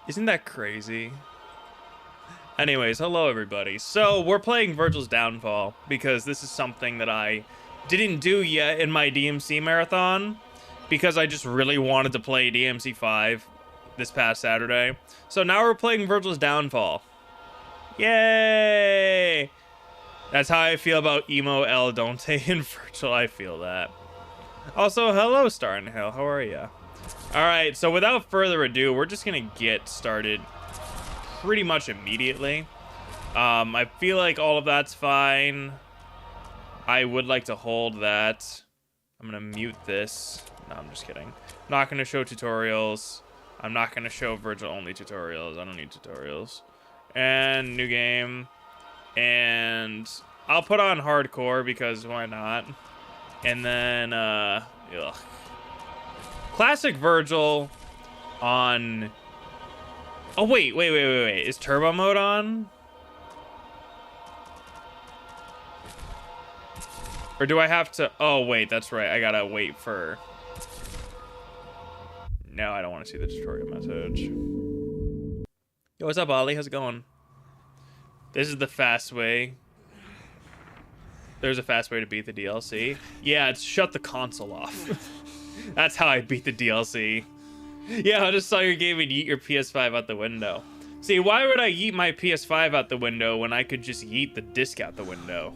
Isn't that crazy? Anyways, hello everybody. So we're playing Virgil's Downfall because this is something that I didn't do yet in my DMC marathon because I just really wanted to play DMC 5 this past Saturday. So now we're playing Virgil's Downfall. Yay! That's how I feel about Emo, L, Dante, and Virgil. I feel that. Also, hello Star and Hill. How are ya? Alright, so without further ado, we're just gonna get started pretty much immediately. I feel like all of that's fine. I would like to hold that. I'm gonna mute this. No, I'm just kidding. Not gonna show tutorials. I'm not gonna show Virgil only tutorials. I don't need tutorials. And new game. And I'll put on hardcore because why not? And then classic Virgil on. Oh wait. Is turbo mode on? Or do I have to? Oh wait, that's right. I gotta wait for. No, I don't want to see the tutorial message. Yo, what's up, Ollie? How's it going? This is the fast way. There's a fast way to beat the DLC. Yeah, it's shut the console off. That's how I beat the DLC. Yeah, I just saw your game and yeet your PS5 out the window. See, why would I yeet my PS5 out the window when I could just yeet the disc out the window?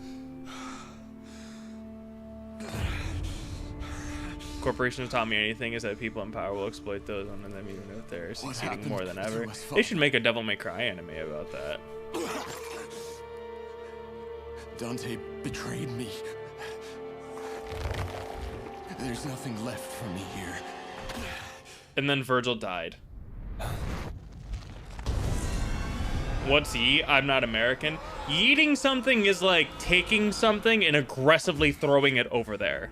Corporations taught me anything is that people in power will exploit those on them even if they're succeeding more than ever. They should make a Devil May Cry anime about that. Dante betrayed me. There's nothing left for me here. And then Virgil died. What's yeet? I'm not American. Yeeting something is like taking something and aggressively throwing it over there.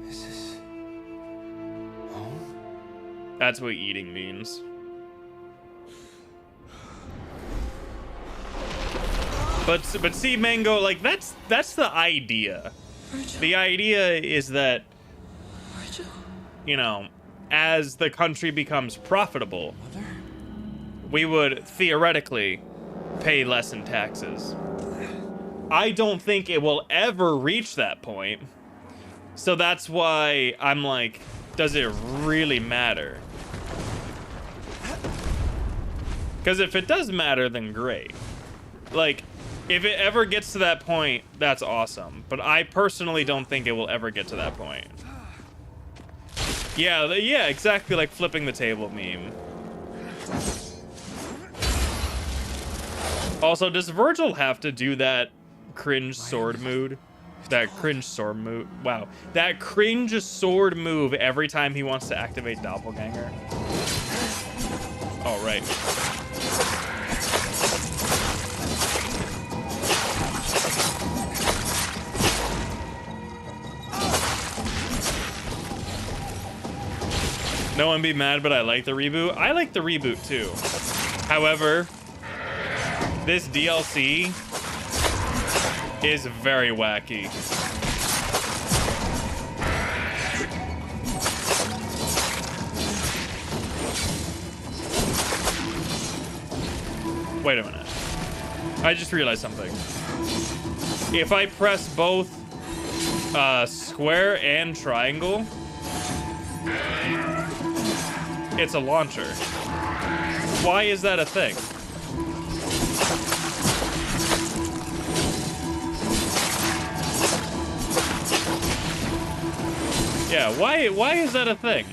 This is home? That's what eating means. But see, Mango, like that's the idea. Virgil. The idea is that, Virgil. you know, as the country becomes profitable, Mother? we would theoretically pay less in taxes. I don't think it will ever reach that point. So that's why I'm like, does it really matter? Because if it does matter, then great. Like, if it ever gets to that point, that's awesome. But I personally don't think it will ever get to that point. Yeah, exactly like flipping the table meme. Also, does Virgil have to do that cringe sword move? That cringe sword move. Wow. That cringe sword move every time he wants to activate Doppelganger. Oh, right. No one be mad, but I like the reboot. I like the reboot too. However, this DLC is very wacky. Wait a minute. I just realized something. If I press both square and triangle, it's a launcher. Why is that a thing? Yeah, why is that a thing?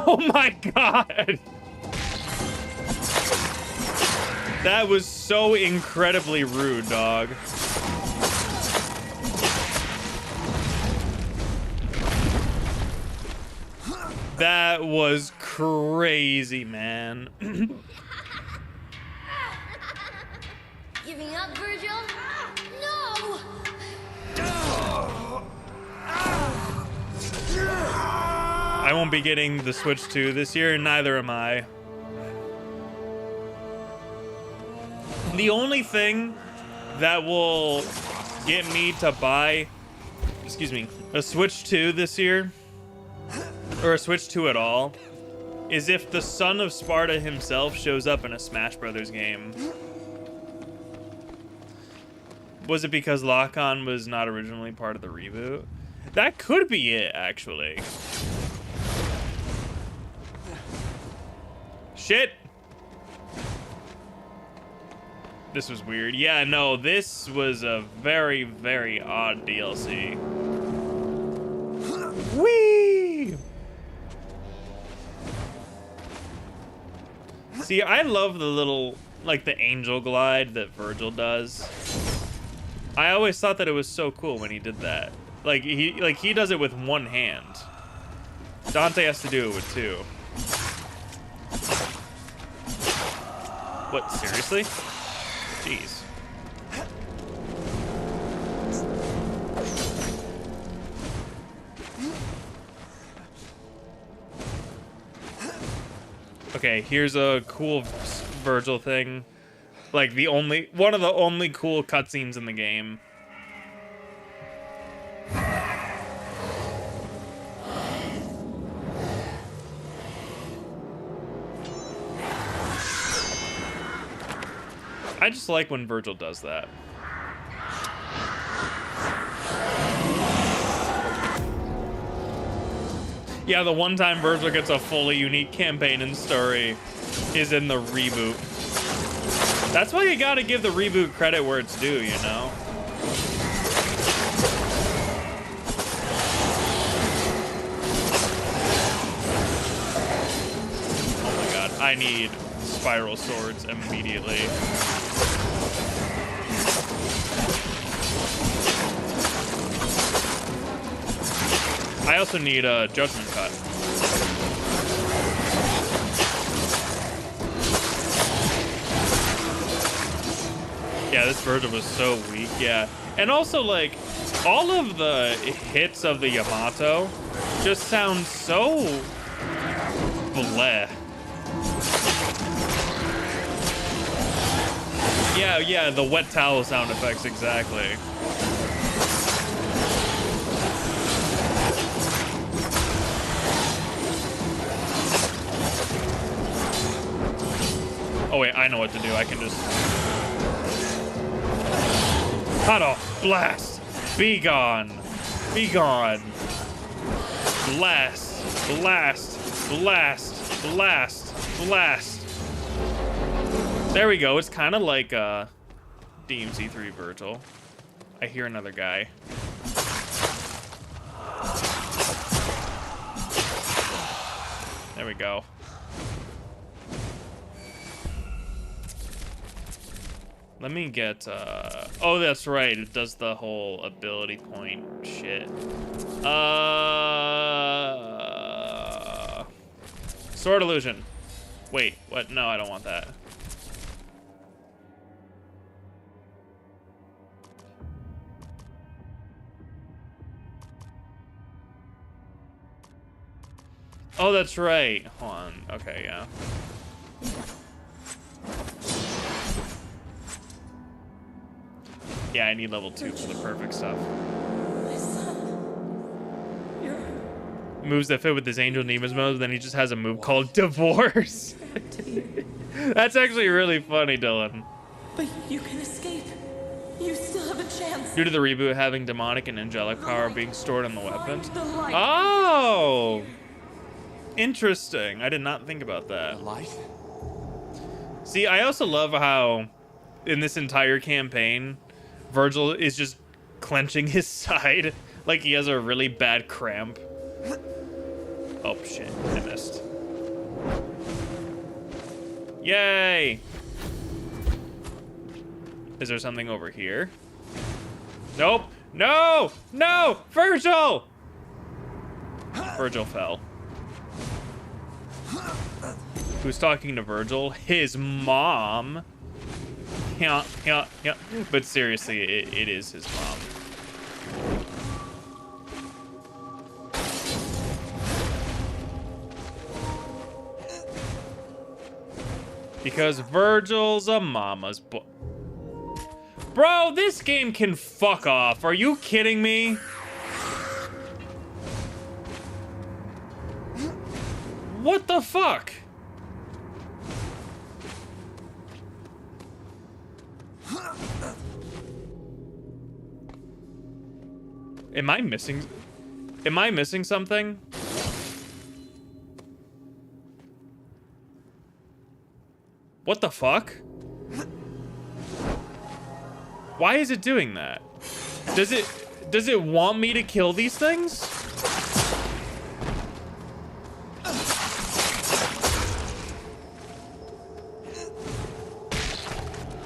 Oh my god! That was so incredibly rude, dog. That was crazy, man. Giving up, Virgil? No! I won't be getting the Switch 2 this year, neither am I. The only thing that will get me to buy, excuse me, a Switch 2 this year, or a Switch 2 at all, is if the son of Sparta himself shows up in a Smash Brothers game. Was it because Lock-On was not originally part of the reboot? That could be it, actually. Shit! This was weird. Yeah, no, this was a very, very odd DLC. Whee! See, I love the little, like, the angel glide that Virgil does. I always thought that it was so cool when he did that. Like, he does it with one hand. Dante has to do it with two. What, seriously? Jeez. Okay, here's a cool Virgil thing. Like one of the only cool cutscenes in the game. I just like when Virgil does that. Yeah, the one time Virgil gets a fully unique campaign and story is in the reboot. That's why you gotta give the reboot credit where it's due, you know? Oh my god, I need spiral swords immediately. I also need a judgment cut. Yeah, this Virgil was so weak, yeah. And also, like, all of the hits of the Yamato just sound so bleh. Yeah, the wet towel sound effects, exactly. Oh wait, I know what to do. I can just... Cut off! Blast! Be gone! Be gone! Blast! Blast! Blast! Blast! Blast! There we go. It's kind of like DmC3 Virgil. I hear another guy. There we go. Let me get, oh, that's right. It does the whole ability point shit. Sword illusion. Wait, what? No, I don't want that. Oh, that's right. Hold on. Okay, yeah. Yeah, I need level 2 for the perfect stuff. My son. Moves that fit with his Angel Nemus mode, then he just has a move called Divorce. That's actually really funny, Dylan. But you can escape. You still have a chance. Due to the reboot having demonic and angelic power being stored in the weapons. The light. Oh! Interesting. I did not think about that. Light? See, I also love how in this entire campaign, Virgil is just clenching his side like he has a really bad cramp. Oh shit, I missed. Yay! Is there something over here? Nope. No! No! Virgil! Virgil fell. Who's talking to Virgil? His mom. Yeah. But seriously, it is his mom. Because Virgil's a mama's boy. Bro, this game can fuck off. Are you kidding me? What the fuck? Am I missing something? What the fuck? Why is it doing that? Does it want me to kill these things?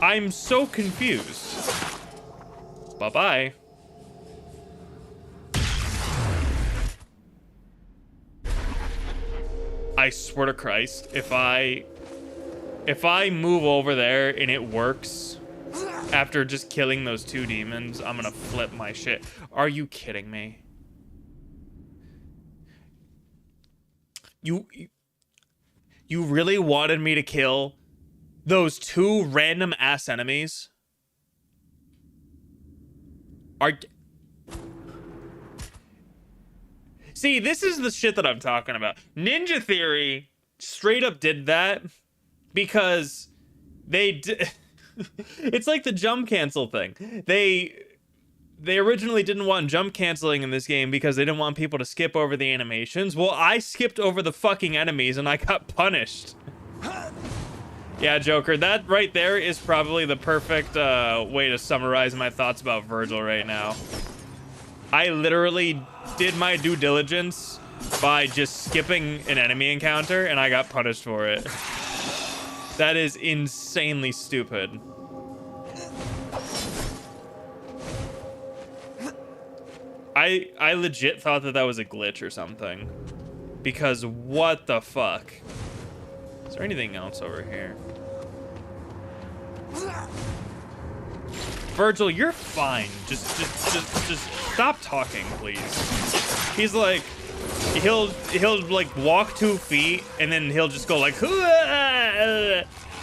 I'm so confused. Bye-bye. I swear to Christ, if I move over there and it works after just killing those 2 demons, I'm gonna flip my shit. Are you kidding me? You really wanted me to kill those 2 random ass enemies? See, this is the shit that I'm talking about. Ninja Theory straight up did that because it's like the jump cancel thing. They originally didn't want jump canceling in this game because they didn't want people to skip over the animations. Well, I skipped over the fucking enemies and I got punished. Yeah, Joker, that right there is probably the perfect way to summarize my thoughts about Virgil right now. I literally did my due diligence by just skipping an enemy encounter and I got punished for it. That is insanely stupid. I legit thought that was a glitch or something. Because what the fuck? Is there anything else over here? Virgil, you're fine. Just stop talking, please. He's like, he'll like walk 2 feet and then he'll just go like,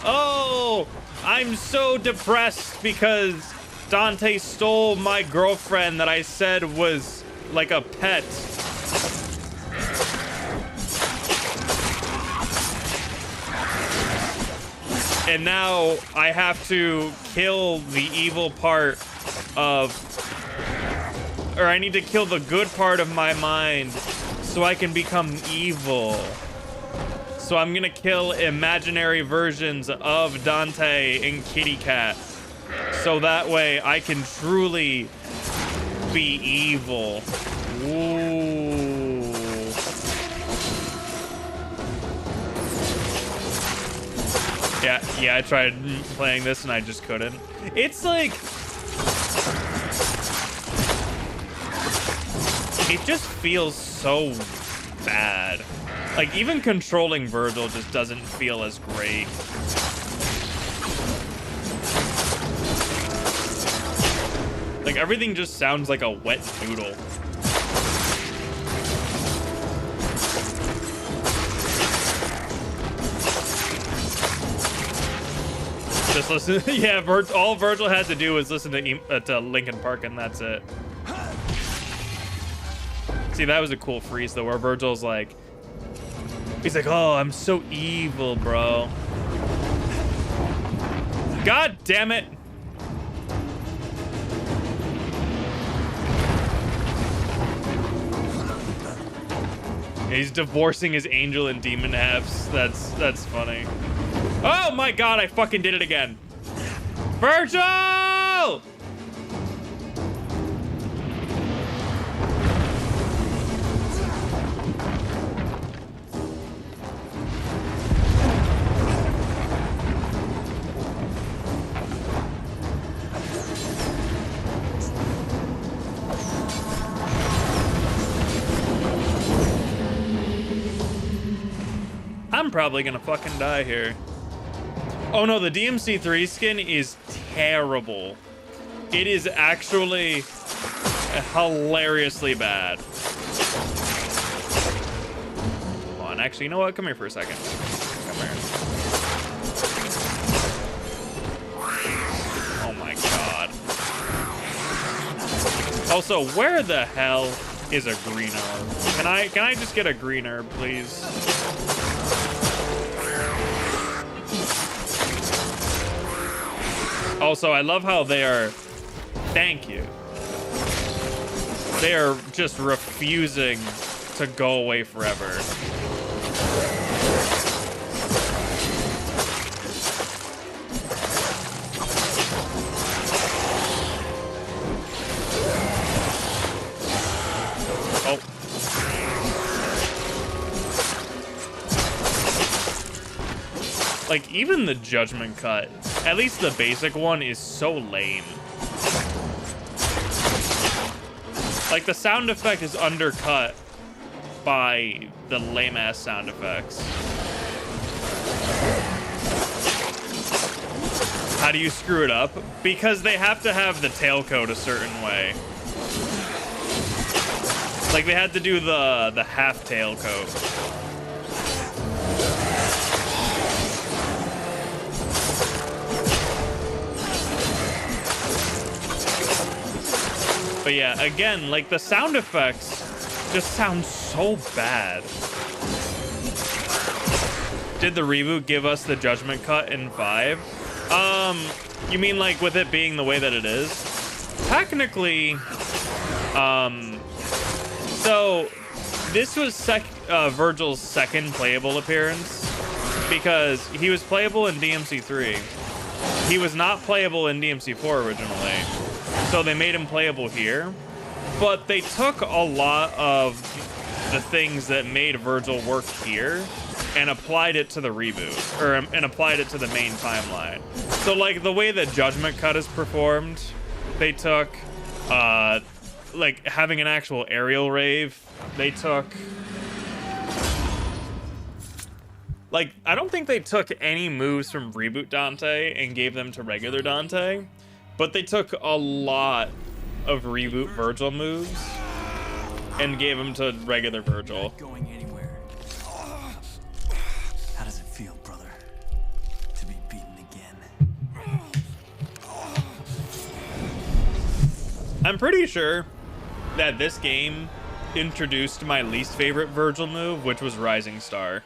oh, I'm so depressed because Dante stole my girlfriend that I said was like a pet. And now I have to kill the evil part of, or I need to kill the good part of my mind so I can become evil. So I'm gonna kill imaginary versions of Dante and Kitty Cat. So that way I can truly be evil. Ooh. Yeah, I tried playing this and I just couldn't. It's like, it just feels so bad. Like, even controlling Virgil just doesn't feel as great. Like, everything just sounds like a wet noodle. Just listen. Yeah, all Virgil has to do is listen to Linkin Park, and that's it. See, that was a cool freeze though, where Virgil's like, he's like, "Oh, I'm so evil, bro." God damn it! He's divorcing his angel and demon halves. That's funny. Oh my god, I fucking did it again. Virgil! I'm probably gonna fucking die here. Oh no, the DmC 3 skin is terrible. It is actually hilariously bad. Come on, actually, you know what? Come here for a second. Come here. Oh my god. Also, where the hell is a green herb? Can I just get a green herb, please? Also, I love how they are... Thank you. They are just refusing to go away forever. Oh. Like, even the judgment cut, at least the basic one, is so lame. Like, the sound effect is undercut by the lame-ass sound effects. How do you screw it up? Because they have to have the tailcoat a certain way. Like, they had to do the half tailcoat. But yeah, again, like, the sound effects just sound so bad. Did the reboot give us the judgment cut in 5? You mean like with it being the way that it is? Technically, so this was Virgil's second playable appearance because he was playable in DmC 3. He was not playable in DmC 4 originally. So they made him playable here, but they took a lot of the things that made Virgil work here and applied it to the reboot, and applied it to the main timeline. So like the way that Judgment Cut is performed, they took like having an actual aerial rave. They took like, I don't think they took any moves from reboot Dante and gave them to regular Dante. But they took a lot of reboot Virgil moves and gave them to regular Virgil. Not going anywhere. How does it feel, brother? To be beaten again? I'm pretty sure that this game introduced my least favorite Virgil move, which was Rising Star.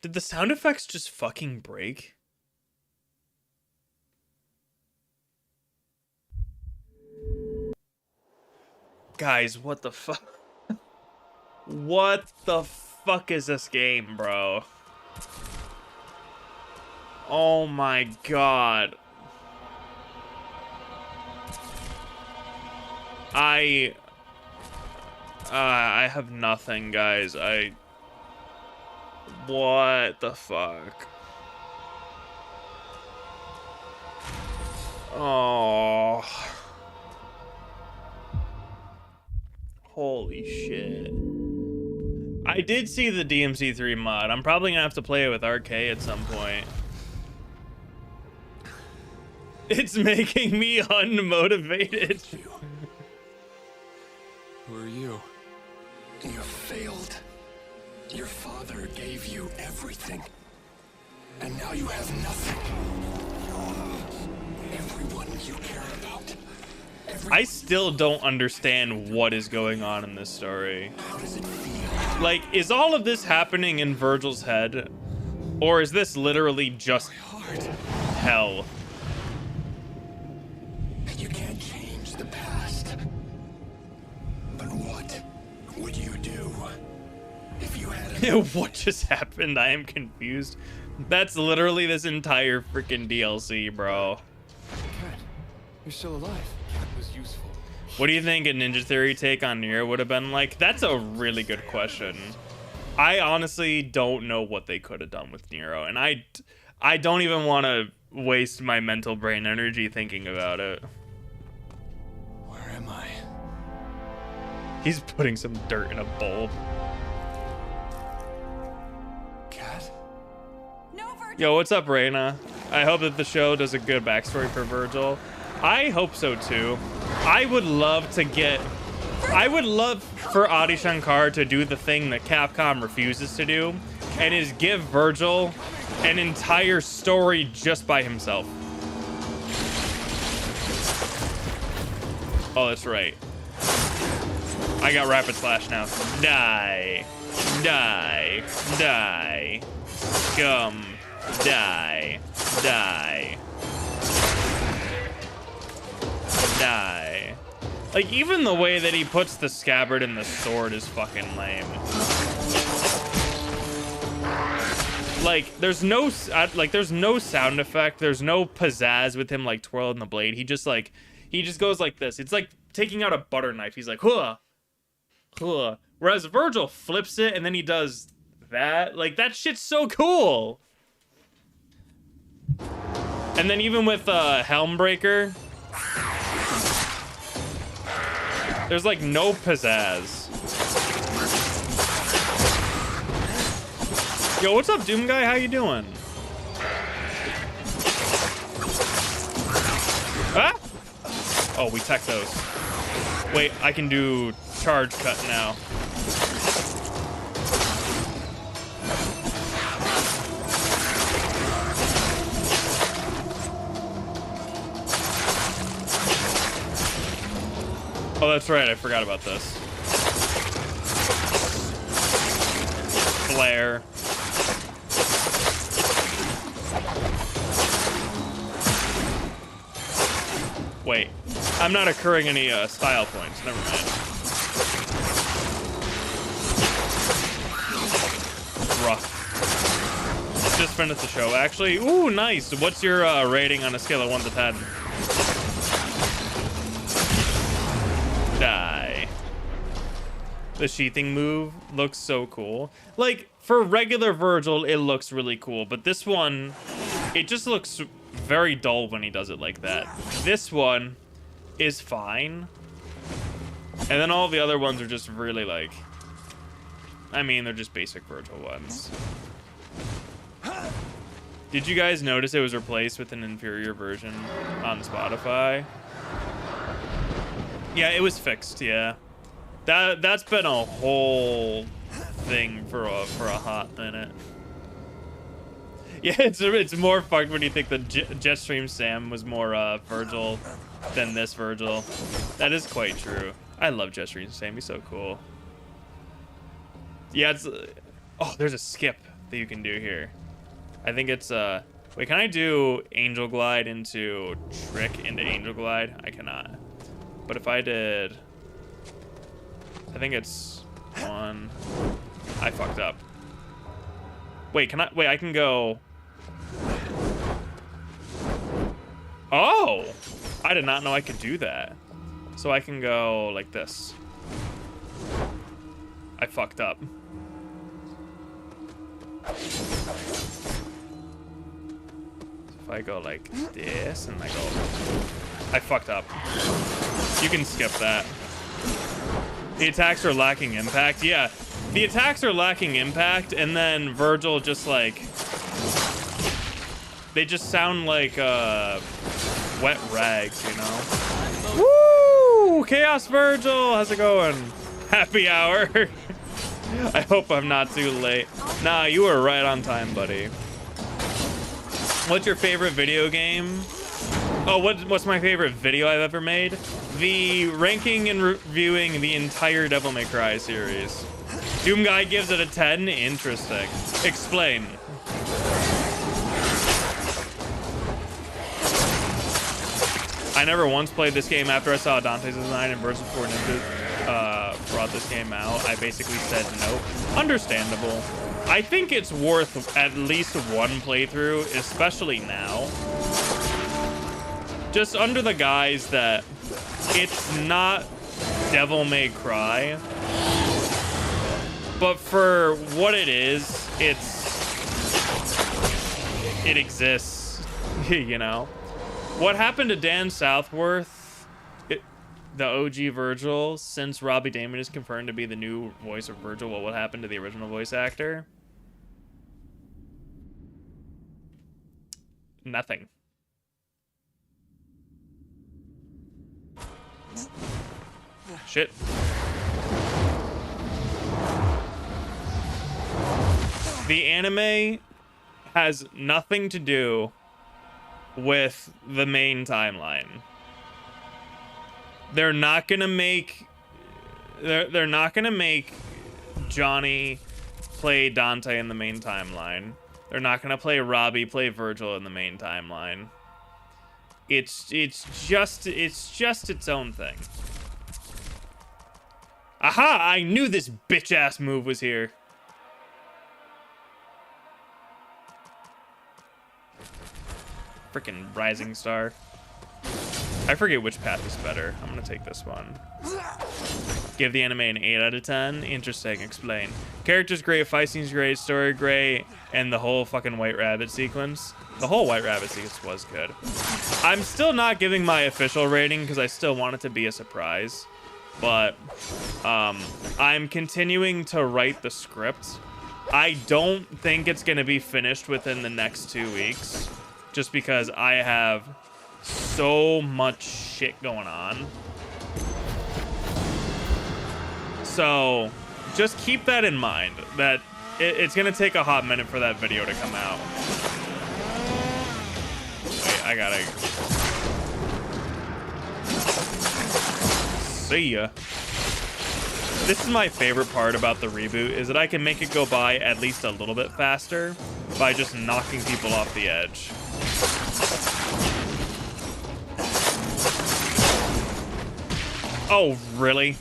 Did the sound effects just fucking break? Guys, what the fuck? What the fuck is this game, bro? Oh my god. I have nothing, guys. What the fuck? Oh. Holy shit. I did see the DmC 3 mod. I'm probably gonna have to play it with RK at some point. It's making me unmotivated. Who are you? You failed. Your father gave you everything, and now you have nothing. Everyone you care about. I still don't understand what is going on in this story. How does it feel? Like, is all of this happening in Virgil's head? Or is this literally just hell? You can't change the past. But what would you do if you had What just happened? I am confused. That's literally this entire freaking DLC, bro. Cat, you're still alive. Cat was useful. What do you think a Ninja Theory take on Nier would have been like? That's a really good question. I honestly don't know what they could have done with Nero, and I don't even want to waste my mental brain energy thinking about it. Where am I? He's putting some dirt in a bowl. Cat? No, Virgil. Yo, what's up, Reina? I hope that the show does a good backstory for Virgil. I hope so too. I would love for Adi Shankar to do the thing that Capcom refuses to do, and is give Virgil an entire story just by himself. Oh, that's right. I got rapid slash now. Die. Die. Die. Scum. Die. Die. Die. Like, even the way that he puts the scabbard in the sword is fucking lame. Like, there's no sound effect. There's no pizzazz with him, like, twirling the blade. He just goes like this. It's like taking out a butter knife. He's like, huh, huh. Whereas Virgil flips it and then he does that. Like, that shit's so cool. And then even with Helmbreaker, there's like no pizzazz. Yo, what's up, Doom Guy? How you doing? Ah! Oh, we tech those. Wait, I can do charge cut now. Oh, that's right. I forgot about this. Flare. Wait, I'm not accruing any style points. Never mind. Rough. Just finished the show, actually. Ooh, nice. What's your rating on a scale of 1 to 10? Die. The sheathing move looks so cool. Like, for regular Virgil, it looks really cool, but this one, it just looks very dull when he does it like that. This one is fine. And then all the other ones are just really like, I mean, they're just basic Virgil ones. Did you guys notice it was replaced with an inferior version on Spotify? Yeah, it was fixed, yeah. That's been a whole thing for a hot minute. Yeah, it's more fucked when you think the Jetstream Sam was more Virgil than this Virgil. That is quite true. I love Jetstream Sam. He's so cool. Yeah, it's... oh, there's a skip that you can do here. I think it's... wait, can I do Angel Glide into Trick into Angel Glide? I cannot. But if I did... I think it's 1... I fucked up. Wait, can I... wait, I can go... oh! I did not know I could do that. So I can go like this. I fucked up. If I go like this and I go... I fucked up. You can skip that. The attacks are lacking impact. Yeah, the attacks are lacking impact, and then Virgil just like... they just sound like wet rags, you know? Woo! Chaos Virgil! How's it going? Happy hour. I hope I'm not too late. Nah, you were right on time, buddy. What's your favorite video game? Oh, what's my favorite video I've ever made? The ranking and reviewing the entire Devil May Cry series. Doom Guy gives it a 10? Interesting. Explain. I never once played this game after I saw Dante's design and Birds Before Ninjas brought this game out. I basically said nope. Understandable. I think it's worth at least one playthrough, especially now. Just under the guise that it's not Devil May Cry, but for what it is, it exists, you know? What happened to Dan Southworth, the OG Virgil, since Robbie Damon is confirmed to be the new voice of Virgil? What would happen to the original voice actor? Nothing. Shit. The anime has nothing to do with the main timeline. They're not gonna make they're not gonna make Johnny play Dante in the main timeline. They're not gonna play Robbie play Virgil in the main timeline. It's just its own thing. Aha! I knew this bitch ass move was here. Freaking Rising Star. I forget which path is better. I'm gonna take this one. Give the anime an 8 out of 10. Interesting. Explain. Characters great, fight scenes great, story great, and the whole fucking White Rabbit sequence. The whole White Rabbit sequence was good. I'm still not giving my official rating because I still want it to be a surprise. But I'm continuing to write the script. I don't think it's gonna be finished within the next 2 weeks. Just because I have so much shit going on. So just keep that in mind, that it's gonna take a hot minute for that video to come out. Wait, I gotta... See ya. This is my favorite part about the reboot, is that I can make it go by at least a little bit faster by just knocking people off the edge. Oh, really?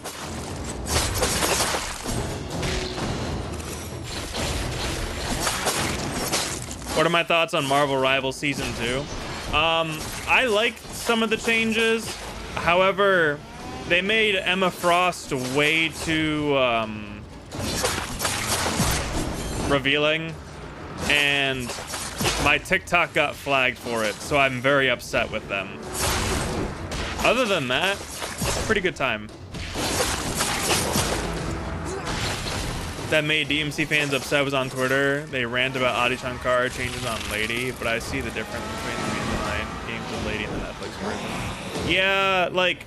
What are my thoughts on Marvel Rivals Season 2? I liked some of the changes. However, they made Emma Frost way too revealing, and my TikTok got flagged for it, so I'm very upset with them. Other than that, pretty good time. That made DmC fans upset was on Twitter. They rant about Adi Shankar changes on Lady, but I see the difference between the main games of Lady and the Netflix version. Yeah, like,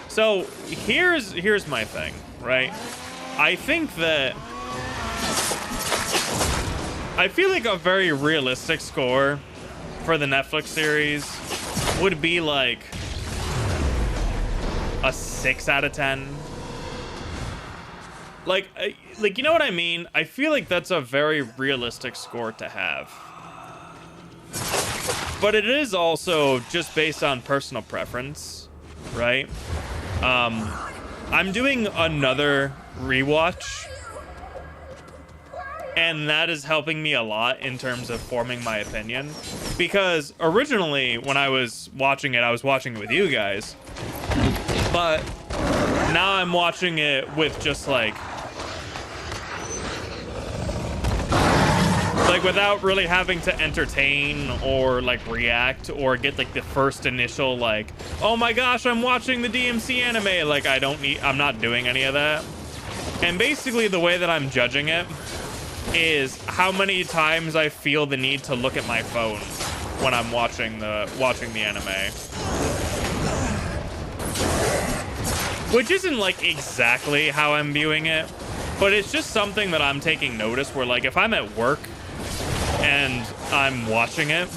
so here's my thing, right? I think that I feel like a very realistic score for the Netflix series would be like a 6 out of 10. Like, you know what I mean? I feel like that's a very realistic score to have. But it is also just based on personal preference, right? I'm doing another rewatch, and that is helping me a lot in terms of forming my opinion. Because originally, when I was watching it with you guys. But now I'm watching it with just like without really having to entertain or like react or get like the first initial like, oh my gosh, I'm watching the DmC anime. Like I'm not doing any of that. And basically the way that I'm judging it is how many times I feel the need to look at my phone when I'm watching the anime. Which isn't like exactly how I'm viewing it, but it's just something that I'm taking notice where like if I'm at work and I'm watching it,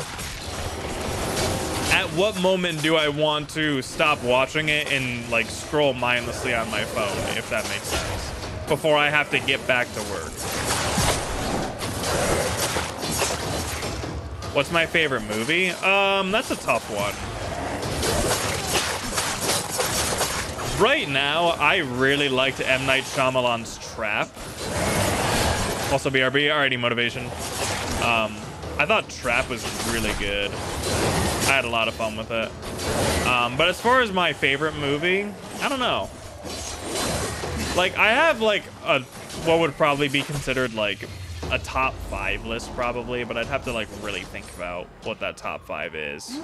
at what moment do I want to stop watching it and like scroll mindlessly on my phone, if that makes sense, before I have to get back to work? What's my favorite movie? That's a tough one. Right now, I really liked M. Night Shyamalan's Trap. Also BRB, alrighty, motivation. I thought Trap was really good. I had a lot of fun with it. But as far as my favorite movie, I don't know. Like, I have like what would probably be considered like a top 5 list probably, but I'd have to like really think about what that top 5 is.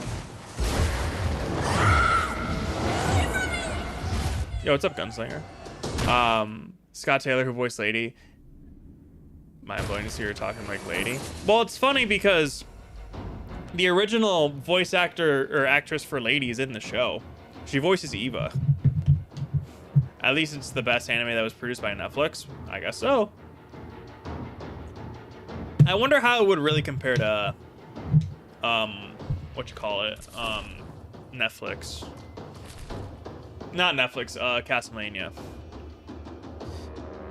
Yo, what's up, Gunslinger? Scott Taylor, who voiced Lady. Mind-blowing to see her talking like Lady. Well, it's funny because the original voice actor or actress for Lady is in the show. She voices Eva. At least it's the best anime that was produced by Netflix. I guess so. I wonder how it would really compare to, Netflix. Not Netflix, Castlevania.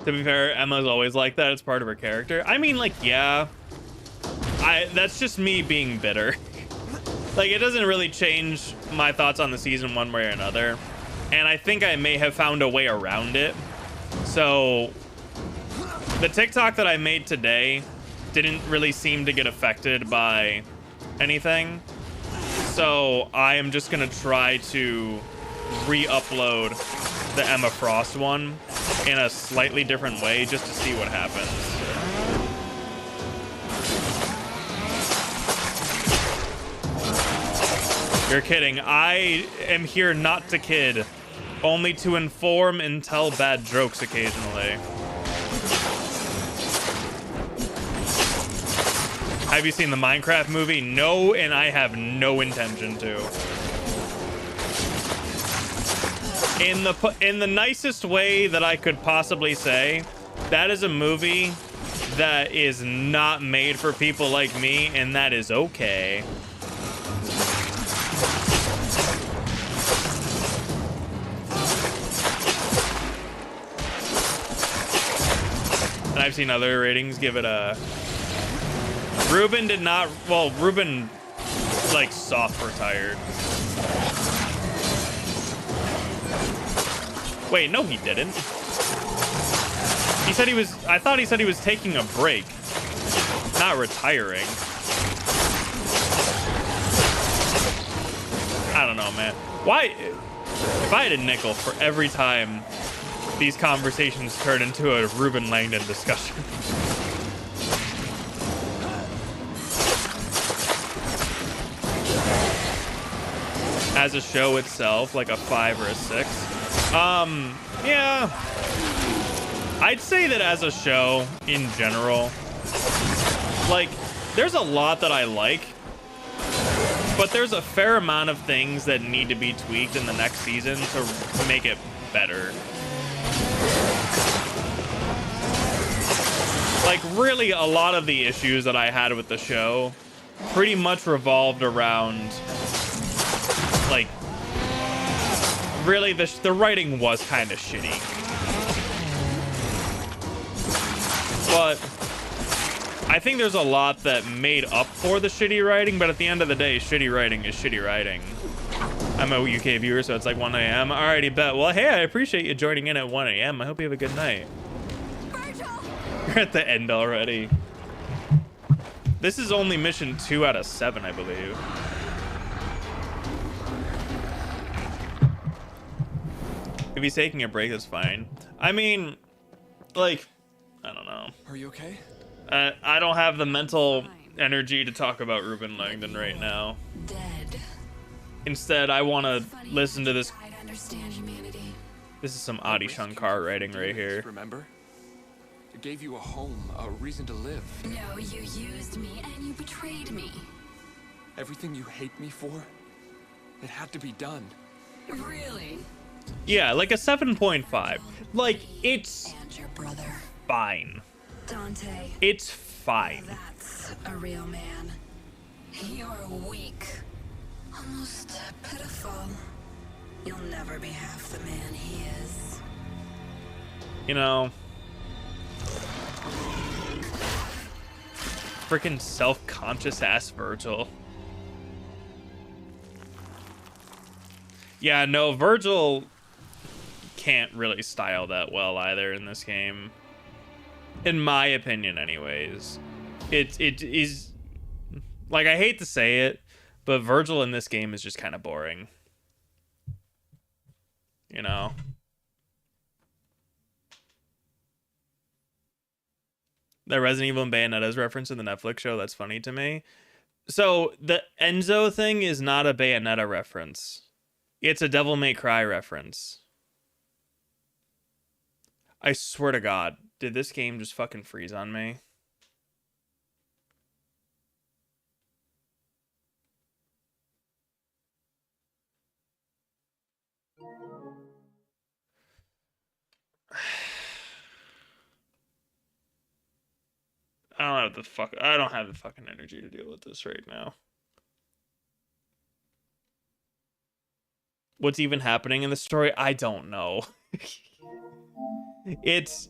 To be fair, Emma's always like that. It's part of her character. I mean, like, yeah. That's just me being bitter. Like, it doesn't really change my thoughts on the season one way or another. And I think I may have found a way around it. So, the TikTok that I made today didn't really seem to get affected by anything. So, I am just going to try to re-upload the Emma Frost one in a slightly different way just to see what happens. You're kidding. I am here not to kid, only to inform and tell bad jokes occasionally. Have you seen the Minecraft movie? No, and I have no intention to. In the nicest way that I could possibly say, that is a movie that is not made for people like me, and that is okay. And I've seen other ratings give it a... Ruben did not... Well, Ruben, like, soft retired. Wait, no, he didn't. He said he was... I thought he said he was taking a break, not retiring. I don't know, man. Why... If I had a nickel for every time these conversations turn into a Ruben Langdon discussion. As a show itself, like a 5 or a 6. Yeah. I'd say that as a show in general, like, there's a lot that I like, but there's a fair amount of things that need to be tweaked in the next season to make it better. Like, really, a lot of the issues that I had with the show pretty much revolved around, like, really, the writing was kind of shitty. But I think there's a lot that made up for the shitty writing, but at the end of the day, shitty writing is shitty writing. I'm a UK viewer, so it's like 1 a.m. Alrighty, bet. Well, hey, I appreciate you joining in at 1 a.m. I hope you have a good night. Virgil! You're at the end already. This is only mission 2 out of 7, I believe. If he's taking a break, that's fine. I mean, like, I don't know. Are you okay? I don't have the mental energy to talk about Ruben Langdon right now. Dead. Instead, I want to listen to this. I understand humanity. This is some Adi Shankar writing right here. Remember? It gave you a home, a reason to live. No, you used me and you betrayed me. Everything you hate me for, it had to be done. Really? Yeah, like a 7.5. Like, it's And your brother, fine. Dante. It's fine. That's a real man. You're weak. Almost pitiful. You'll never be half the man he is. You know, freaking self-conscious ass Virgil. Yeah, no, Virgil can't really style that well either in this game. In my opinion, anyways. It is, like, I hate to say it, but Virgil in this game is just kind of boring. You know? The Resident Evil and Bayonetta's reference in the Netflix show, that's funny to me. So, the Enzo thing is not a Bayonetta reference. It's a Devil May Cry reference. I swear to God, did this game just fucking freeze on me? I don't have the fucking energy to deal with this right now. What's even happening in the story? I don't know. It's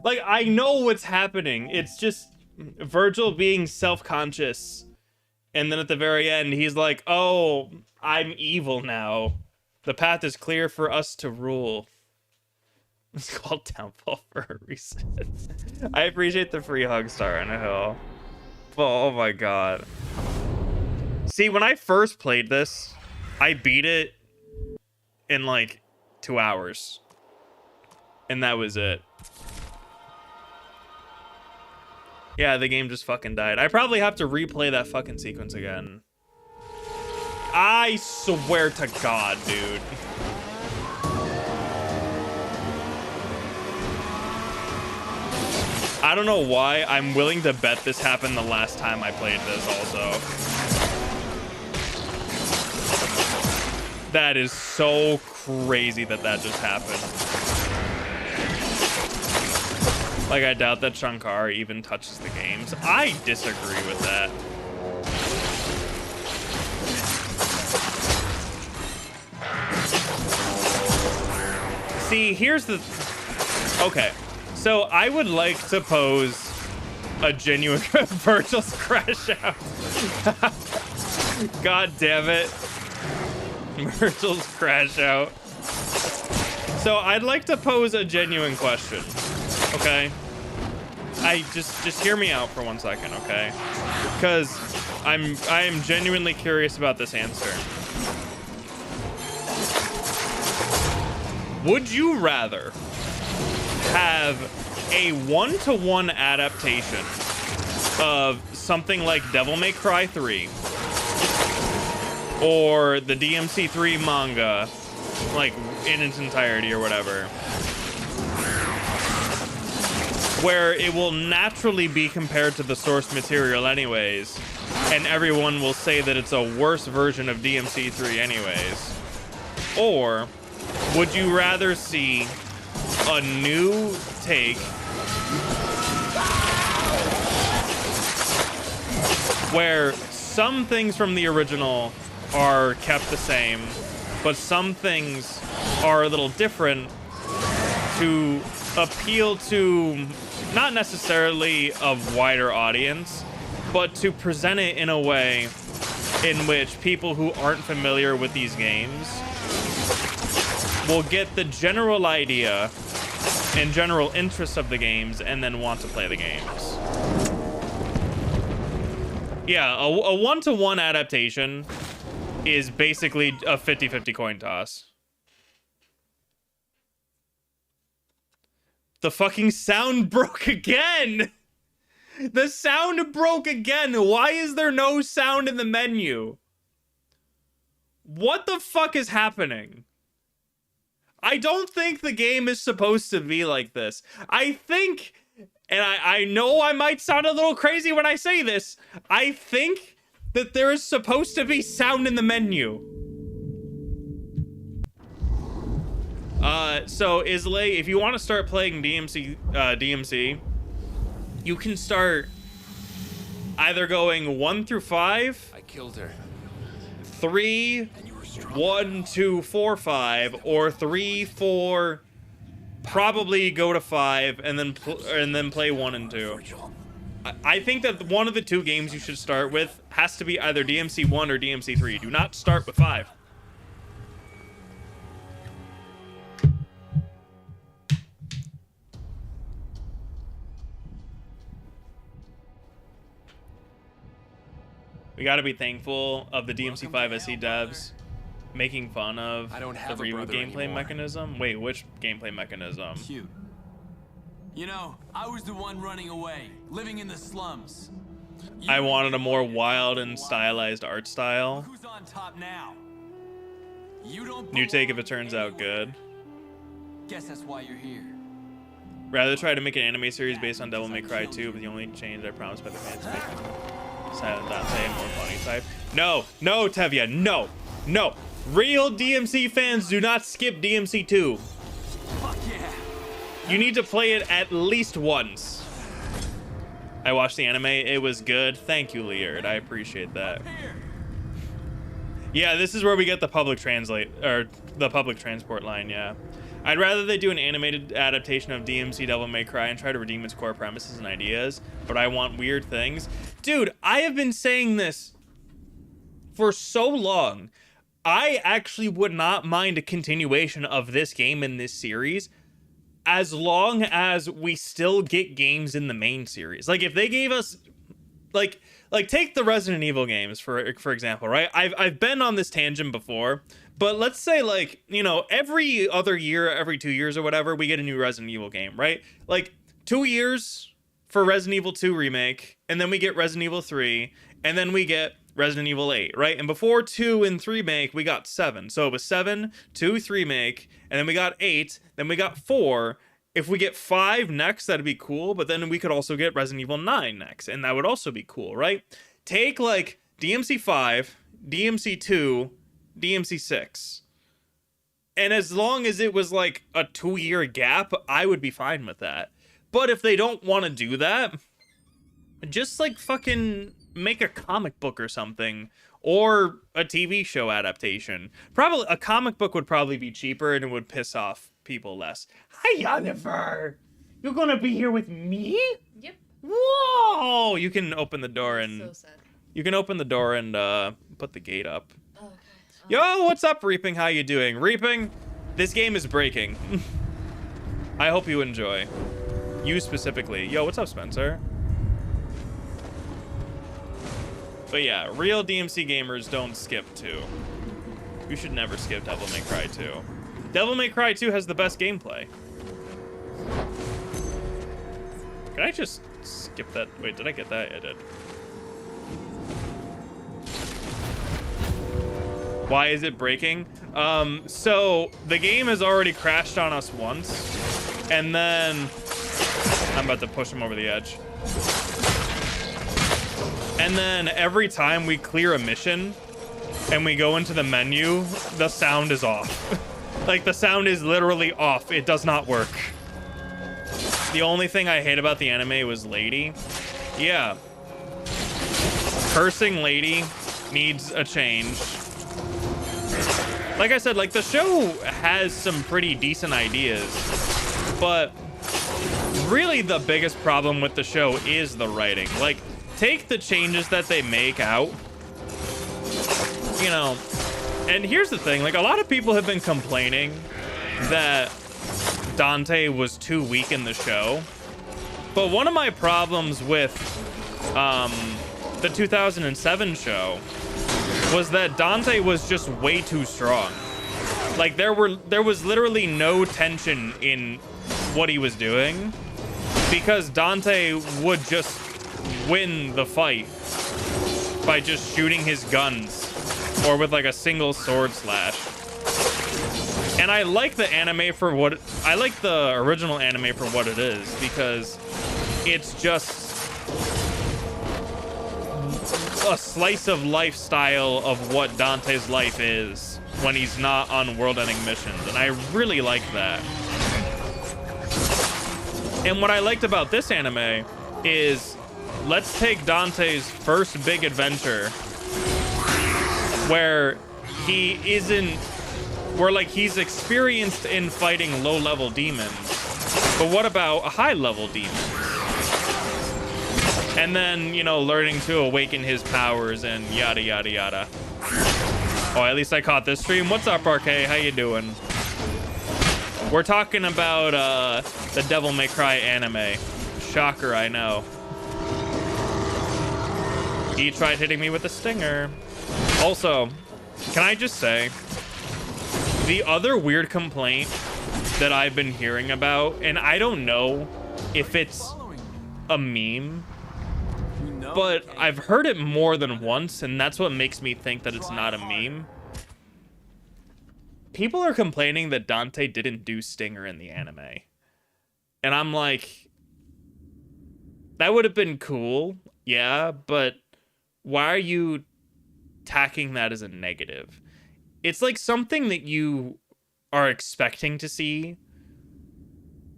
like, I know what's happening. It's just Virgil being self-conscious. And then at the very end, he's like, oh, I'm evil now. The path is clear for us to rule. It's called Downfall for a reason. I appreciate the free hug, Star on a Hill. Oh my god. See, when I first played this, I beat it in like 2 hours. And that was it. Yeah, the game just fucking died. I probably have to replay that fucking sequence again. I swear to God, dude. I don't know why. I'm willing to bet this happened the last time I played this also. That is so crazy that that just happened. Like, I doubt that Shankar even touches the games. I disagree with that. See, here's the... Okay. So, I would like to pose a genuine Virgil's crash out. God damn it. Virgil's crash out. So, I'd like to pose a genuine question. Okay? I just hear me out for 1 second, okay? Because I am genuinely curious about this answer. Would you rather have a 1-to-1 adaptation of something like Devil May Cry 3 or the DmC 3 manga, like in its entirety or whatever, where it will naturally be compared to the source material anyways, and everyone will say that it's a worse version of DmC 3 anyways? Or would you rather see a new take where some things from the original are kept the same, but some things are a little different to appeal to not necessarily a wider audience, but to present it in a way in which people who aren't familiar with these games will get the general idea and general interest of the games and then want to play the games? Yeah, a 1-to-1 adaptation is basically a 50-50 coin toss. The fucking sound broke again! The sound broke again! Why is there no sound in the menu? What the fuck is happening? I don't think the game is supposed to be like this. I think, and I know I might sound a little crazy when I say this, I think that there is supposed to be sound in the menu. So Islay, if you want to start playing DmC, you can start either going 1 through 5. I killed her. 3, 1, 2, 4, 5, or 3, 4, probably go to 5, and then play 1 and 2. I think that one of the two games you should start with has to be either DmC 1 or DmC 3. Do not start with 5. We gotta be thankful of the DmC 5 SE devs making fun of the reboot gameplay mechanism. Wait, which gameplay mechanism? Cute. You know, I was the one running away, living in the slums. I wanted a more wild and stylized art style. Who's on top now? You don't New take if it turns out good. Guess that's why you're here. Rather try to make an anime series based on Devil May Cry 2, but the only change I promised by the fans is making Silent Dante and more funny type. No, no, Tevya, no, no. Real DmC fans do not skip DmC 2. Fuck yeah. You need to play it at least once. I watched the anime, it was good. Thank you, Leard, I appreciate that. Yeah, this is where we get the public transport line, yeah. I'd rather they do an animated adaptation of DmC Devil May Cry and try to redeem its core premises and ideas, but I want weird things. Dude, I have been saying this for so long. I actually would not mind a continuation of this game in this series as long as we still get games in the main series. Like, if they gave us, like take the Resident Evil games, for example, right? I've been on this tangent before, but let's say, like, you know, every other year, every 2 years or whatever, we get a new Resident Evil game, right? Like, 2 years for Resident Evil 2 remake, and then we get Resident Evil 3, and then we get Resident Evil 8, right? And before 2 and 3 make, we got 7. So it was 7, 2, 3 make, and then we got 8, then we got 4. If we get 5 next, that'd be cool, but then we could also get Resident Evil 9 next, and that would also be cool, right? Take, like, DMC 5, DMC 2, DMC 6. And as long as it was like a 2-year gap, I would be fine with that. But if they don't want to do that, just like fucking make a comic book or something, or a TV show adaptation. Probably a comic book would probably be cheaper and it would piss off people less. Hi, Jennifer. You're gonna be here with me? Yep. Whoa! You can open the door and So sad. you can open the door and put the gate up. Oh, okay. Yo, what's up, Reaping? How you doing? Reaping, this game is breaking. I hope you enjoy. You specifically. Yo, what's up, Spencer? But yeah, real DMC gamers don't skip 2. You should never skip Devil May Cry 2. Devil May Cry 2 has the best gameplay. Can I just skip that? Wait, did I get that? I did. Why is it breaking? So the game has already crashed on us once, and then I'm about to push him over the edge. And then every time we clear a mission and we go into the menu, the sound is off. Like, the sound is literally off. It does not work. The only thing I hate about the anime was Lady. Yeah. Cursing Lady needs a change. Like I said, like, the show has some pretty decent ideas, but really the biggest problem with the show is the writing. Like, take the changes that they make out, you know. And here's the thing, like, a lot of people have been complaining that Dante was too weak in the show, but one of my problems with the 2007 show was that Dante was just way too strong. Like, there was literally no tension in what he was doing, because Dante would just win the fight by just shooting his guns or with like a single sword slash. And I like the anime for what I like the original anime for what it is, because it's just a slice of lifestyle of what Dante's life is when he's not on world-ending missions, and I really like that. And what I liked about this anime is, let's take Dante's first big adventure where he's experienced in fighting low-level demons, but what about high-level demons? And then, you know, learning to awaken his powers and yada yada yada. Oh, at least I caught this stream. What's up, RK? How you doing? We're talking about the Devil May Cry anime. Shocker, I know. He tried hitting me with a stinger. Also, can I just say, the other weird complaint that I've been hearing about, and I don't know if it's a meme, but I've heard it more than once, and that's what makes me think that it's not a meme. People are complaining that Dante didn't do Stinger in the anime. And I'm like, that would have been cool, yeah, but why are you tacking that as a negative? It's like something that you are expecting to see,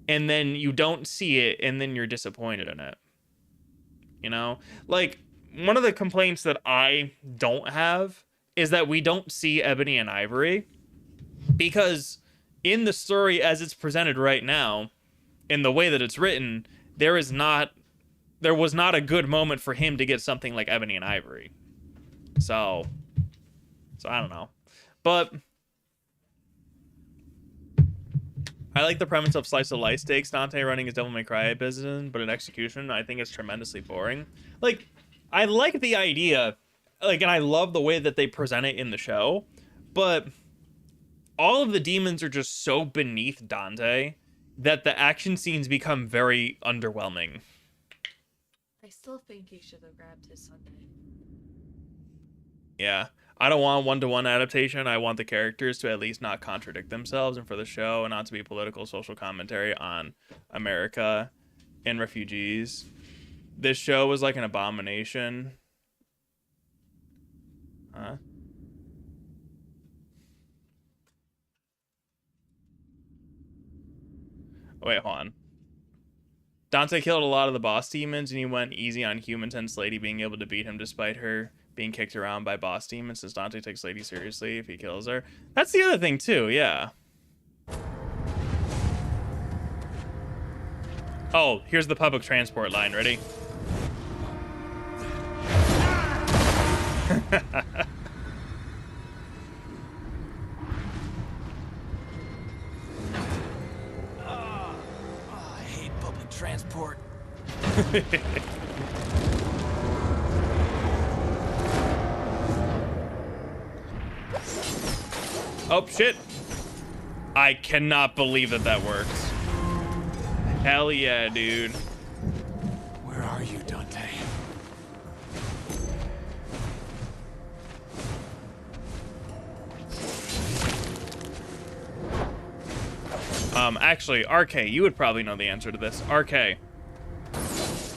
and then you don't see it, and then you're disappointed in it. You know? Like, one of the complaints that I don't have is that we don't see Ebony and Ivory, because in the story as it's presented right now, in the way that it's written, there was not a good moment for him to get something like Ebony and Ivory. So I don't know. But I like the premise of slice of life stakes, Dante running his Devil May Cry business, but in execution, I think it's tremendously boring. Like, I like the idea, like, and I love the way that they present it in the show, but all of the demons are just so beneath Dante that the action scenes become very underwhelming. I still think he should have grabbed his Sunday. Yeah. I don't want one-to-one adaptation. I want the characters to at least not contradict themselves, and for the show and not to be political social commentary on America and refugees. This show was like an abomination. Huh? Wait, hold on. Dante killed a lot of the boss demons, and he went easy on Human 10 Lady being able to beat him despite her being kicked around by boss demons, since Dante takes Lady seriously if he kills her. That's the other thing too, yeah. Oh, here's the public transport line. Ready? I hate public transport. Oh, shit. I cannot believe that works. Hell yeah, dude. Where are you, Dante? Actually, RK, you would probably know the answer to this. RK,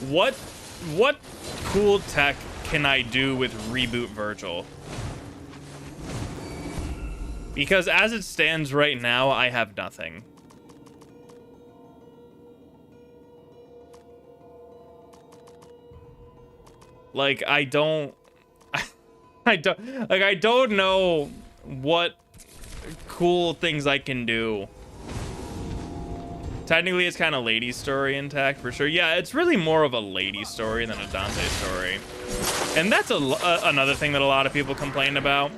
what cool tech can I do with Reboot Virgil? Because as it stands right now, I have nothing. Like, I don't know what cool things I can do. Technically, it's kind of lady story intact for sure. Yeah, it's really more of a lady story than a Dante story. And that's another thing that a lot of people complain about.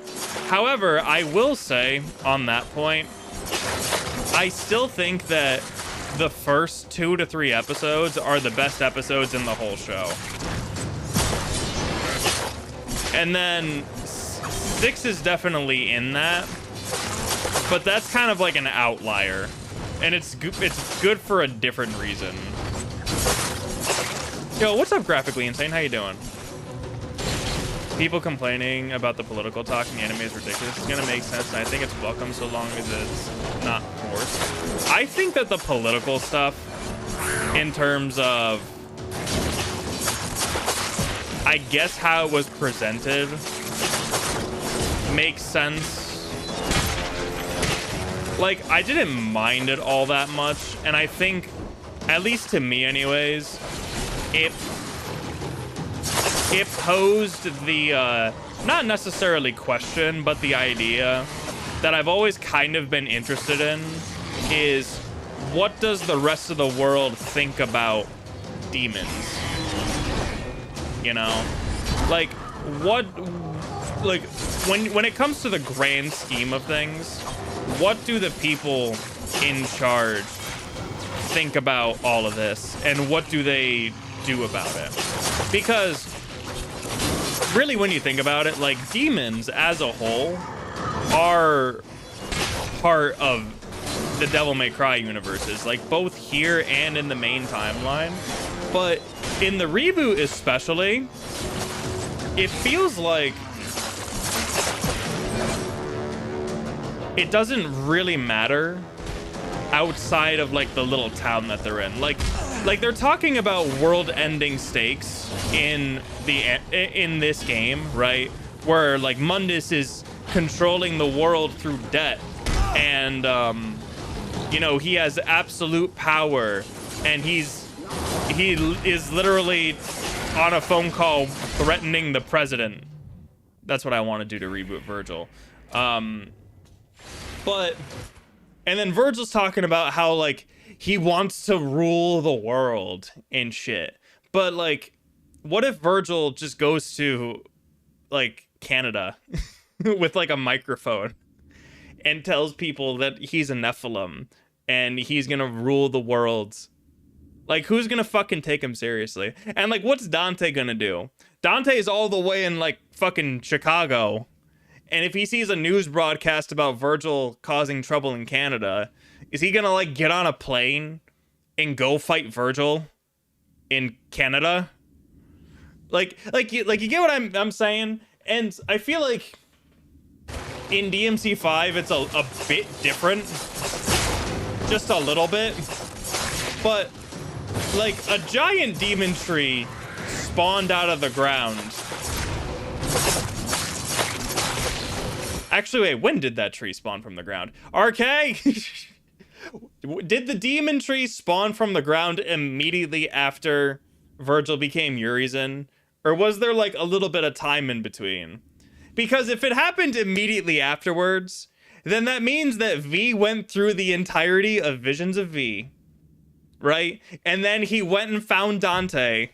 However, I will say on that point, I still think that the first 2 to 3 episodes are the best episodes in the whole show. And then 6 is definitely in that, but that's kind of like an outlier. And it's good for a different reason. Yo, what's up, Graphically Insane? How you doing? People complaining about the political talk in the anime is ridiculous. It's gonna make sense, and I think it's welcome so long as it's not forced. I think that the political stuff, in terms of, I guess how it was presented, makes sense. Like, I didn't mind it all that much, and I think, at least to me anyways, it posed the, not necessarily question, but the idea that I've always kind of been interested in is, what does the rest of the world think about demons? You know? Like, when it comes to the grand scheme of things, what do the people in charge think about all of this, and what do they do about it? Because really, when you think about it, like, demons as a whole are part of the Devil May Cry universes, like both here and in the main timeline. But in the reboot especially, it feels like it doesn't really matter outside of like the little town that they're in. Like they're talking about world-ending stakes in this game, right? Where like Mundus is controlling the world through debt, and you know, he has absolute power, and he is literally on a phone call threatening the president. That's what I want to do to reboot Virgil. But And then Virgil's talking about how, like, he wants to rule the world and shit. But, like, what if Virgil just goes to, like, Canada with, like, a microphone and tells people that he's a Nephilim and he's gonna rule the world? Like, who's gonna fucking take him seriously? And, like, what's Dante gonna do? Dante is all the way in, like, fucking Chicago. And if he sees a news broadcast about Virgil causing trouble in Canada, is he gonna, like, get on a plane and go fight Virgil in Canada? Like you get what I'm saying? And I feel like in DMC 5, it's a bit different. Just a little bit. But, like, a giant demon tree spawned out of the ground. Actually, wait, when did that tree spawn from the ground? RK? Did the demon tree spawn from the ground immediately after Virgil became Urizen? Or was there, like, a little bit of time in between? Because if it happened immediately afterwards, then that means that V went through the entirety of Visions of V, right? And then he went and found Dante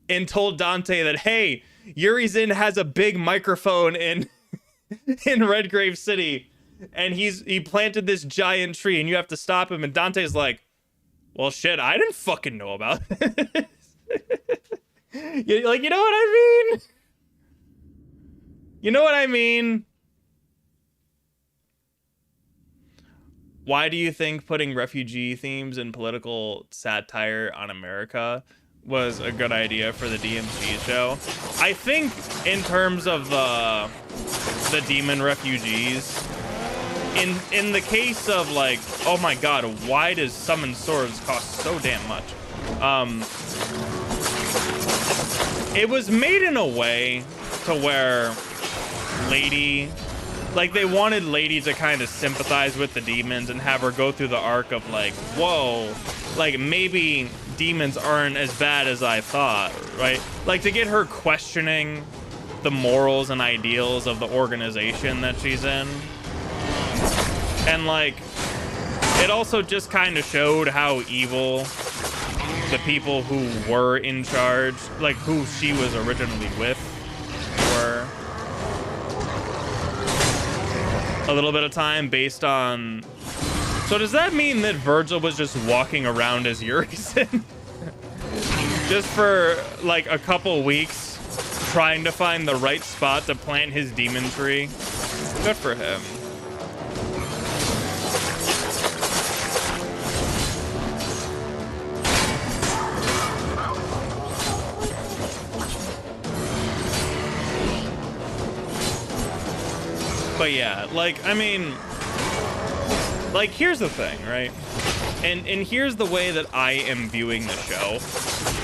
and told Dante that, hey, Urizen has a big microphone in Redgrave City, and he planted this giant tree, and you have to stop him. And Dante's like, well, shit, I didn't fucking know about it. Like, you know what I mean? You know what I mean? Why do you think putting refugee themes and political satire on America was a good idea for the DMC show? I think in terms of the demon refugees, in the case of, like, oh my god, why does summon swords cost so damn much? It was made in a way to where Lady, like, they wanted Lady to kind of sympathize with the demons and have her go through the arc of, like, whoa, like, maybe demons aren't as bad as I thought, right? Like, to get her questioning the morals and ideals of the organization that she's in. And, like, it also just kind of showed how evil the people who were in charge, like, who she was originally with, were. A little bit of time based on... So does that mean that Virgil was just walking around as Urizen? Just for, like, a couple weeks, trying to find the right spot to plant his demon tree? Good for him. But yeah, like, I mean, like, here's the thing, right? And here's the way that I am viewing the show,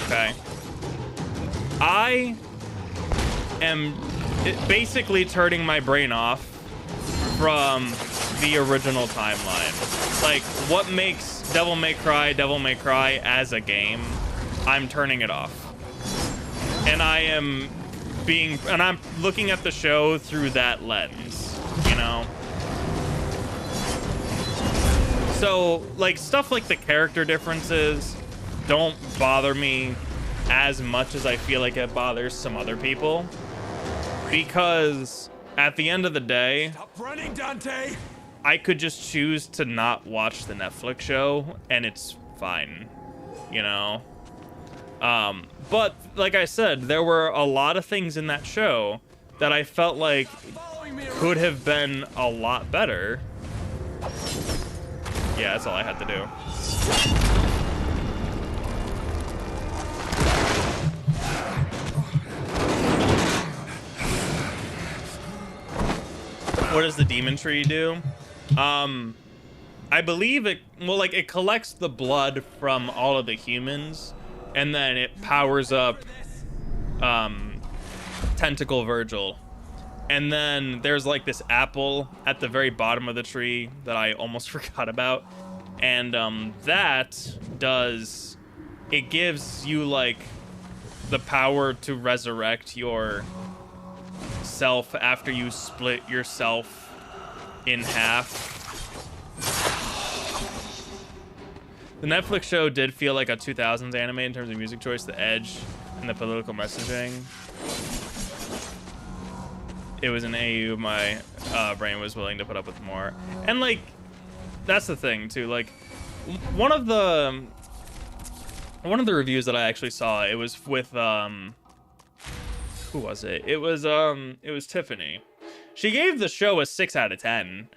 okay? I am basically turning my brain off from the original timeline. Like, what makes Devil May Cry as a game, I'm turning it off. And I'm looking at the show through that lens. You know? So, like, stuff like the character differences don't bother me as much as I feel like it bothers some other people. Because at the end of the day, Stop running, Dante! I could just choose to not watch the Netflix show and it's fine, you know? But like I said, there were a lot of things in that show that I felt like could have been a lot better. Yeah, that's all I had to do. What does the demon tree do? I believe it, well, like, it collects the blood from all of the humans, and then it powers up Tentacle Virgil. And then there's, like, this apple at the very bottom of the tree that I almost forgot about. And it gives you, like, the power to resurrect your self after you split yourself in half. The Netflix show did feel like a 2000s anime in terms of music choice, the edge, and the political messaging. It was an AU my brain was willing to put up with more. And like, that's the thing too. Like, one of the reviews that I actually saw, it was with who was it? It was Tiffany. She gave the show a 6 out of 10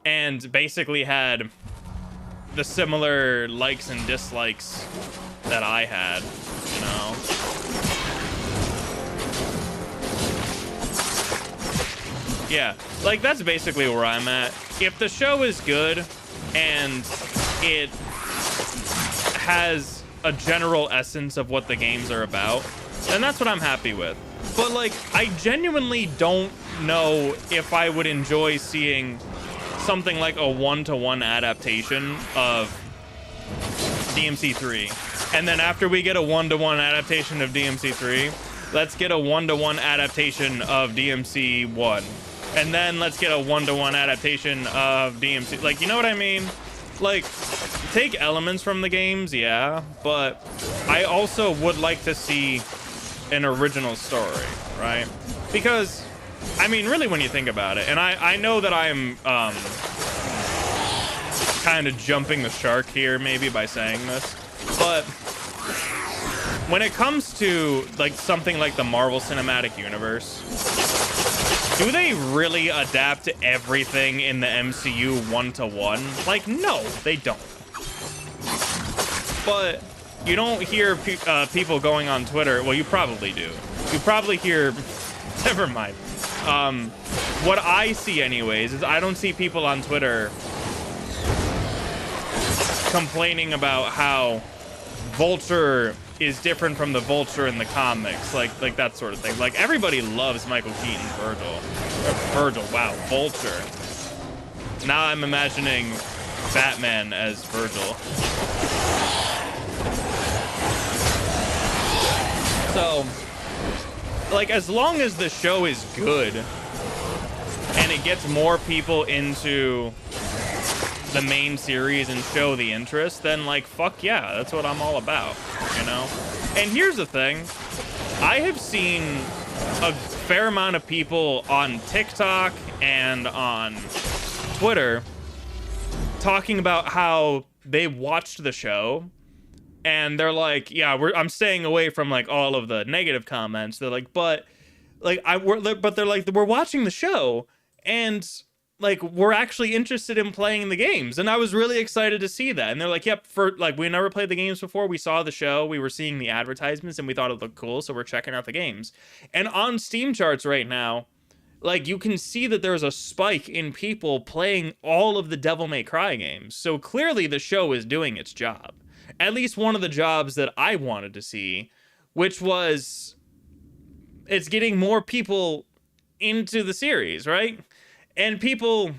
and basically had the similar likes and dislikes that I had, you know. Yeah, like that's basically where I'm at. If the show is good and it has a general essence of what the games are about, then that's what I'm happy with. But like, I genuinely don't know if I would enjoy seeing something like a one-to-one adaptation of DMC3. And then after we get a one-to-one adaptation of DMC3, let's get a one-to-one adaptation of DMC1. And then let's get a one-to-one adaptation of DMC. Like, you know what I mean? Like, take elements from the games, yeah, but I also would like to see an original story, right? Because, I mean, really, when you think about it, and I know that I'm kind of jumping the shark here, maybe, by saying this, but when it comes to, like, something like the Marvel Cinematic Universe, do they really adapt everything in the MCU one-to-one? Like, no, they don't. But you don't hear people going on Twitter. Well, you probably do. You probably hear... Never mind. What I see anyways is I don't see people on Twitter complaining about how Vulture is different from the Vulture in the comics, like that sort of thing. Like, everybody loves Michael Keaton's Virgil, wow, Vulture. Now I'm imagining Batman as Virgil. So, like, as long as the show is good and it gets more people into the main series and show the interest, then, like, fuck yeah, that's what I'm all about, you know? And here's the thing. I have seen a fair amount of people on TikTok and on Twitter talking about how they watched the show and they're like, yeah, I'm staying away from, like, all of the negative comments. They're like, but they're like, we're watching the show and, like, we're actually interested in playing the games. And I was really excited to see that. And they're like, yep, we never played the games before. We saw the show. We were seeing the advertisements and we thought it looked cool. So we're checking out the games. And on Steam charts right now, like, you can see that there's a spike in people playing all of the Devil May Cry games. So clearly the show is doing its job. At least one of the jobs that I wanted to see, which was it's getting more people into the series, right? And people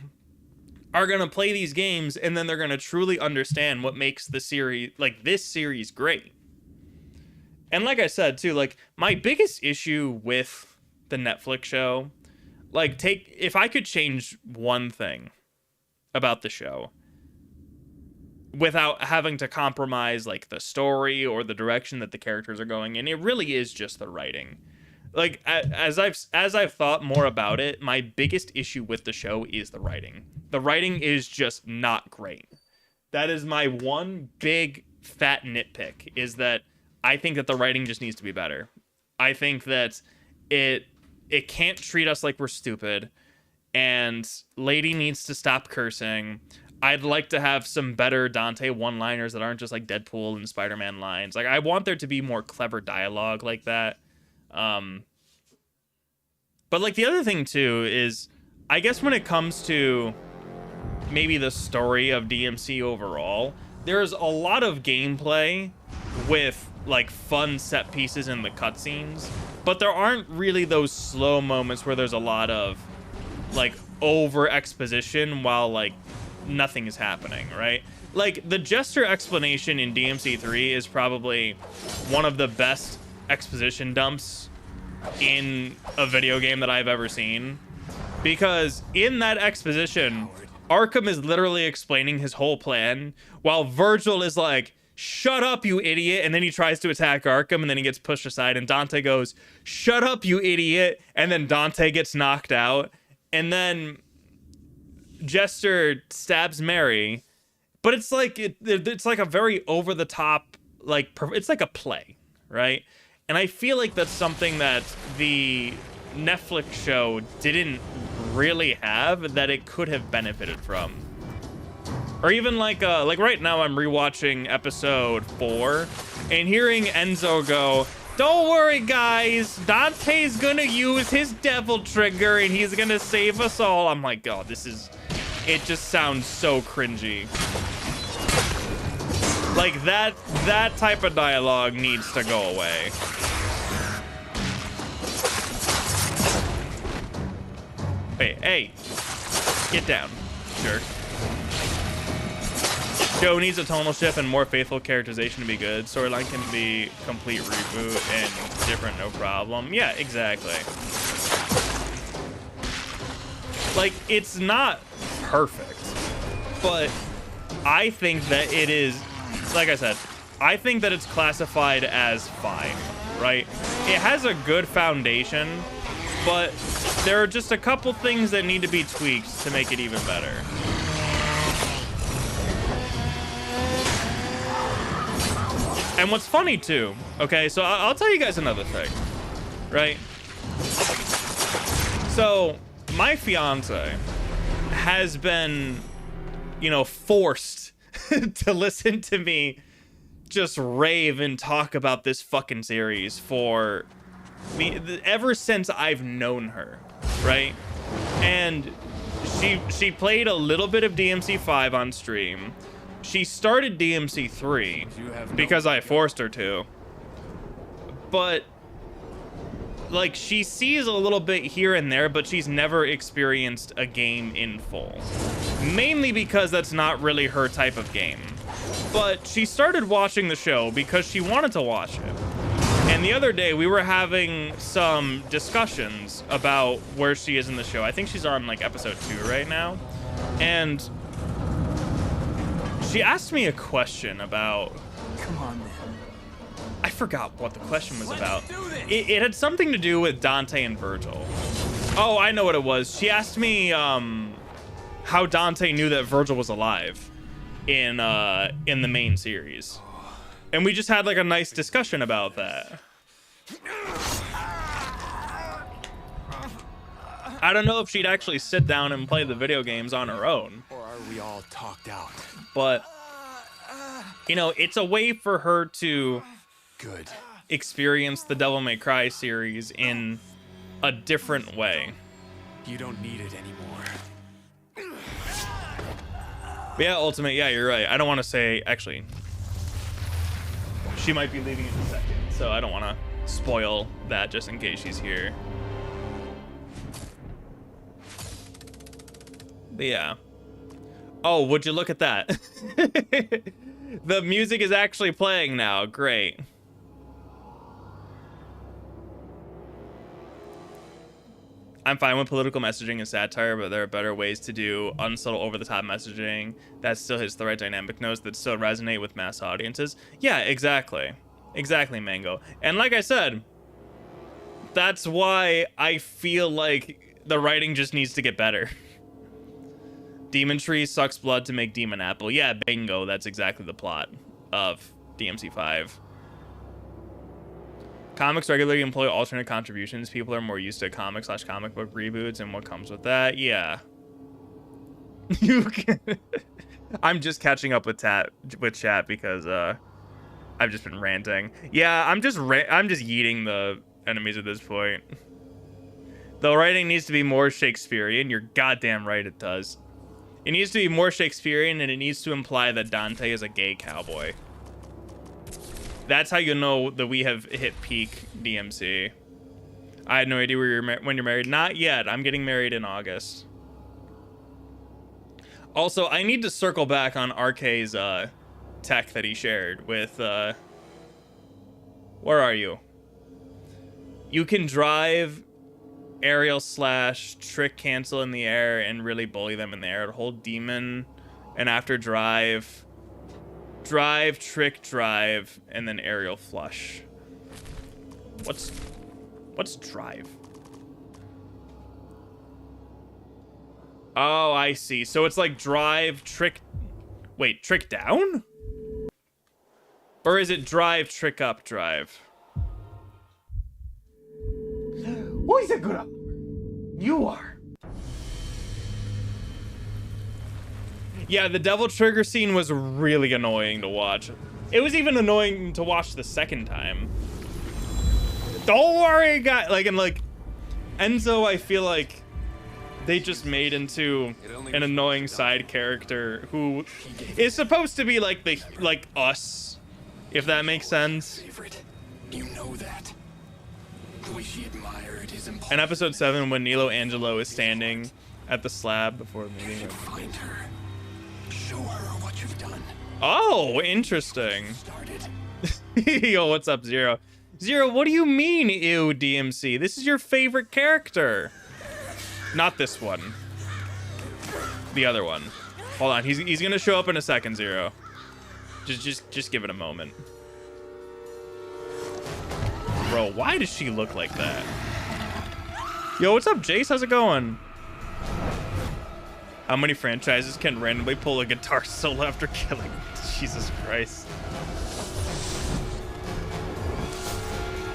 are going to play these games and then they're going to truly understand what makes the series, like, this series great. And like I said, too, like, my biggest issue with the Netflix show, like, if I could change one thing about the show without having to compromise, like, the story or the direction that the characters are going in, it really is just the writing. Like, as I've thought more about it, my biggest issue with the show is the writing. The writing is just not great. That is my one big fat nitpick, is that I think that the writing just needs to be better. I think that it can't treat us like we're stupid, and Lady needs to stop cursing. I'd like to have some better Dante one-liners that aren't just like Deadpool and Spider-Man lines. Like, I want there to be more clever dialogue like that. But, like, the other thing too is, I guess when it comes to maybe the story of DMC overall, there's a lot of gameplay with, like, fun set pieces in the cutscenes, but there aren't really those slow moments where there's a lot of, like, over exposition while, like, nothing is happening, right? Like, the gesture explanation in DMC3 is probably one of the best exposition dumps in a video game that I've ever seen, because in that exposition Arkham is literally explaining his whole plan while Virgil is like, shut up, you idiot. And then he tries to attack Arkham and then he gets pushed aside. And Dante goes, shut up, you idiot. And then Dante gets knocked out. And then Jester stabs Mary. But it's like it's like a very over the top, like, it's like a play, right? And I feel like that's something that the Netflix show didn't really have that it could have benefited from. Or even like right now I'm rewatching episode 4 and hearing Enzo go, don't worry guys, Dante's gonna use his devil trigger and he's gonna save us all. I'm like, oh, it just sounds so cringy. Like that type of dialogue needs to go away. Hey, get down, jerk. Show needs a tonal shift and more faithful characterization to be good. Storyline can be complete reboot and different, no problem. Yeah, exactly. Like, it's not perfect, but I think that it is, like I said, I think that it's classified as fine, right? It has a good foundation, but there are just a couple things that need to be tweaked to make it even better. And what's funny too, okay, so I'll tell you guys another thing, right? So my fiance has been, you know, forced to listen to me just rave and talk about this fucking series for ever since I've known her, right? And she played a little bit of DMC 5 on stream. She started DMC 3 because I forced her to. But like, she sees a little bit here and there, but she's never experienced a game in full. Mainly because that's not really her type of game. But she started watching the show because she wanted to watch it. And the other day we were having some discussions about where she is in the show. I think she's on like episode 2 right now. And she asked me a question about... Come on, man. I forgot what the question was about. It had something to do with Dante and Virgil. Oh, I know what it was. She asked me how Dante knew that Virgil was alive in the main series. And we just had like a nice discussion about that. I don't know if she'd actually sit down and play the video games on her own. Or are we all talked out? But, you know, it's a way for her to experience the Devil May Cry series in a different way. You don't need it anymore. Yeah, Ultimate, yeah, you're right. I don't want to say, actually, she might be leaving in a second, so I don't want to spoil that just in case she's here. But yeah. Oh, would you look at that? The music is actually playing now. Great. I'm fine with political messaging and satire, but there are better ways to do unsubtle, over-the-top messaging that still hits the right dynamic notes that still resonate with mass audiences. Yeah, exactly. Exactly, Mango. And like I said, that's why I feel like the writing just needs to get better. Demon Tree sucks blood to make Demon Apple. Yeah, bingo. That's exactly the plot of DMC 5. Comics regularly employ alternate contributions. People are more used to comic/comic book reboots and what comes with that. Yeah. You can... I'm just catching up with chat because I've just been ranting. Yeah, I'm just yeeting the enemies at this point. The writing needs to be more Shakespearean. You're goddamn right it does. It needs to be more Shakespearean, and it needs to imply that Dante is a gay cowboy. That's how you know that we have hit peak DMC. I had no idea when you're married. Not yet. I'm getting married in August. Also, I need to circle back on RK's tech that he shared with... where are you? You can drive aerial slash, trick cancel in the air, and really bully them in the air. Hold demon, and after drive, trick, drive, and then aerial flush. What's drive? Oh, I see. So it's like drive, trick. Wait, trick down? Or is it drive, trick up, drive? Who is a good up? You are. Yeah, the devil trigger scene was really annoying to watch. It was even annoying to watch the second time. Don't worry, guy. Like, and like, Enzo, I feel like they just made into an annoying side character who is supposed to be like us, if that makes sense. Favorite. You know that. The way she admired his impulse. In episode 7, when Nilo Angelo is standing at the slab before the meeting. Find her. Show her what you've done. Oh, interesting. Started. Yo, what's up, Zero? Zero, what do you mean, ew, DMC? This is your favorite character. Not this one. The other one. Hold on, he's gonna show up in a second, Zero. Just give it a moment. Bro, why does she look like that? Yo, what's up, Jace? How's it going? How many franchises can randomly pull a guitar solo after killing? Jesus Christ.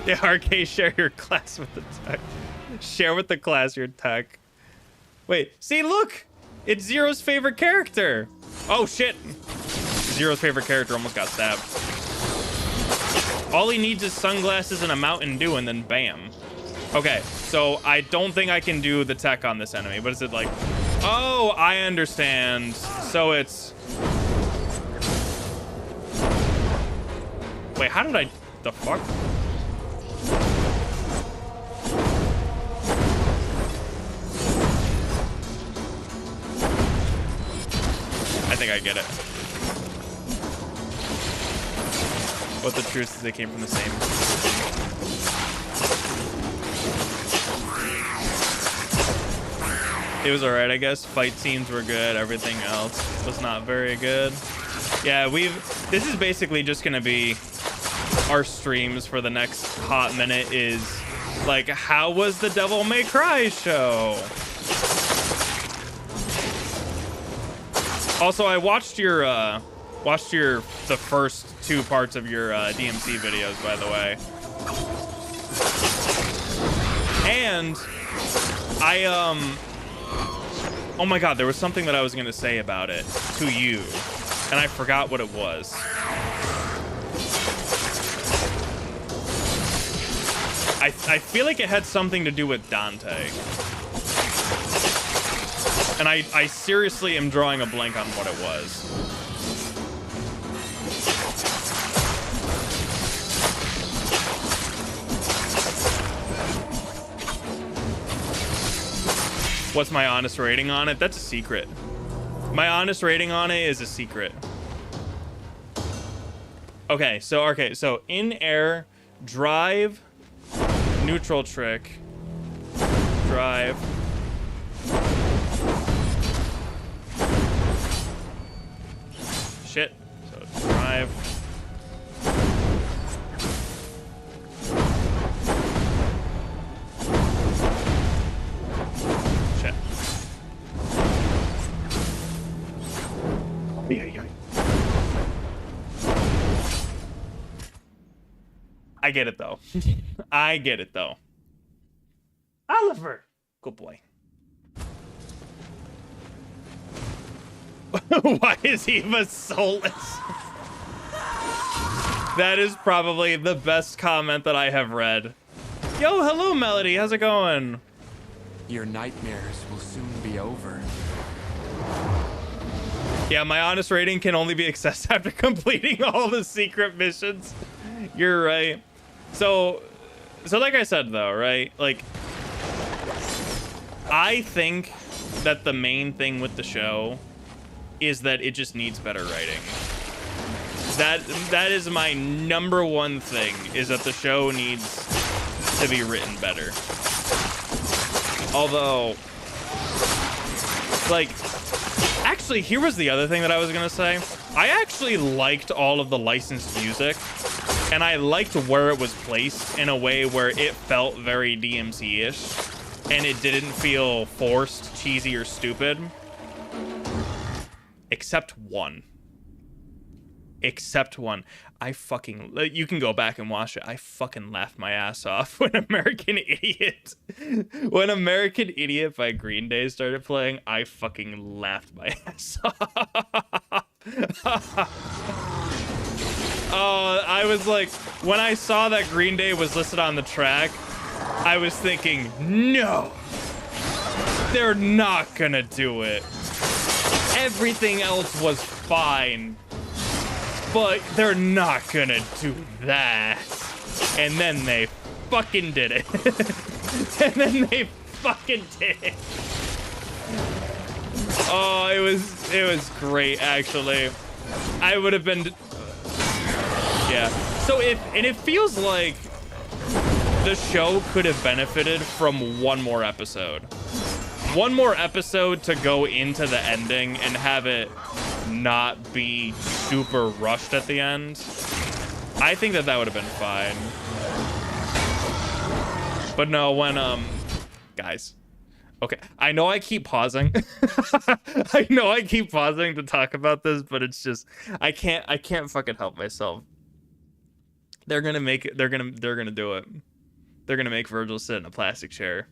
Yeah, RK, share your class with the tech. Share with the class your tech. Wait, see, look! It's Zero's favorite character! Oh, shit! Zero's favorite character almost got stabbed. All he needs is sunglasses and a Mountain Dew, and then bam. Okay, so I don't think I can do the tech on this enemy, but is it like... Oh, I understand. So it's... Wait, how did I... The fuck? I think I get it. But the truth is they came from the same. It was alright, I guess. Fight scenes were good. Everything else was not very good. Yeah, this is basically just gonna be our streams for the next hot minute is like, how was the Devil May Cry show? Also, I watched the first 2 parts of your DMC videos, by the way. And oh my god, there was something that I was gonna say about it to you, and I forgot what it was. I feel like it had something to do with Dante. And I seriously am drawing a blank on what it was. What's my honest rating on it? That's a secret. My honest rating on it is a secret. Okay, so in air, drive, neutral trick, drive. Shit. So drive. Shit. Yeah. I get it though. I get it though. Oliver. Good boy. Why is Eva soulless? That is probably the best comment that I have read. Yo, hello, Melody. How's it going? Your nightmares will soon be over. Yeah, my honest rating can only be accessed after completing all the secret missions. You're right. So like I said, though, right? Like, I think that the main thing with the show is that it just needs better writing. That is my #1 thing, is that the show needs to be written better. Although, like, actually, here was the other thing that I was gonna say. I actually liked all of the licensed music, and I liked where it was placed in a way where it felt very DMC-ish, and it didn't feel forced, cheesy, or stupid. Except one. Except one. I fucking... You can go back and watch it. I fucking laughed my ass off when American Idiot... When American Idiot by Green Day started playing, I fucking laughed my ass off. I was like... When I saw that Green Day was listed on the track, I was thinking, no! They're not gonna do it. Everything else was fine. But they're not gonna do that. And then they fucking did it. And then they fucking did it. Oh, it was great, actually. I would have been... Yeah. So it feels like the show could have benefited from one more episode. One more episode to go into the ending and have it not be super rushed at the end. I think that would have been fine. But no, when guys, okay, I know I keep pausing. I know I keep pausing to talk about this, but it's just I can't fucking help myself. They're gonna make it. They're gonna do it. They're gonna make Virgil sit in a plastic chair.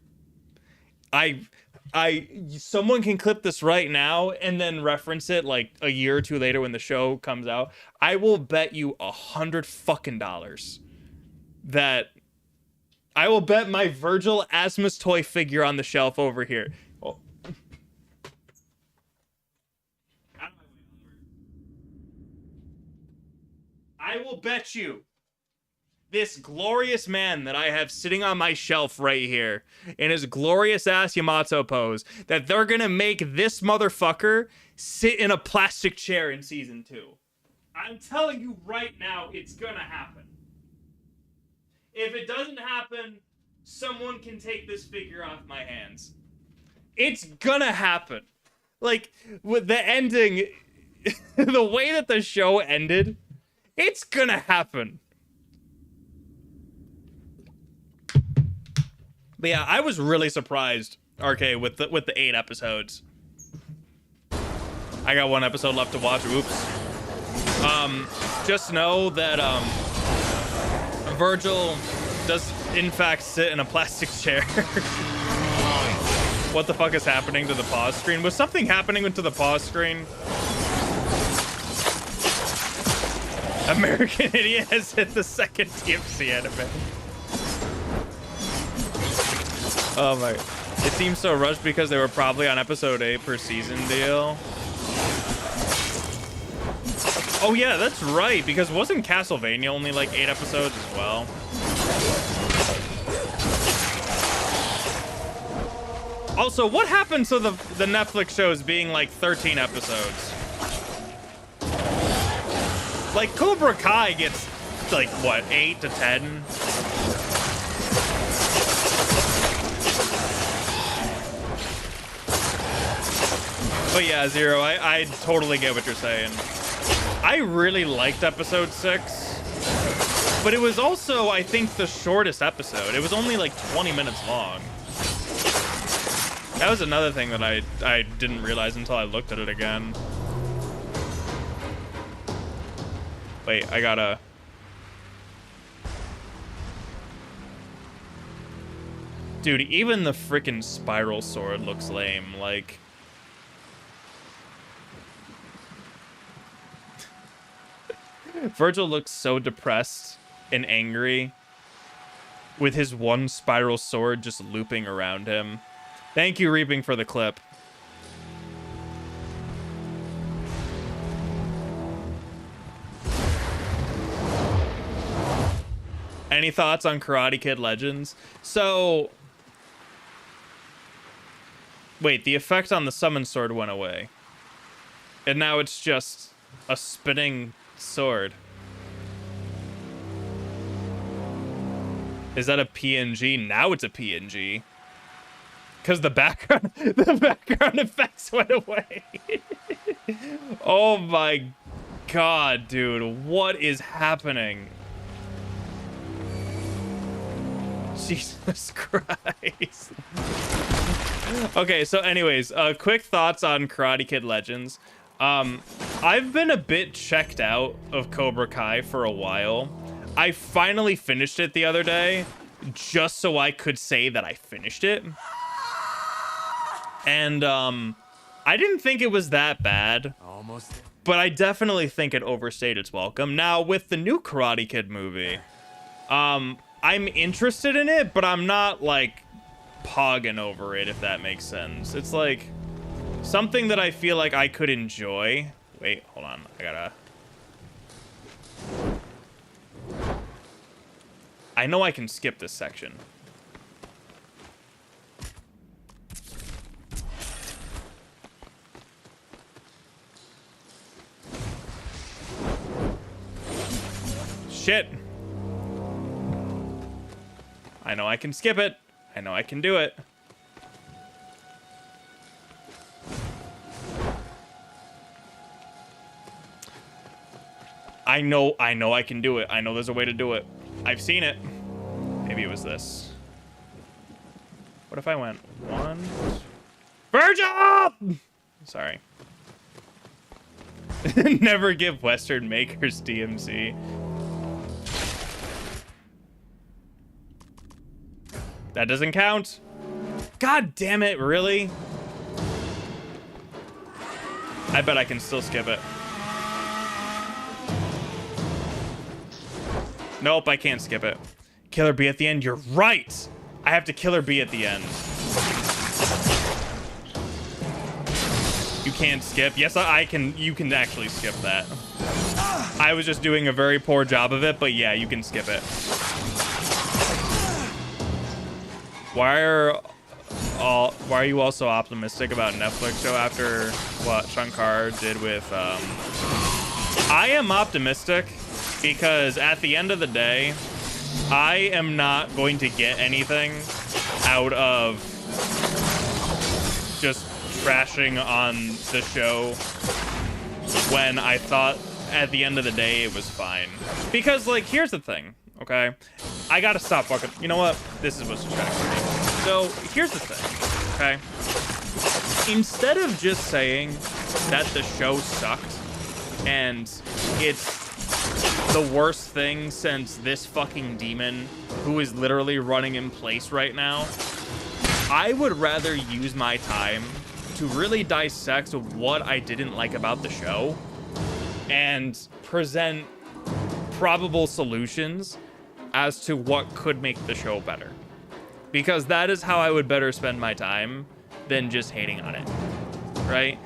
Someone can clip this right now and then reference it like a year or two later when the show comes out. I will bet you $100 fucking that I will bet my Virgil Asmus toy figure on the shelf over here. Oh. I will bet you this glorious man that I have sitting on my shelf right here in his glorious ass Yamato pose, that they're gonna make this motherfucker sit in a plastic chair in season 2. I'm telling you right now, it's gonna happen. If it doesn't happen, someone can take this figure off my hands. It's gonna happen. Like, with the ending, the way that the show ended, it's gonna happen. But yeah, I was really surprised, RK, with the 8 episodes. I got 1 episode left to watch. Oops. Just know that Virgil does in fact sit in a plastic chair. What the fuck is happening to the pause screen? Was something happening to the pause screen? American Idiot has hit the second DmC anime. Oh my, it seems so rushed because they were probably on episode 8 per season deal. Oh yeah, that's right, because wasn't Castlevania only like 8 episodes as well? Also, what happened to the Netflix shows being like 13 episodes? Like Cobra Kai gets like what, 8 to 10? But yeah, Zero, I totally get what you're saying. I really liked episode 6, but it was also, I think, the shortest episode. It was only like 20 minutes long. That was another thing that I didn't realize until I looked at it again. Wait, I gotta... Dude, even the freaking spiral sword looks lame, like... Virgil looks so depressed and angry with his one spiral sword just looping around him. Thank you, Reaping, for the clip. Any thoughts on Karate Kid Legends? So... Wait, the effect on the summon sword went away. And now it's just a spinning... sword. Is that a PNG? Now it's a PNG. because the background effects went away. Oh my god, dude, what is happening? Jesus Christ. Okay, so anyways, quick thoughts on Karate Kid Legends. I've been a bit checked out of Cobra Kai for a while. I finally finished it the other day, just so I could say that I finished it. And I didn't think it was that bad. Almost. But I definitely think it overstayed its welcome. Now, with the new Karate Kid movie, I'm interested in it, but I'm not, like, pogging over it, if that makes sense. It's, like, something that I feel like I could enjoy. Wait, hold on. I know I can skip this section. Shit. I know I can skip it. I know I can do it. I know I can do it. I know there's a way to do it. I've seen it. Maybe it was this. What if I went 1... Virgil! Sorry. Never give Western makers DMC. That doesn't count. God damn it, really? I bet I can still skip it. Nope, I can't skip it. Killer B at the end, you're right! I have to Killer B at the end. You can't skip. Yes, I can. You can actually skip that. I was just doing a very poor job of it, but yeah, you can skip it. Why are you also optimistic about Netflix show after what Shankar did with I am optimistic because at the end of the day, I am not going to get anything out of just trashing on the show when I thought at the end of the day it was fine. Because, like, here's the thing, okay? I gotta stop fucking... You know what? This is what's distracting me. So, here's the thing, okay? Instead of just saying that the show sucked and it's the worst thing since this fucking demon who is literally running in place right now, I would rather use my time to really dissect what I didn't like about the show and present probable solutions as to what could make the show better. Because that is how I would better spend my time than just hating on it, right?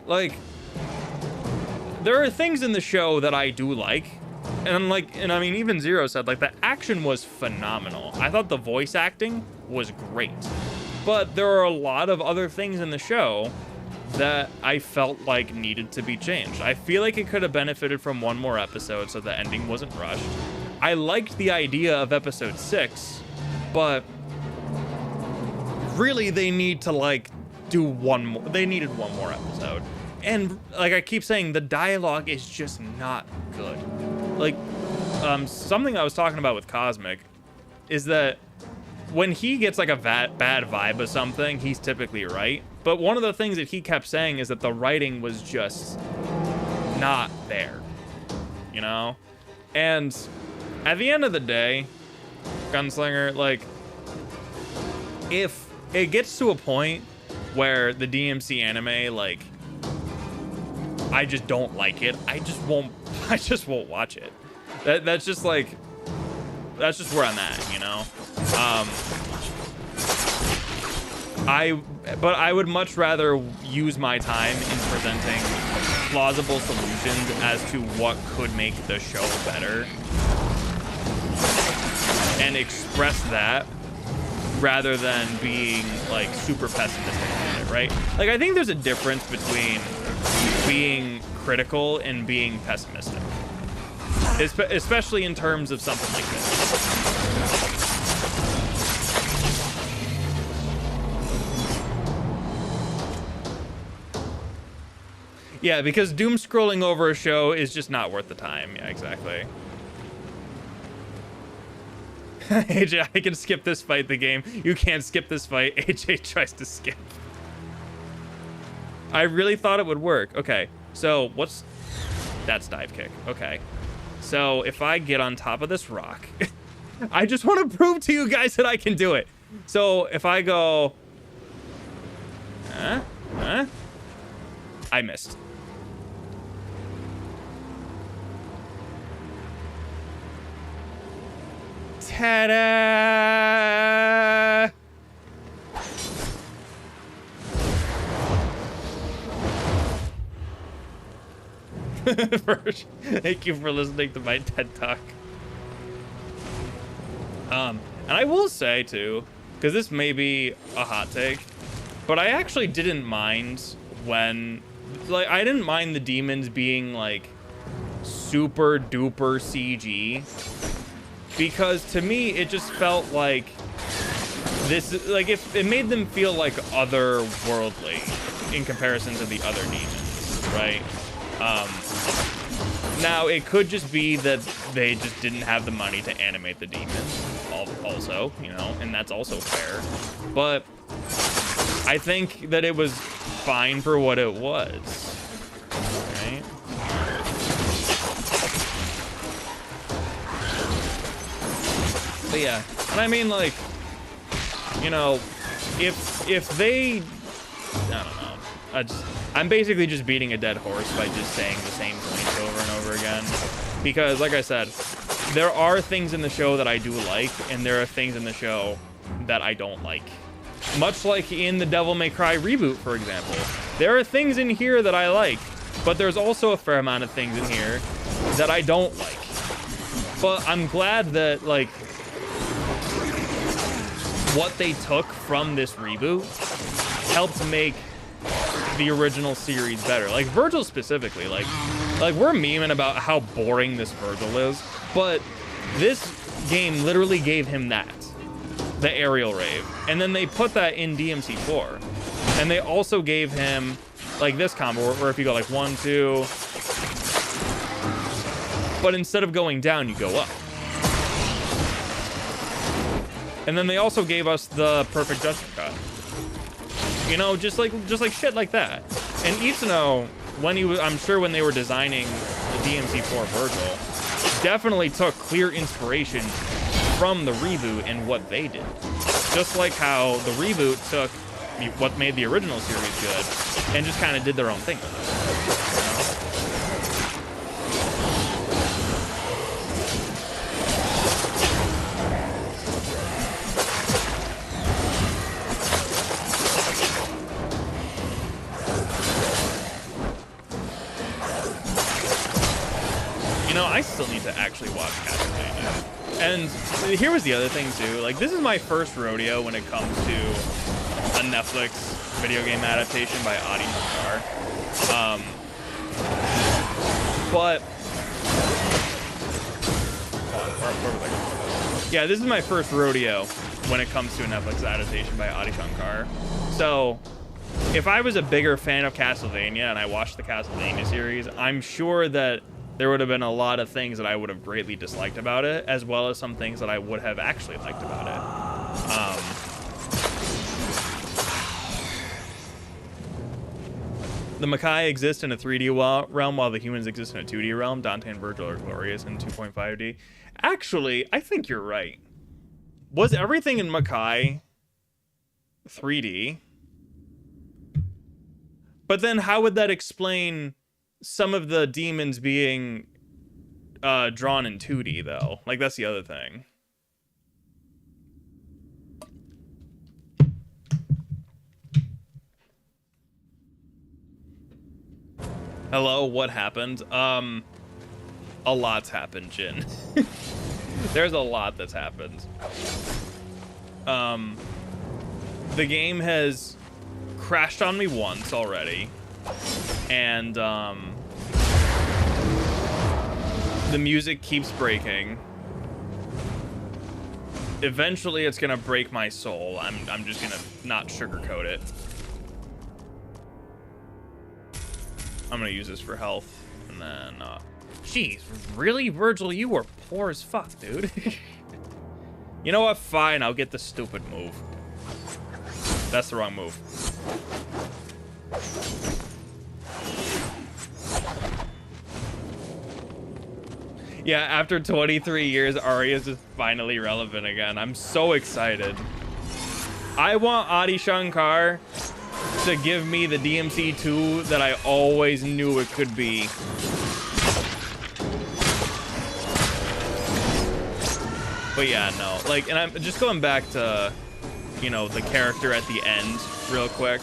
Like, there are things in the show that I do like, and I mean, even Zero said, like, the action was phenomenal. I thought the voice acting was great. But there are a lot of other things in the show that I felt like needed to be changed. I feel like it could have benefited from one more episode so the ending wasn't rushed. I liked the idea of episode 6, but really they need to, like, do one more. They needed one more episode. And, like I keep saying, the dialogue is just not good. Like, something I was talking about with Cosmic is that when he gets like a bad vibe of something, he's typically right. But one of the things that he kept saying is that the writing was just not there, you know? And at the end of the day, Gunslinger, like, if it gets to a point where the DMC anime, like, I just don't like it, I just won't watch it. That's just like, that's just where I'm at, you know? But I would much rather use my time in presenting plausible solutions as to what could make the show better and express that rather than being, like, super pessimistic about it, right? Like, I think there's a difference between being critical and being pessimistic, especially in terms of something like this. Yeah, because doom scrolling over a show is just not worth the time. Yeah, exactly. AJ, I can skip this fight, the game. You can't skip this fight. AJ tries to skip. I really thought it would work. Okay, so what's... That's dive kick. Okay. So if I get on top of this rock... I just want to prove to you guys that I can do it. So if I go... I missed. Ta-da! Thank you for listening to my TED Talk. And I will say too, because this may be a hot take, but I actually didn't mind when, like, I didn't mind the demons being like super duper CG, because to me it just felt like this, like, if it made them feel like otherworldly in comparison to the other demons, right? Now it could just be that they just didn't have the money to animate the demons also, you know, and that's also fair, but I think that it was fine for what it was, right? But yeah, and I mean, like, you know, if they, I don't know, I'm basically just beating a dead horse by just saying the same points over and over again, because like I said, there are things in the show that I do like, and there are things in the show that I don't like. Much like in the Devil May Cry reboot, for example. There are things in here that I like, but there's also a fair amount of things in here that I don't like. But I'm glad that, like, what they took from this reboot helped make the original series better. Like, Virgil specifically, like we're memeing about how boring this Virgil is, but this game literally gave him that. The aerial rave, and then they put that in DmC 4, and they also gave him like this combo where if you go like 1, 2, but instead of going down you go up, and then they also gave us the perfect judgment cut, you know, just like shit like that. And Itsuno, when he was, I'm sure when they were designing the DmC 4 Virgil, definitely took clear inspiration from the reboot and what they did. Just like how the reboot took what made the original series good and just kind of did their own thing with it. You know, I still need to actually watch Castlevania. And here was the other thing too, like, this is my first rodeo when it comes to a Netflix video game adaptation by Adi Shankar. But yeah, this is my first rodeo when it comes to a Netflix adaptation by Adi Shankar. So if I was a bigger fan of Castlevania and I watched the Castlevania series, I'm sure that there would have been a lot of things that I would have greatly disliked about it, as well as some things that I would have actually liked about it. The Makai exist in a 3D realm while the humans exist in a 2D realm. Dante and Virgil are glorious in 2.5D. Actually, I think you're right. Was everything in Makai 3D? But then how would that explain some of the demons being drawn in 2D, though? Like, that's the other thing. Hello, what happened? A lot's happened, Jin. There's a lot that's happened. The game has crashed on me once already, and the music keeps breaking. Eventually it's gonna break my soul. I'm just gonna not sugarcoat it. I'm gonna use this for health, and then, jeez, really, Virgil, you were poor as fuck, dude. You know what? Fine, I'll get the stupid move. That's the wrong move. Yeah, after 23 years, Arya's is finally relevant again. I'm so excited. I want Adi Shankar to give me the DMC 2 that I always knew it could be. But yeah, no. Like, and I'm just going back to, you know, the character at the end real quick.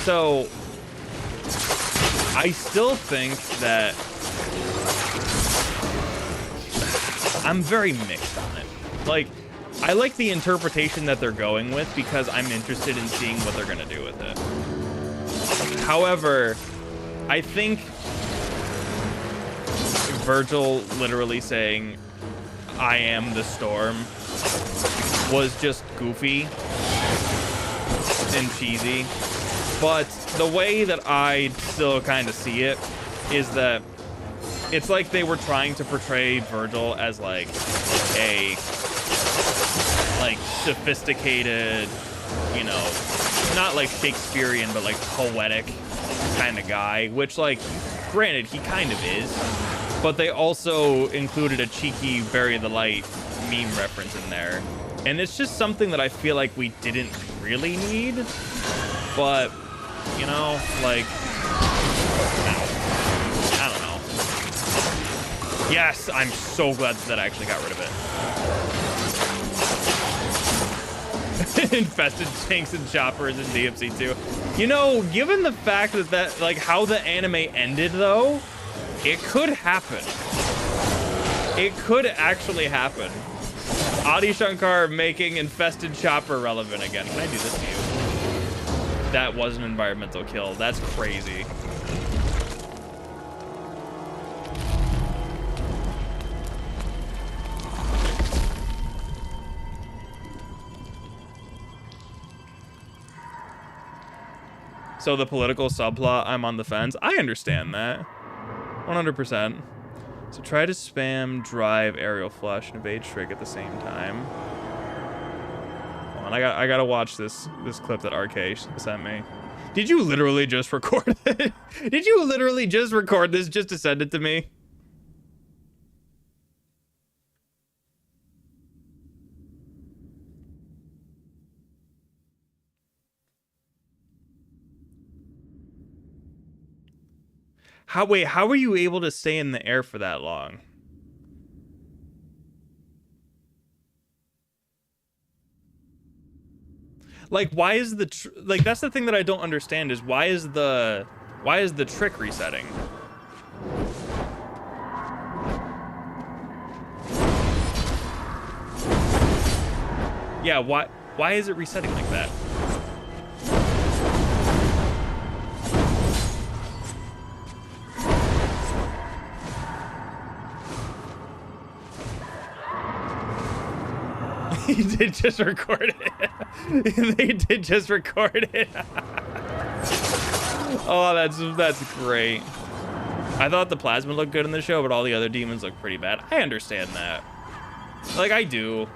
So I still think that I'm very mixed on it. Like, I like the interpretation that they're going with because I'm interested in seeing what they're gonna do with it. However, I think Virgil literally saying, "I am the storm," was just goofy and cheesy. But the way that I still kind of see it is that it's like they were trying to portray Virgil as like a sophisticated, you know, not like Shakespearean, but like poetic kind of guy, which, like, granted, he kind of is, but they also included a cheeky Bury the Light meme reference in there. And it's just something that I feel like we didn't really need, but, you know, like, I don't know. Yes, I'm so glad that I actually got rid of it. Infested tanks and choppers in DMC 2. You know, given the fact that like how the anime ended though, it could happen. It could actually happen. Adi Shankar making infested chopper relevant again. Can I do this to you? That was an environmental kill. That's crazy. So the political subplot, I'm on the fence. I understand that. 100%. So try to spam drive aerial flush and evade trick at the same time. Hold on, I gotta watch this clip that RK sent me. Did you literally just record it? Did you literally just record this just to send it to me? How were you able to stay in the air for that long? Like, why is the like, that's the thing that I don't understand is why is the trick resetting? Yeah, why is it resetting like that? He did just record it. They did just record it. Oh, that's great. I thought the plasma looked good in the show, but all the other demons look pretty bad. I understand that. Like, I do.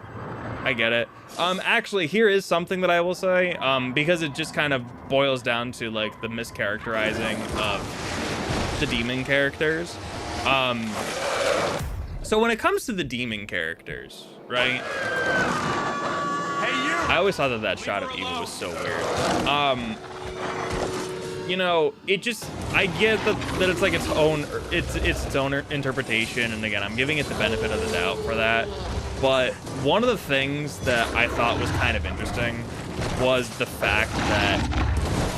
I get it. Actually, here is something that I will say, because it just kind of boils down to, like, the mischaracterizing of the demon characters. So when it comes to the demon characters, right? I always thought that shot of Eva was so weird. You know, it just, I get that it's like its own interpretation, and again, I'm giving it the benefit of the doubt for that. But one of the things that I thought was kind of interesting was the fact that,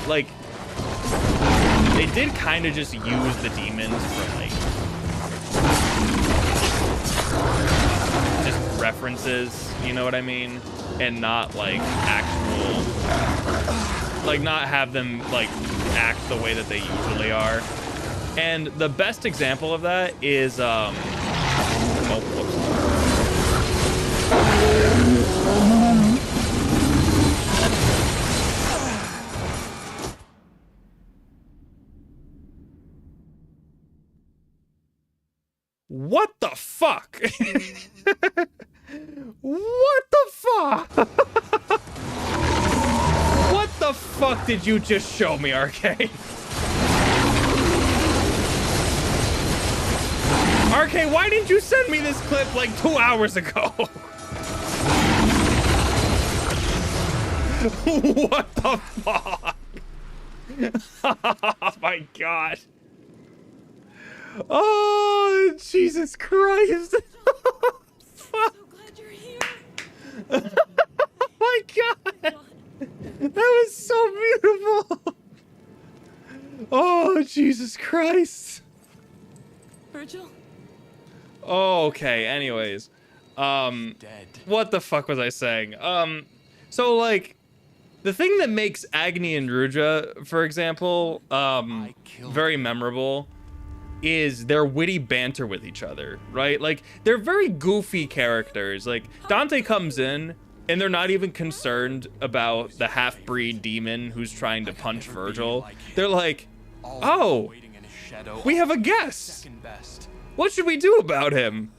like, they did kind of just use the demons for, like, just references, you know what I mean? And not, like, actual, like, not have them, like, act the way that they usually are. And the best example of that is, oh, whoops. What the fuck? What the fuck? What the fuck did you just show me, RK? RK, why didn't you send me this clip like 2 hours ago? What the fuck? Oh my god. Oh, Jesus Christ. Fuck. So glad you're here. Oh my god. That was so beautiful. Oh, Jesus Christ. Virgil? Oh, okay, anyways. Dead. What the fuck was I saying? So, like, the thing that makes Agni and Ruja, for example, very memorable is their witty banter with each other, right? Like, they're very goofy characters. Like, Dante comes in, and they're not even concerned about the half-breed demon who's trying to punch Virgil. They're like, oh, we have a guest. What should we do about him?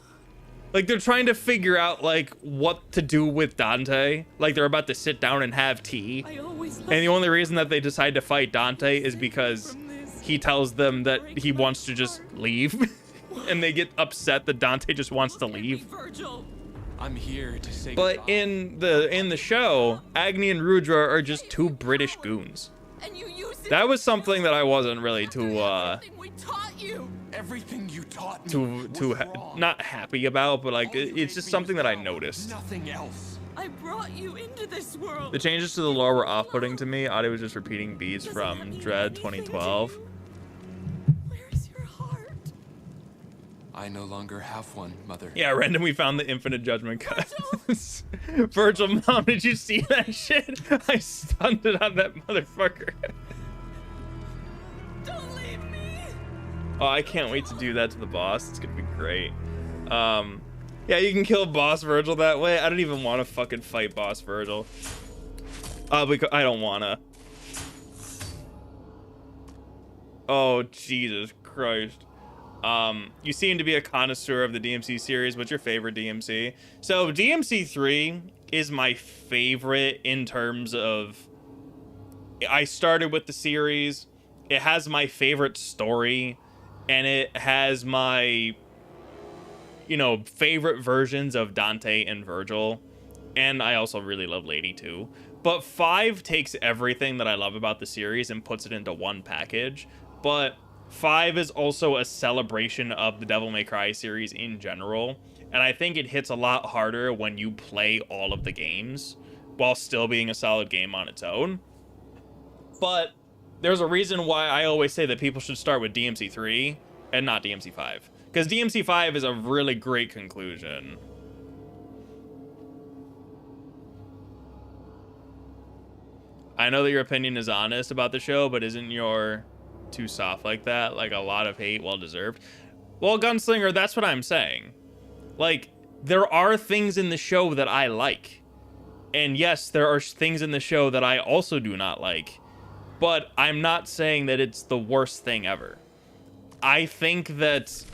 Like, they're trying to figure out, like, what to do with Dante. Like, they're about to sit down and have tea. And the only reason that they decide to fight Dante is because he tells them that he wants to just leave. And they get upset that Dante just wants to leave. I'm here to say But goodbye. in the show, Agni and Rudra are just two British goons. That was something that I wasn't really too Everything you taught me not happy about, but like it's just something that I noticed. Nothing else. I brought you into this world. The changes to the lore were off-putting to me. Audio was just repeating beats from Dread 2012. Where is your heart? I no longer have one, Mother. Yeah, random. We found the Infinite Judgment cut. Virgil, Mom, did you see that shit? I stunned it on that motherfucker. Don't leave me. Oh, I can't wait to do that to the boss. It's gonna be great. Yeah, you can kill Boss Virgil that way. I don't even want to fucking fight Boss Virgil. Because I don't wanna. Oh, Jesus Christ. You seem to be a connoisseur of the DMC series. What's your favorite DMC? So DMC 3 is my favorite in terms of, I started with the series. It has my favorite story, and it has my, you know, favorite versions of Dante and Virgil. And I also really love Lady too. But 5 takes everything that I love about the series and puts it into one package. But 5 is also a celebration of the Devil May Cry series in general. And I think it hits a lot harder when you play all of the games while still being a solid game on its own. But there's a reason why I always say that people should start with DMC 3 and not DMC 5. Because DMC 5 is a really great conclusion. I know that your opinion is honest about the show, but isn't your too soft like that? Like, a lot of hate, well deserved. Well, Gunslinger, that's what I'm saying. Like, there are things in the show that I like. And yes, there are things in the show that I also do not like. But I'm not saying that it's the worst thing ever. I think that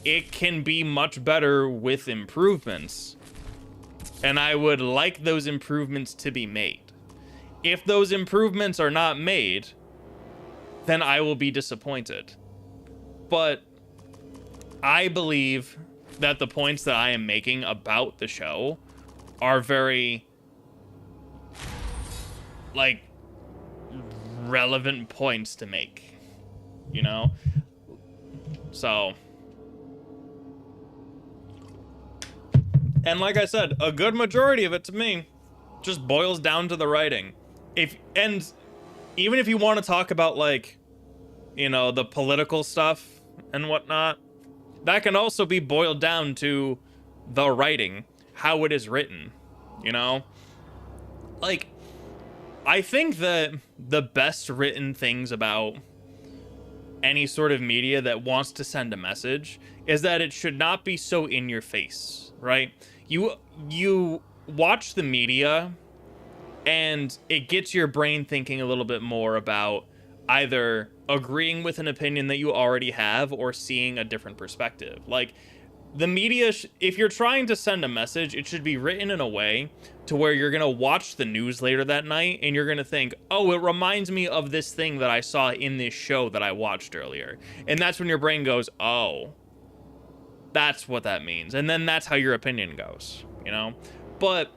it can be much better with improvements. And I would like those improvements to be made. If those improvements are not made, then I will be disappointed. But I believe that the points that I am making about the show are very, like, relevant points to make, you know? So, and like I said, a good majority of it to me just boils down to the writing. Even if you want to talk about, like, you know, the political stuff and whatnot, that can also be boiled down to the writing, how it is written, you know? Like, I think that the best written things about any sort of media that wants to send a message is that it should not be so in your face, right? You watch the media and it gets your brain thinking a little bit more about either, agreeing with an opinion that you already have or seeing a different perspective. Like, the media, if you're trying to send a message, it should be written in a way to where you're going to watch the news later that night and you're going to think, oh, it reminds me of this thing that I saw in this show that I watched earlier. And that's when your brain goes, oh, that's what that means. And then that's how your opinion goes, you know? But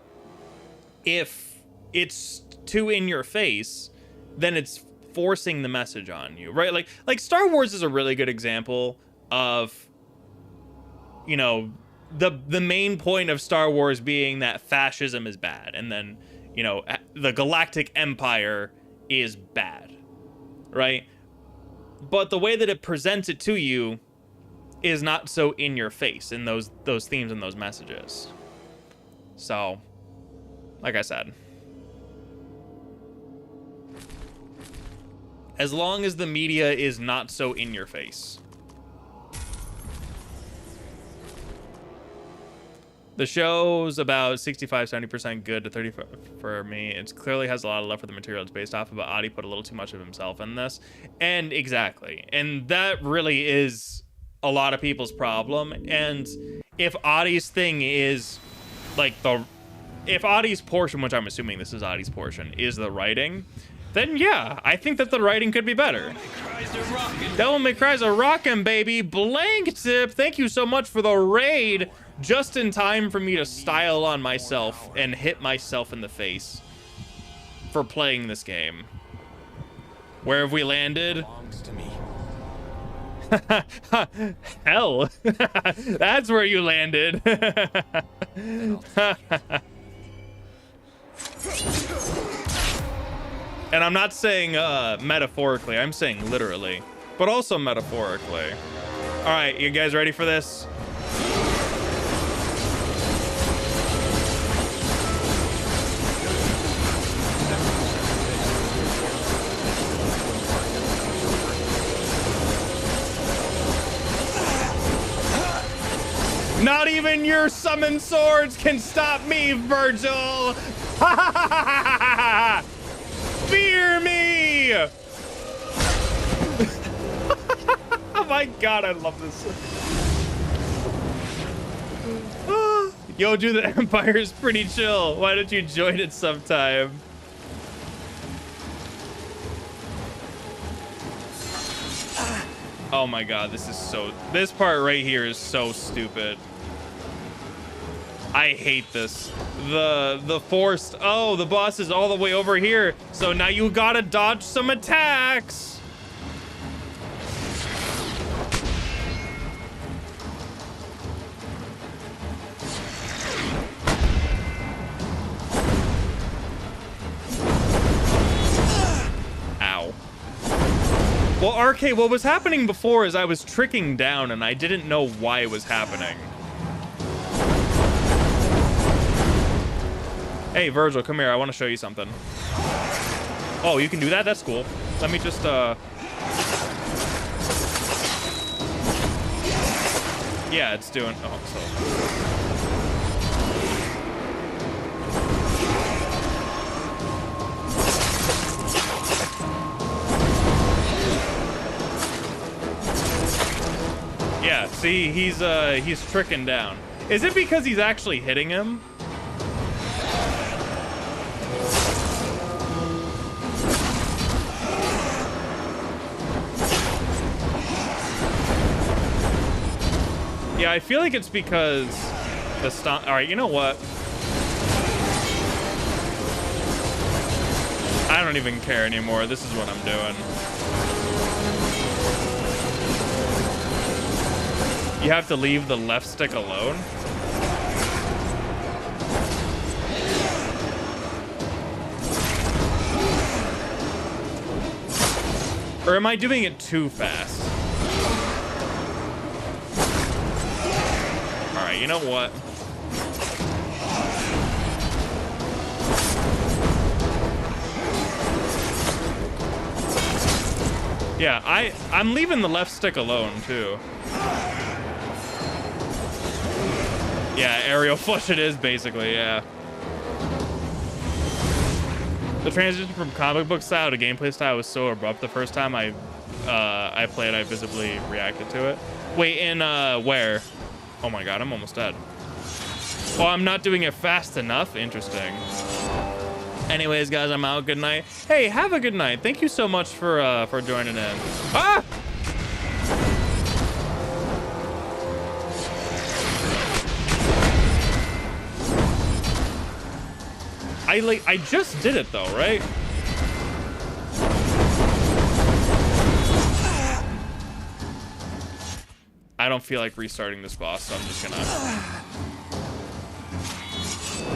if it's too in your face, then it's forcing the message on you, right? Like Star Wars is a really good example of, you know, the main point of Star Wars being that fascism is bad, and then, you know, the Galactic Empire is bad, right? But the way that it presents it to you is not so in your face in those themes and those messages. So, like I said, as long as the media is not so in your face. The show's about 65-70% good to 30 for me. It clearly has a lot of love for the material it's based off of, but Adi put a little too much of himself in this. And exactly. And that really is a lot of people's problem. And if Adi's thing is like if Adi's portion, which I'm assuming this is Adi's portion, is the writing, then yeah, I think that the writing could be better. Devil May Cry's a rockin', baby. Blank tip. Thank you so much for the raid. Just in time for me to style on myself and hit myself in the face for playing this game. Where have we landed? Hell. That's where you landed. And I'm not saying metaphorically, I'm saying literally, but also metaphorically. All right, you guys ready for this? Not even your summoned swords can stop me, Virgil! Fear me! Oh my god, I love this. Yo, dude, the Empire's pretty chill. Why don't you join it sometime? Oh my god, this part right here is so stupid. I hate this. The forced, oh, the boss is all the way over here, so now you gotta dodge some attacks. Ow. Well, RK, what was happening before is I was tricking down and I didn't know why it was happening. Hey, Virgil, come here. I want to show you something. Oh, you can do that? That's cool. Let me just, yeah, it's doing, oh, so. Yeah, see, he's tricking down. Is it because he's actually hitting him? Yeah, I feel like it's because the stomp. All right, you know what? I don't even care anymore. This is what I'm doing. You have to leave the left stick alone. Or am I doing it too fast? All right, you know what? Yeah, I'm leaving the left stick alone too. Yeah, aerial flush it is basically, yeah. The transition from comic book style to gameplay style was so abrupt the first time I I played, I visibly reacted to it. Wait, in where? Oh my god, I'm almost dead. Oh, I'm not doing it fast enough. Interesting. Anyways, guys, I'm out. Good night. Hey, have a good night. Thank you so much for joining in. Ah! I just did it though, right? I don't feel like restarting this boss, so I'm just gonna...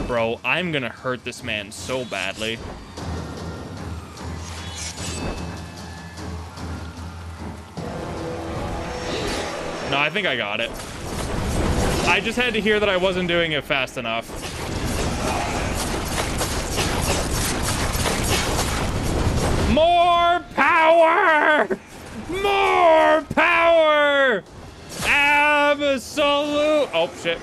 Bro, I'm gonna hurt this man so badly. No, I think I got it. I just had to hear that I wasn't doing it fast enough. More power! More power! Absolute... Oh, shit.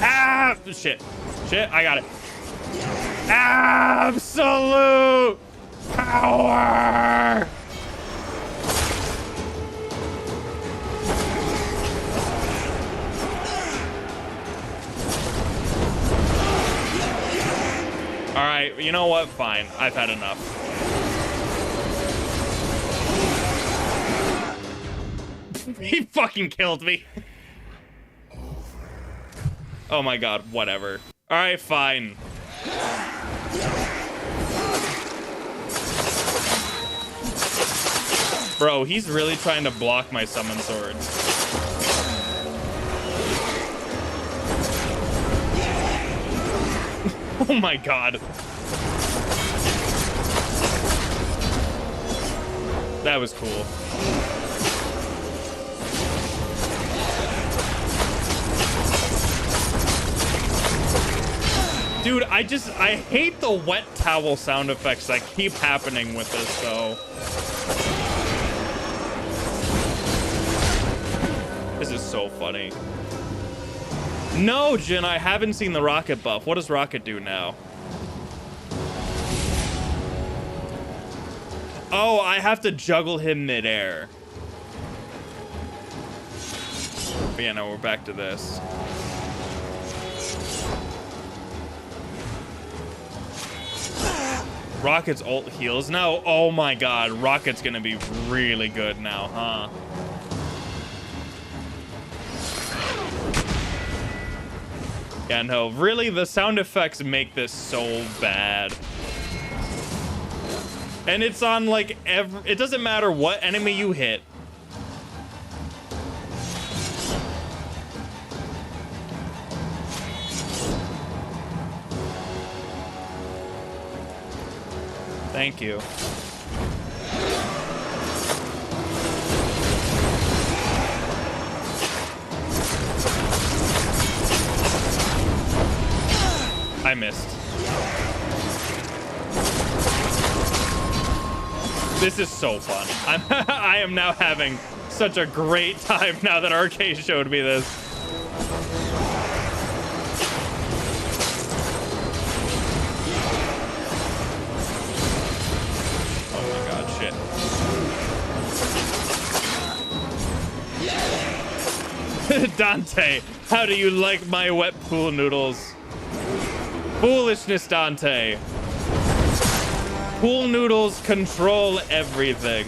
Ah, shit. Shit, I got it. Absolute power! All right, you know what? Fine. I've had enough. He fucking killed me. Oh my god, whatever. All right, fine. Bro, he's really trying to block my summon swords. Oh my god. That was cool. Dude, I hate the wet towel sound effects that keep happening with this, though. This is so funny. No, Jin, I haven't seen the Rocket buff. What does Rocket do now? Oh, I have to juggle him midair. But yeah, no, we're back to this. Rocket's ult heals now. Oh my god, Rocket's gonna be really good now, huh? Yeah, no, really, the sound effects make this so bad. And it's on, like, it doesn't matter what enemy you hit. Thank you. I missed. This is so fun. I am now having such a great time now that Arcade showed me this. Oh my god, shit. Dante, how do you like my wet pool noodles? Foolishness, Dante. Pool noodles control everything.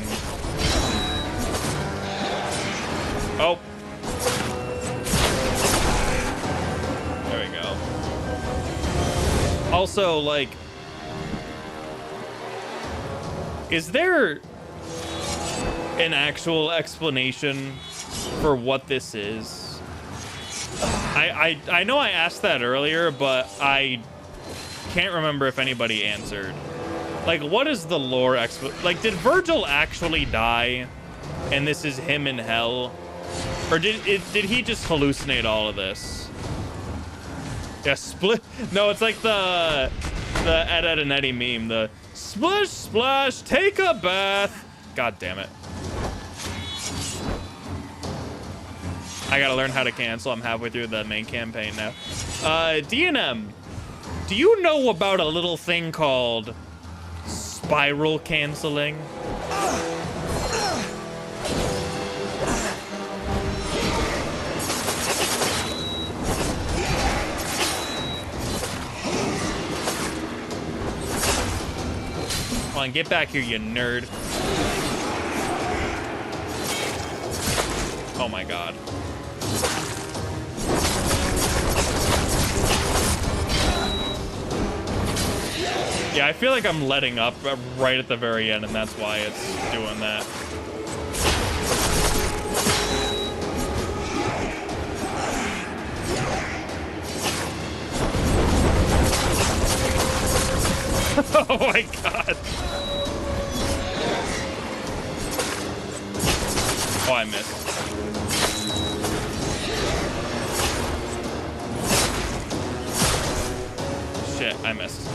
Oh. There we go. Also, like, is there an actual explanation for what this is? I know I asked that earlier, but I can't remember if anybody answered. Like, what is the lore like, did Virgil actually die and this is him in hell? Or did he just hallucinate all of this? Yeah, split. No, it's like the Ed, Ed and Eddie meme. The splish splash, take a bath. God damn it. I gotta learn how to cancel. I'm halfway through the main campaign now. DNM, do you know about a little thing called spiral canceling. Come on, get back here, you nerd. Oh my god. Yeah, I feel like I'm letting up right at the very end, and that's why it's doing that. Oh my god. Oh, I missed. Shit, I missed.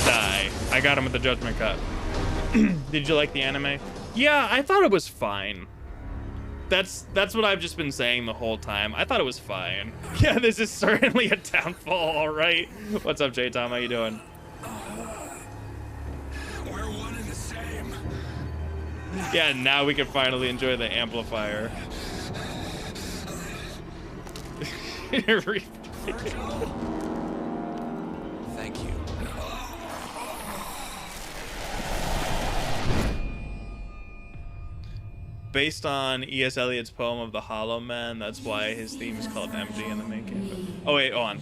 Die. I got him with the judgment cut. Did you like the anime? Yeah, I thought it was fine. That's what I've just been saying the whole time. I thought it was fine. Yeah, this is certainly a downfall, all right. What's up, J-Tom? How you doing? We're one and the same. Yeah, now we can finally enjoy the amplifier. Virgil? Thank you. Based on E.S. Eliot's poem of the Hollow Man, that's why his theme is called Empty in the main campaign. Oh wait, hold on.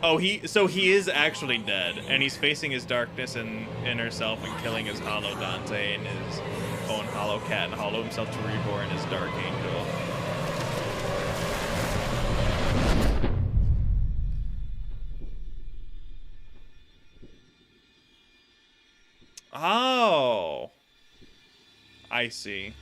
Oh, so he is actually dead, and he's facing his darkness and inner self and killing his hollow Dante and his own hollow cat, and hollow himself to reborn his dark angel. Oh, I see.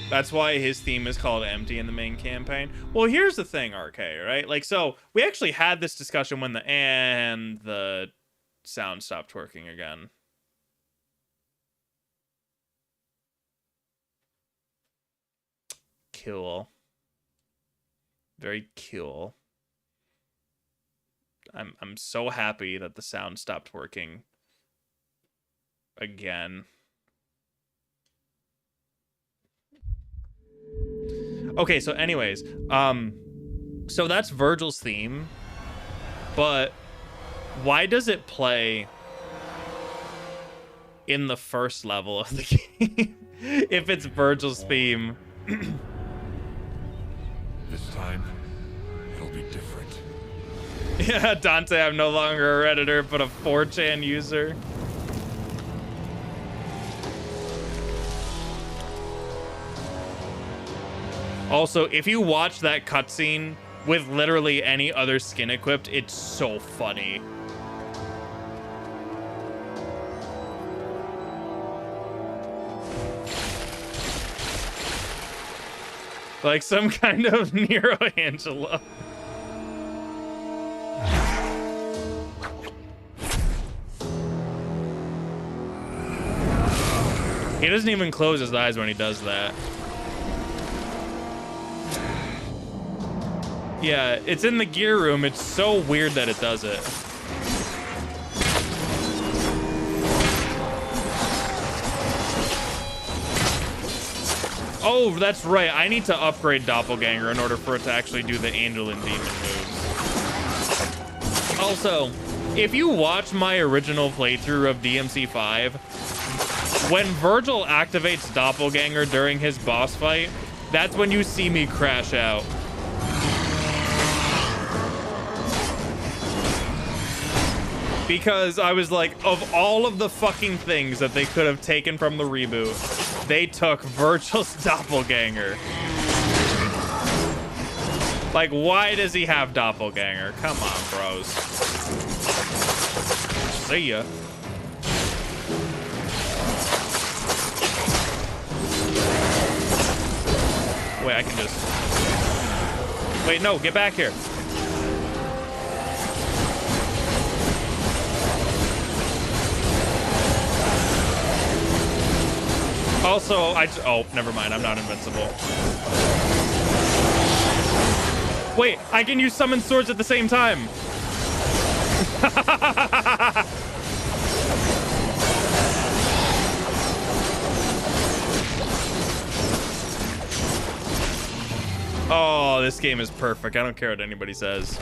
That's why his theme is called Empty in the main campaign. Well, here's the thing, RK, right? Like, so we actually had this discussion when the sound stopped working again. Cool. Very cool. I'm so happy that the sound stopped working again. Okay, so anyways, so that's Virgil's theme, but why does it play in the first level of the game if it's Virgil's theme? This time, it'll be different. Yeah, Dante, I'm no longer a Redditor, but a 4chan user. Also, if you watch that cutscene with literally any other skin equipped, it's so funny. Like some kind of Nero Angelo. He doesn't even close his eyes when he does that. Yeah, it's in the gear room. It's so weird that it does it. Oh, that's right. I need to upgrade Doppelganger in order for it to actually do the Angel and Demon moves. Also, if you watch my original playthrough of DMC 5, when Virgil activates Doppelganger during his boss fight, that's when you see me crash out. Because I was like, of all of the fucking things that they could have taken from the reboot, they took Virgil's Doppelganger. Like, why does he have Doppelganger? Come on, bros. See ya. Wait, I can just... Wait, no, get back here. Also, oh, never mind. I'm not invincible. Wait, I can use summon swords at the same time. Oh, this game is perfect. I don't care what anybody says.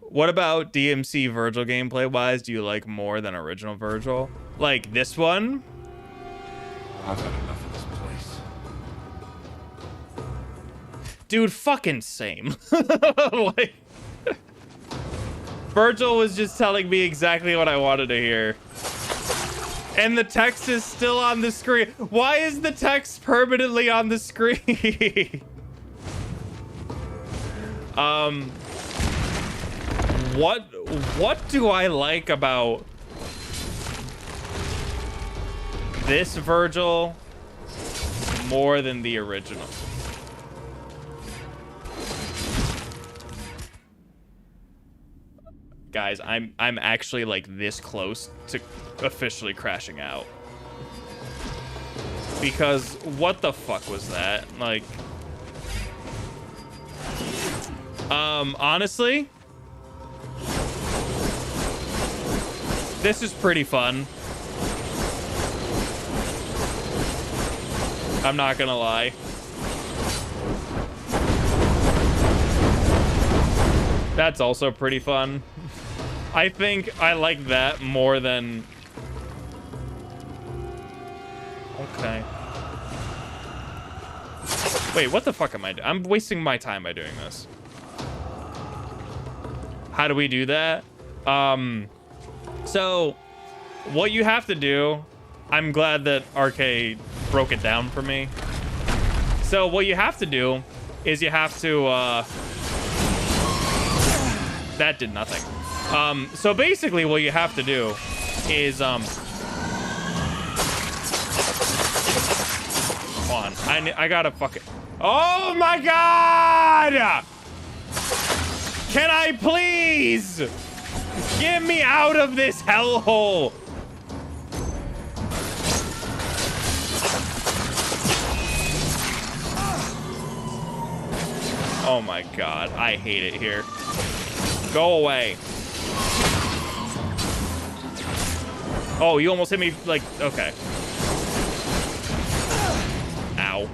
What about DmC Virgil gameplay wise? Do you like more than original Virgil? Like this one? I've had enough of this place. Dude, fucking same. Like, Virgil was just telling me exactly what I wanted to hear. And the text is still on the screen. Why is the text permanently on the screen? What do I like about this Virgil more than the original? Guys, I'm actually like this close to officially crashing out. Because what the fuck was that? Like, honestly, this is pretty fun. I'm not gonna lie. That's also pretty fun. I think I like that more than... Okay. Wait, what the fuck am I doing? I'm wasting my time by doing this. How do we do that? So, what you have to do... I'm glad that RK broke it down for me. So, what you have to do is you have to... That did nothing. So basically what you have to do is, hold on, I gotta fucking, oh my God! Can I please get me out of this hellhole? Oh my God, I hate it here. Go away. Oh, you almost hit me, like, okay. Ow.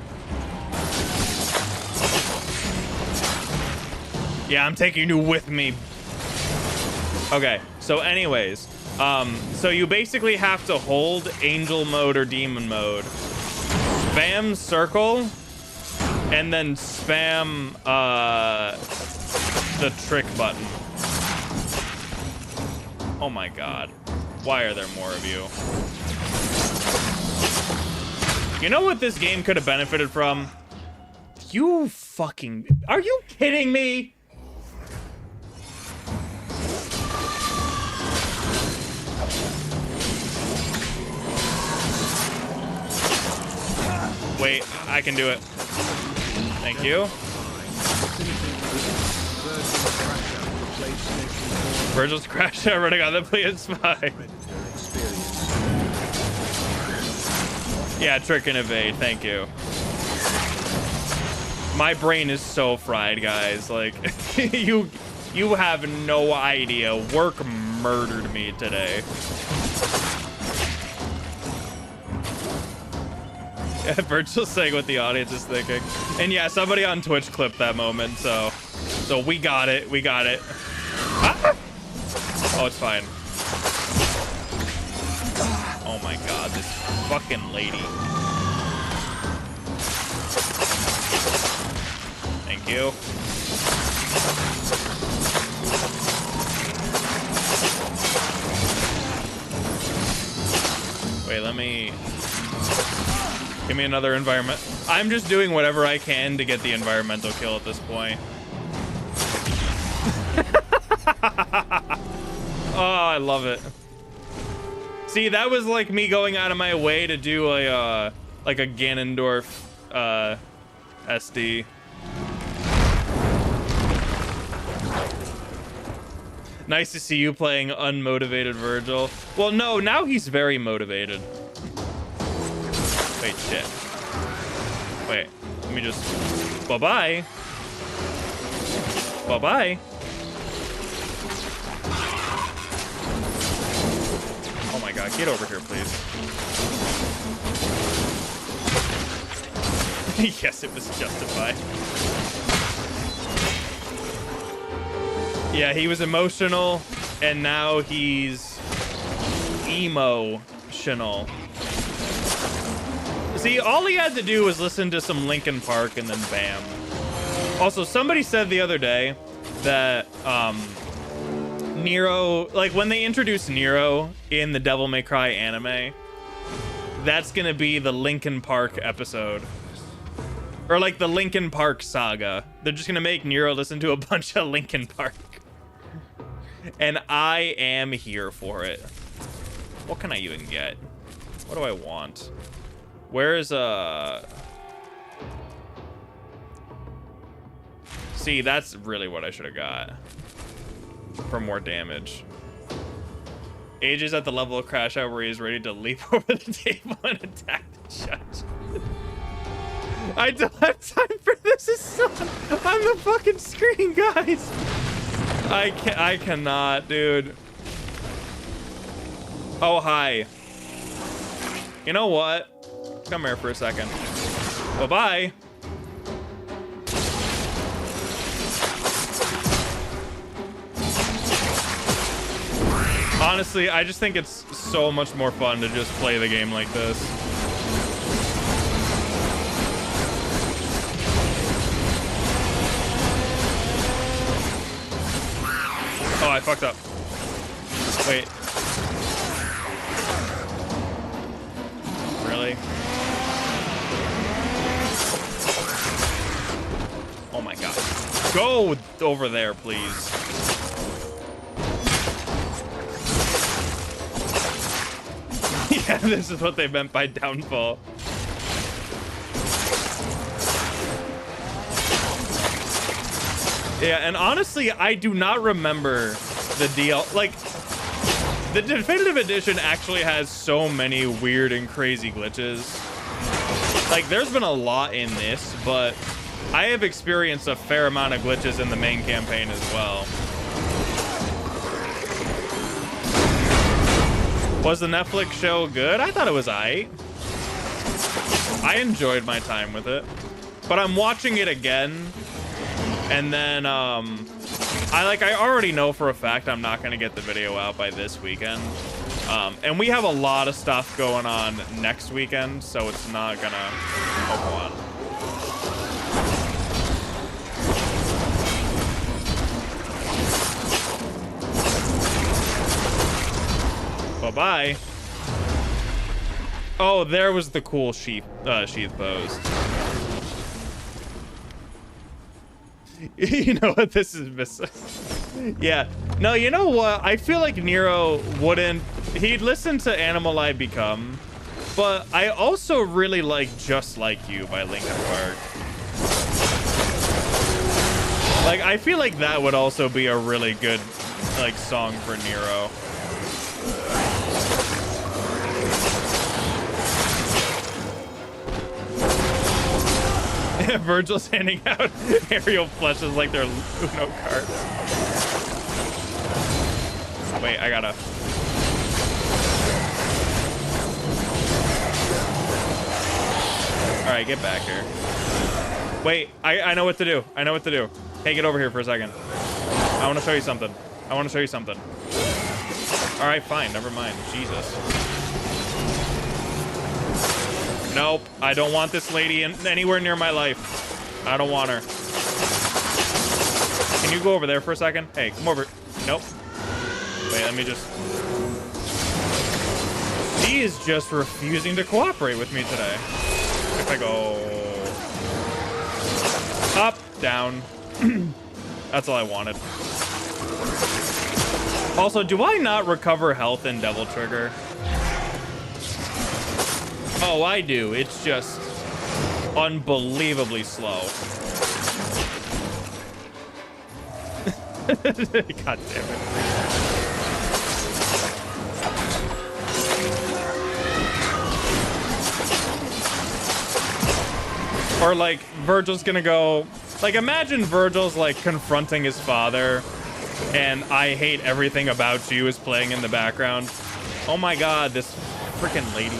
Yeah, I'm taking you with me. Okay, so anyways, so you basically have to hold angel mode or demon mode. Spam circle, and then spam, the trick button. Oh my God. Why are there more of you? You know what this game could have benefited from? You fucking... Are you kidding me? Wait, I can do it. Thank you. Virgil's crashed out running on the PS5. Yeah, trick and evade. Thank you. My brain is so fried, guys. Like, you have no idea. Work murdered me today. Yeah, Virgil's saying what the audience is thinking. And yeah, somebody on Twitch clipped that moment, so we got it. We got it. Ah! Oh, it's fine. Oh my God, this fucking lady. Thank you. Wait, let me... Give me another environment. I'm just doing whatever I can to get the environmental kill at this point. Oh, I love it. See, that was like me going out of my way to do a like a Ganondorf SD. Nice to see you playing unmotivated Virgil. Well, no, now he's very motivated. Wait, shit. Wait, let me just... Bye-bye. Bye-bye. Oh my god, get over here, please. Yes, it was justified. Yeah, he was emotional, and now he's emotional. See, all he had to do was listen to some Linkin Park, and then bam. Also, somebody said the other day that Nero, like when they introduced Nero in the Devil May Cry anime, that's gonna be the Linkin Park episode. Or like the Linkin Park saga. They're just gonna make Nero listen to a bunch of Linkin Park. And I am here for it. What can I even get? What do I want? Where is See, that's really what I should have got. For more damage. Age is at the level of Crash Out where he's ready to leap over the table and attack the judge. I don't have time for this. It's on the fucking screen, guys. I cannot, dude. Oh, hi. You know what? Come here for a second. Bye-bye. Honestly, I just think it's so much more fun to just play the game like this. Oh, I fucked up. Wait. Really? Oh my god. Go over there, please. Yeah, this is what they meant by downfall. Yeah, and honestly, I do not remember the DL. Like, the Definitive Edition actually has so many weird and crazy glitches. Like, there's been a lot in this, but I have experienced a fair amount of glitches in the main campaign as well. Was the Netflix show good? I thought it was aight. I enjoyed my time with it. But I'm watching it again. And then, I already know for a fact I'm not going to get the video out by this weekend. And we have a lot of stuff going on next weekend, so it's not going to... Oh, bye-bye. Oh, there was the cool sheath bows. You know what this is missing? Yeah. No, you know what? I feel like Nero wouldn't... He'd listen to Animal I Become, but I also really like Just Like You by Linkin Park. Like, I feel like that would also be a really good, like, song for Nero. Virgil's handing out aerial flushes like they're Uno cards. Wait, I gotta... Alright, get back here. Wait, I know what to do. I know what to do. Hey, get over here for a second. I want to show you something. I want to show you something. Alright, fine. Never mind. Jesus. Nope, I don't want this lady anywhere near my life. I don't want her. Can you go over there for a second? Hey, come over. Nope. Wait, let me just... She is just refusing to cooperate with me today. If I go... Up, down. That's all I wanted. Also, do I not recover health in Devil Trigger? Oh, I do. It's just unbelievably slow. God damn it. Or like Virgil's gonna go, like imagine Virgil's like confronting his father and I Hate Everything About You is playing in the background. Oh my god, this freaking lady.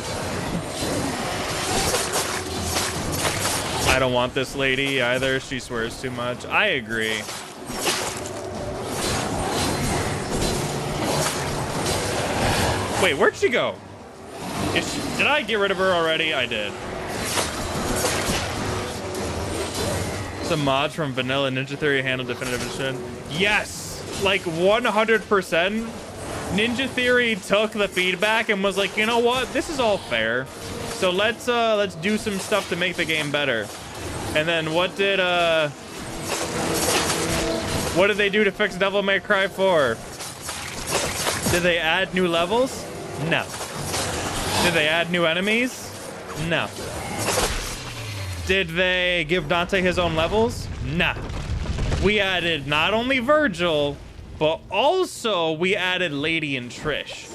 I don't want this lady either. She swears too much. I agree. Wait, where'd she go? Did I get rid of her already? I did. Some mods from Vanilla Ninja Theory handle Definitive Edition. Yes, like 100%. Ninja Theory took the feedback and was like, you know what? This is all fair. So let's do some stuff to make the game better. And then what did they do to fix Devil May Cry 4? Did they add new levels? No. Did they add new enemies? No. Did they give Dante his own levels? Nah. We added not only Virgil, but also we added Lady and Trish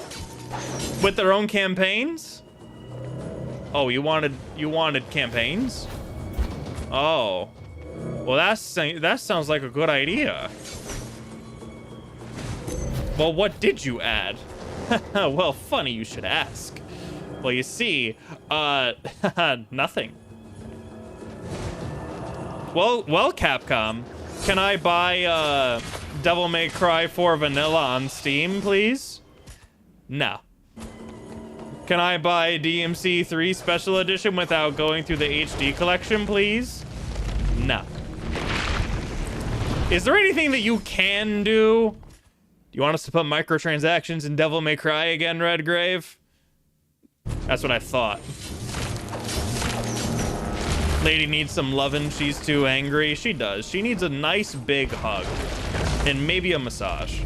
with their own campaigns. Oh, you wanted campaigns? Oh, well that sounds like a good idea. Well, what did you add? Well, funny you should ask. Well, you see, nothing. Well, Capcom, can I buy Devil May Cry 4 Vanilla on Steam, please? No. Can I buy DmC 3 Special Edition without going through the HD collection, please? No. Is there anything that you can do? Do you want us to put microtransactions in Devil May Cry again, Redgrave? That's what I thought. Lady needs some lovin'. She's too angry. She does. She needs a nice big hug. And maybe a massage.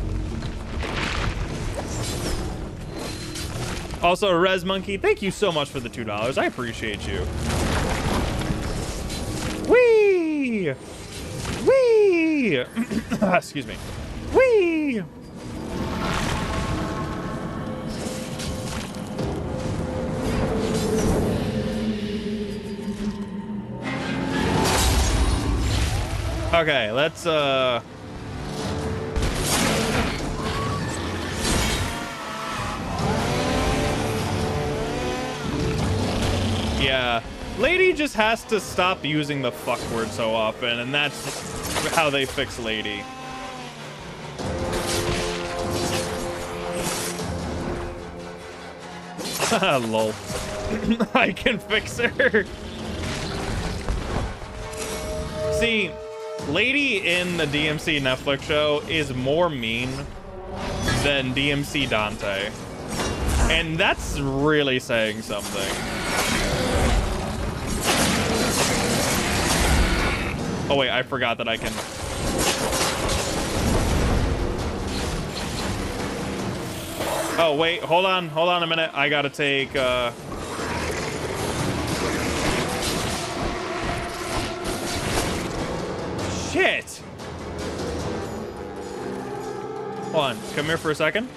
Also, Res Monkey, thank you so much for the $2. I appreciate you. Whee! Whee! Excuse me. Whee! Okay, let's yeah, Lady just has to stop using the fuck word so often, and that's how they fix Lady. Lol. I can fix her. See, Lady in the DmC Netflix show is more mean than DmC Dante. And that's really saying something. Oh wait, I forgot that I can... Oh wait, hold on a minute. I gotta take Shit! Hold on, come here for a second.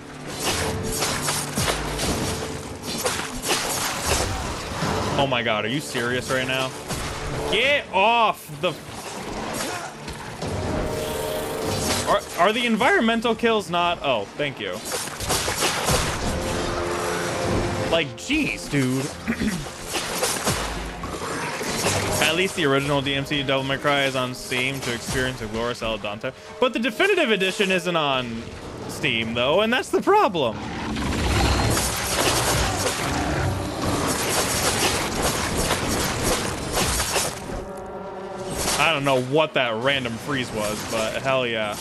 Oh my god, are you serious right now? Get off the... Are the environmental kills not... Oh, thank you. Like, jeez, dude. At least the original DmC Devil May Cry is on Steam to experience a glorious El Dante. But the definitive edition isn't on Steam, though, and that's the problem. I don't know what that random freeze was, but hell yeah.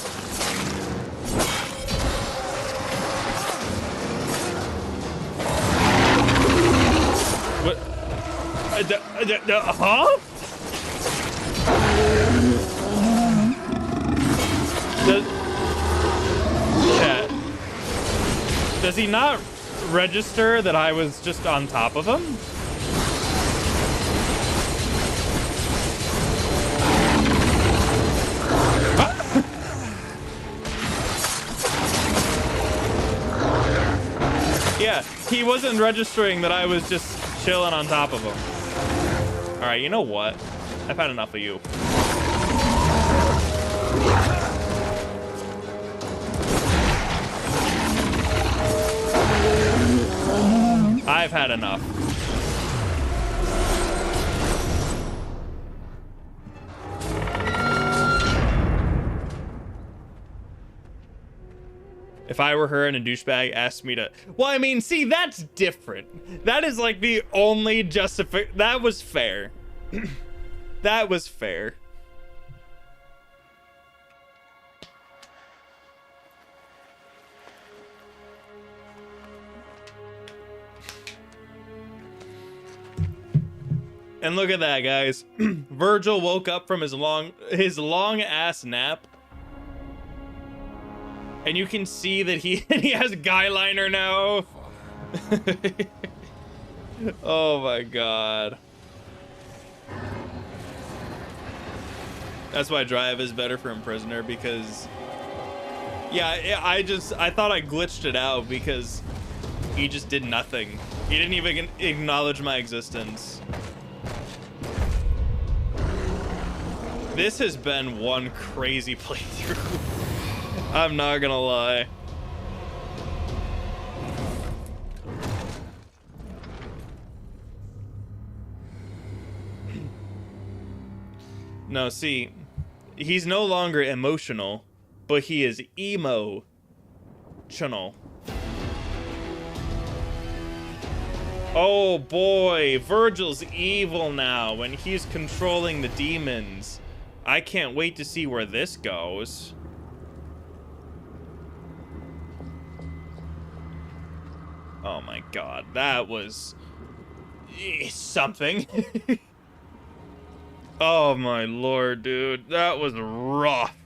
What? Huh? Does he not register that I was just on top of him? Yeah, he wasn't registering that I was just chilling on top of him. All right, you know what? I've had enough of you. I've had enough. If I were her and a douchebag asked me to... Well, I mean, see, that's different. That is like the only justification. That was fair. That was fair. And look at that, guys. Virgil woke up from his long ass nap. And you can see that he has guy liner now. Oh my god. That's why Drive is better for Imprisoner, because yeah, I thought I glitched it out because he just did nothing. He didn't even acknowledge my existence. This has been one crazy playthrough. I'm not gonna lie. No, see, he's no longer emotional, but he is emo-tional. Oh boy, Virgil's evil now, and he's controlling the demons. I can't wait to see where this goes. Oh my god, that was something. Oh my lord, dude, that was rough.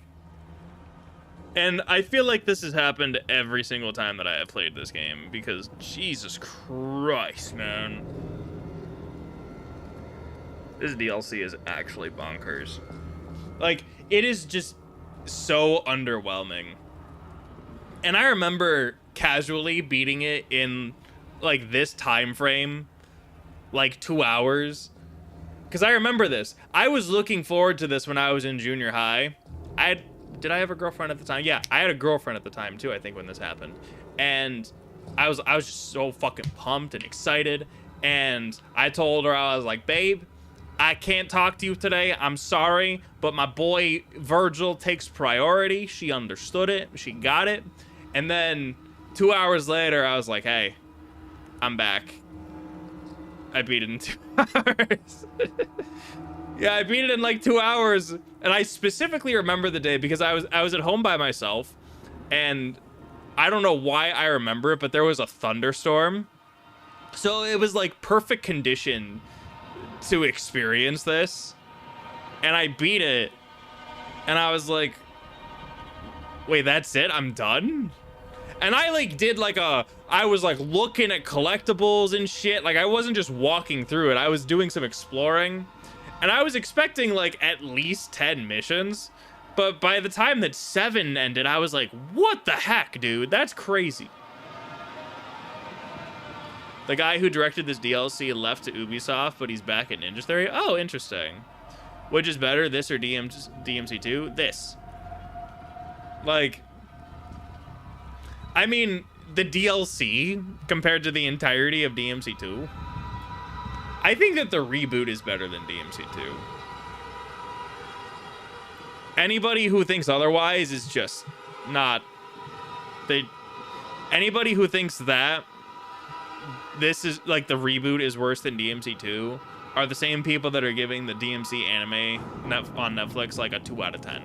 And I feel like this has happened every single time that I have played this game, because Jesus Christ, man. This DLC is actually bonkers. Like, it is just so underwhelming. And I remember casually beating it in like this time frame, like 2 hours. Because I remember this. I was looking forward to this when I was in junior high. Did I have a girlfriend at the time? Yeah, I had a girlfriend at the time too, I think, when this happened. And I was just so fucking pumped and excited. And I told her, I was like, babe, I can't talk to you today. I'm sorry, but my boy Virgil takes priority. She understood it. She got it. And then 2 hours later, I was like, hey, I'm back. I beat it in 2 hours. Yeah, I beat it in like 2 hours. And I specifically remember the day because I was at home by myself. And I don't know why I remember it, but there was a thunderstorm. So it was like perfect condition to experience this. And I beat it. And I was like, wait, that's it? I'm done? And I like did like I was like looking at collectibles and shit. Like I wasn't just walking through it. I was doing some exploring. And I was expecting like at least 10 missions. But by the time that 7 ended, I was like, what the heck, dude? That's crazy. The guy who directed this DLC left to Ubisoft, but he's back at Ninja Theory. Oh, interesting. Which is better, this or DMC2? This. Like, I mean, the DLC compared to the entirety of DMC2. I think that the reboot is better than DMC2. Anybody who thinks otherwise is just not... Anybody who thinks that this is, like, the reboot is worse than DMC2 are the same people that are giving the DMC anime on Netflix, like, a 2 out of 10.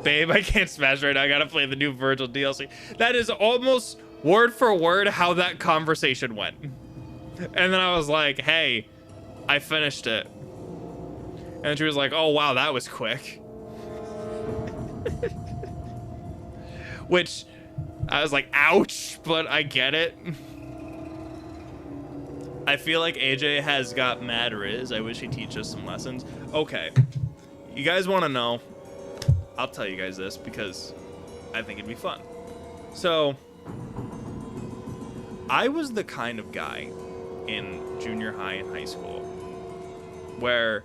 Babe, I can't smash right now. I gotta play the new Virgil DLC. That is almost word for word how that conversation went. And then I was like, hey, I finished it. And she was like, oh, wow, that was quick. Which I was like, ouch, but I get it. I feel like AJ has got mad riz. I wish he'd teach us some lessons. Okay. You guys want to know? I'll tell you guys this because I think it'd be fun. So, I was the kind of guy in junior high and high school where,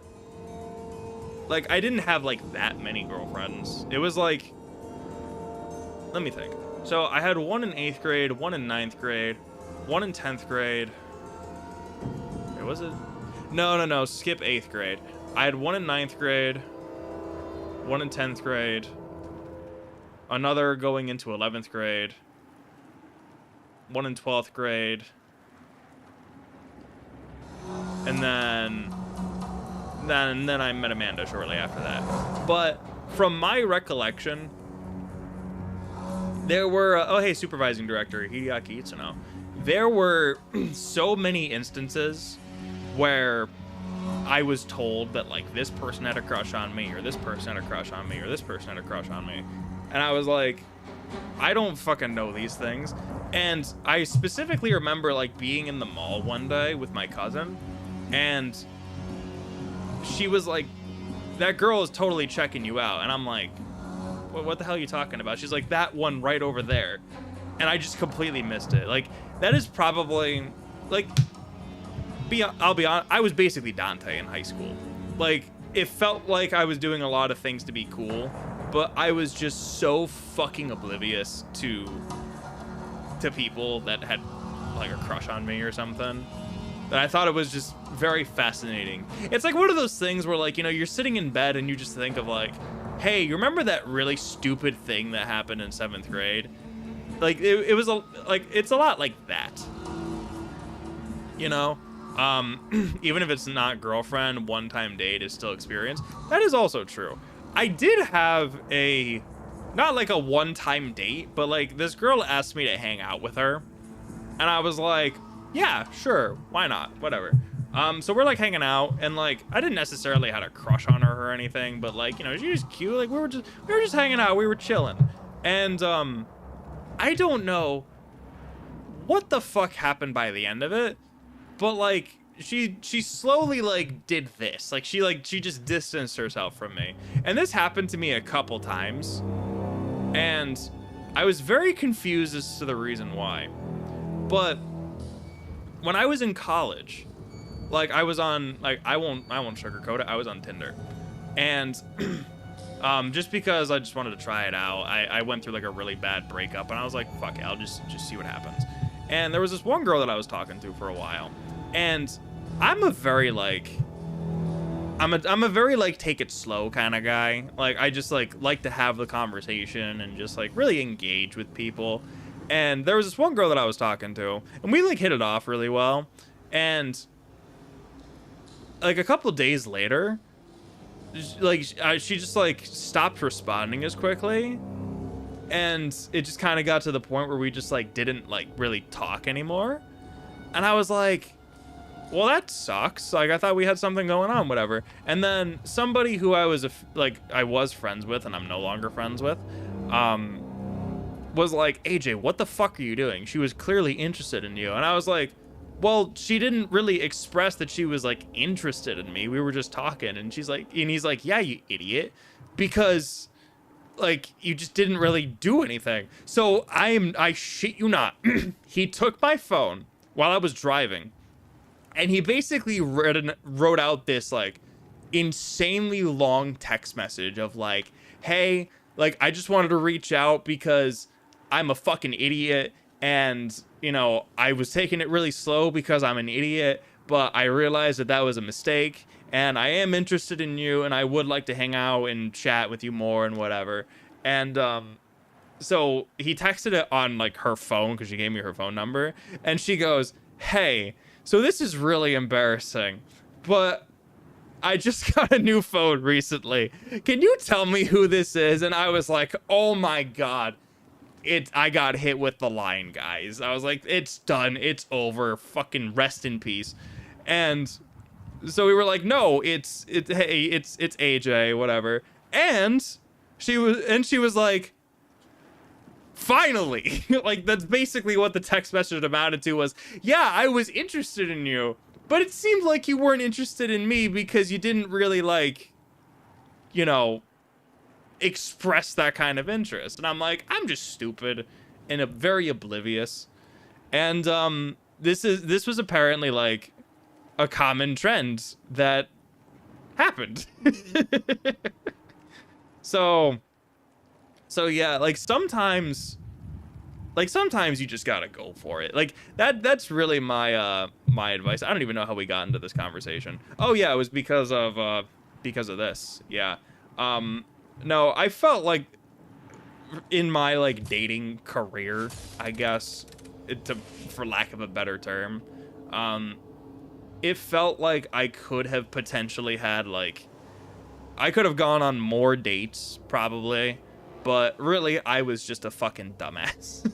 like, I didn't have, like, that many girlfriends. It was, like, let me think. So I had one in 8th grade, one in 9th grade, one in 10th grade. Wait, was it? No, skip 8th grade. I had one in 9th grade, one in 10th grade, another going into 11th grade, one in 12th grade, and then I met Amanda shortly after that. But from my recollection, there were oh hey, supervising director Hideaki Itsuno. There were so many instances where I was told that, like, this person had a crush on me, or this person had a crush on me, or this person had a crush on me, and I was like, I don't fucking know these things. And I specifically remember, like, being in the mall one day with my cousin, and she was like, that girl is totally checking you out. And I'm like, what the hell are you talking about? She's like, that one right over there. And I just completely missed it. Like, that is probably, like, I'll be honest, I was basically Dante in high school. Like, it felt like I was doing a lot of things to be cool, but I was just so fucking oblivious to people that had, like, a crush on me or something, that I thought it was just very fascinating. It's like one of those things where, like, you know, you're sitting in bed and you just think of, like, hey, you remember that really stupid thing that happened in 7th grade? Like, it was it's a lot like that, you know? Even if it's not girlfriend, one-time date is still experience. That is also true. I did have not like a one-time date, but, like, this girl asked me to hang out with her, and I was like, yeah, sure, why not, whatever. So we're, like, hanging out, and, like, I didn't necessarily have a crush on her or anything, but, like, you know, she was cute. Like, we were just hanging out, we were chilling, and I don't know what the fuck happened by the end of it, but, like, she slowly, like, did this. Like, she just distanced herself from me. And this happened to me a couple times, and I was very confused as to the reason why. But when I was in college, like, I was on, like, I won't sugarcoat it, I was on Tinder. And just because I just wanted to try it out, I went through, like, a really bad breakup, and I was like, fuck it, I'll just see what happens. And there was this one girl that I was talking to for a while, and I'm a very, like, take it slow kind of guy. Like, I just, like to have the conversation and just, like, really engage with people. And there was this one girl that I was talking to, and we, like, hit it off really well. And, like, a couple days later, like, she just, like, stopped responding as quickly. And it just kind of got to the point where we just, like, didn't, like, really talk anymore. And I was like, well, that sucks. Like, I thought we had something going on, whatever. And then somebody who I was, I was friends with, and I'm no longer friends with, was like, AJ, what the fuck are you doing? She was clearly interested in you. And I was like, well, she didn't really express that she was, like, interested in me. We were just talking. And he's like, yeah, you idiot. Because, like, you just didn't really do anything. So I shit you not. He took my phone while I was driving, and he basically wrote out this, like, insanely long text message of, like, hey, like, I just wanted to reach out because I'm a fucking idiot, and, you know, I was taking it really slow because I'm an idiot, but I realized that was a mistake, and I am interested in you, and I would like to hang out and chat with you more and whatever. And so he texted it on, like, her phone, because she gave me her phone number, and she goes, hey, so this is really embarrassing, but I just got a new phone recently. Can you tell me who this is? And I was like, oh my God. I got hit with the line, guys. I was like, it's done. It's over. Fucking rest in peace. And so we were like, no, it's AJ, whatever. And she was like, finally. Like, that's basically what the text message amounted to was, yeah, I was interested in you, but it seemed like you weren't interested in me because you didn't really, like, you know, express that kind of interest. And I'm like, I'm just stupid and very oblivious. And this was apparently, like, a common trend that happened. So yeah, like sometimes you just gotta go for it. Like that's really my my advice. I don't even know how we got into this conversation. Oh yeah, it was because of this. Yeah. No, I felt like in my like dating career, I guess, for lack of a better term, it felt like I could have potentially had like, I could have gone on more dates probably, but really I was just a fucking dumbass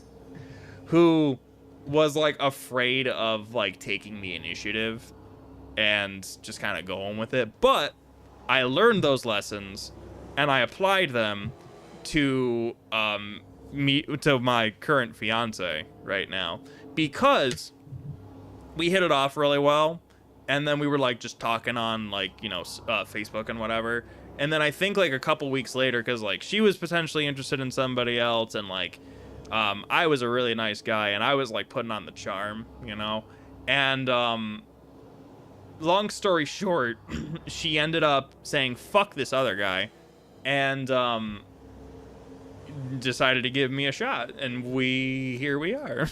who was like afraid of like taking the initiative and just kind of going with it. But I learned those lessons and I applied them to my current fiance right now, because we hit it off really well, and then we were like just talking on like, you know, Facebook and whatever, and then I think like a couple weeks later, because like she was potentially interested in somebody else, and like I was a really nice guy and I was like putting on the charm, you know, and long story short, she ended up saying fuck this other guy and decided to give me a shot, and here we are.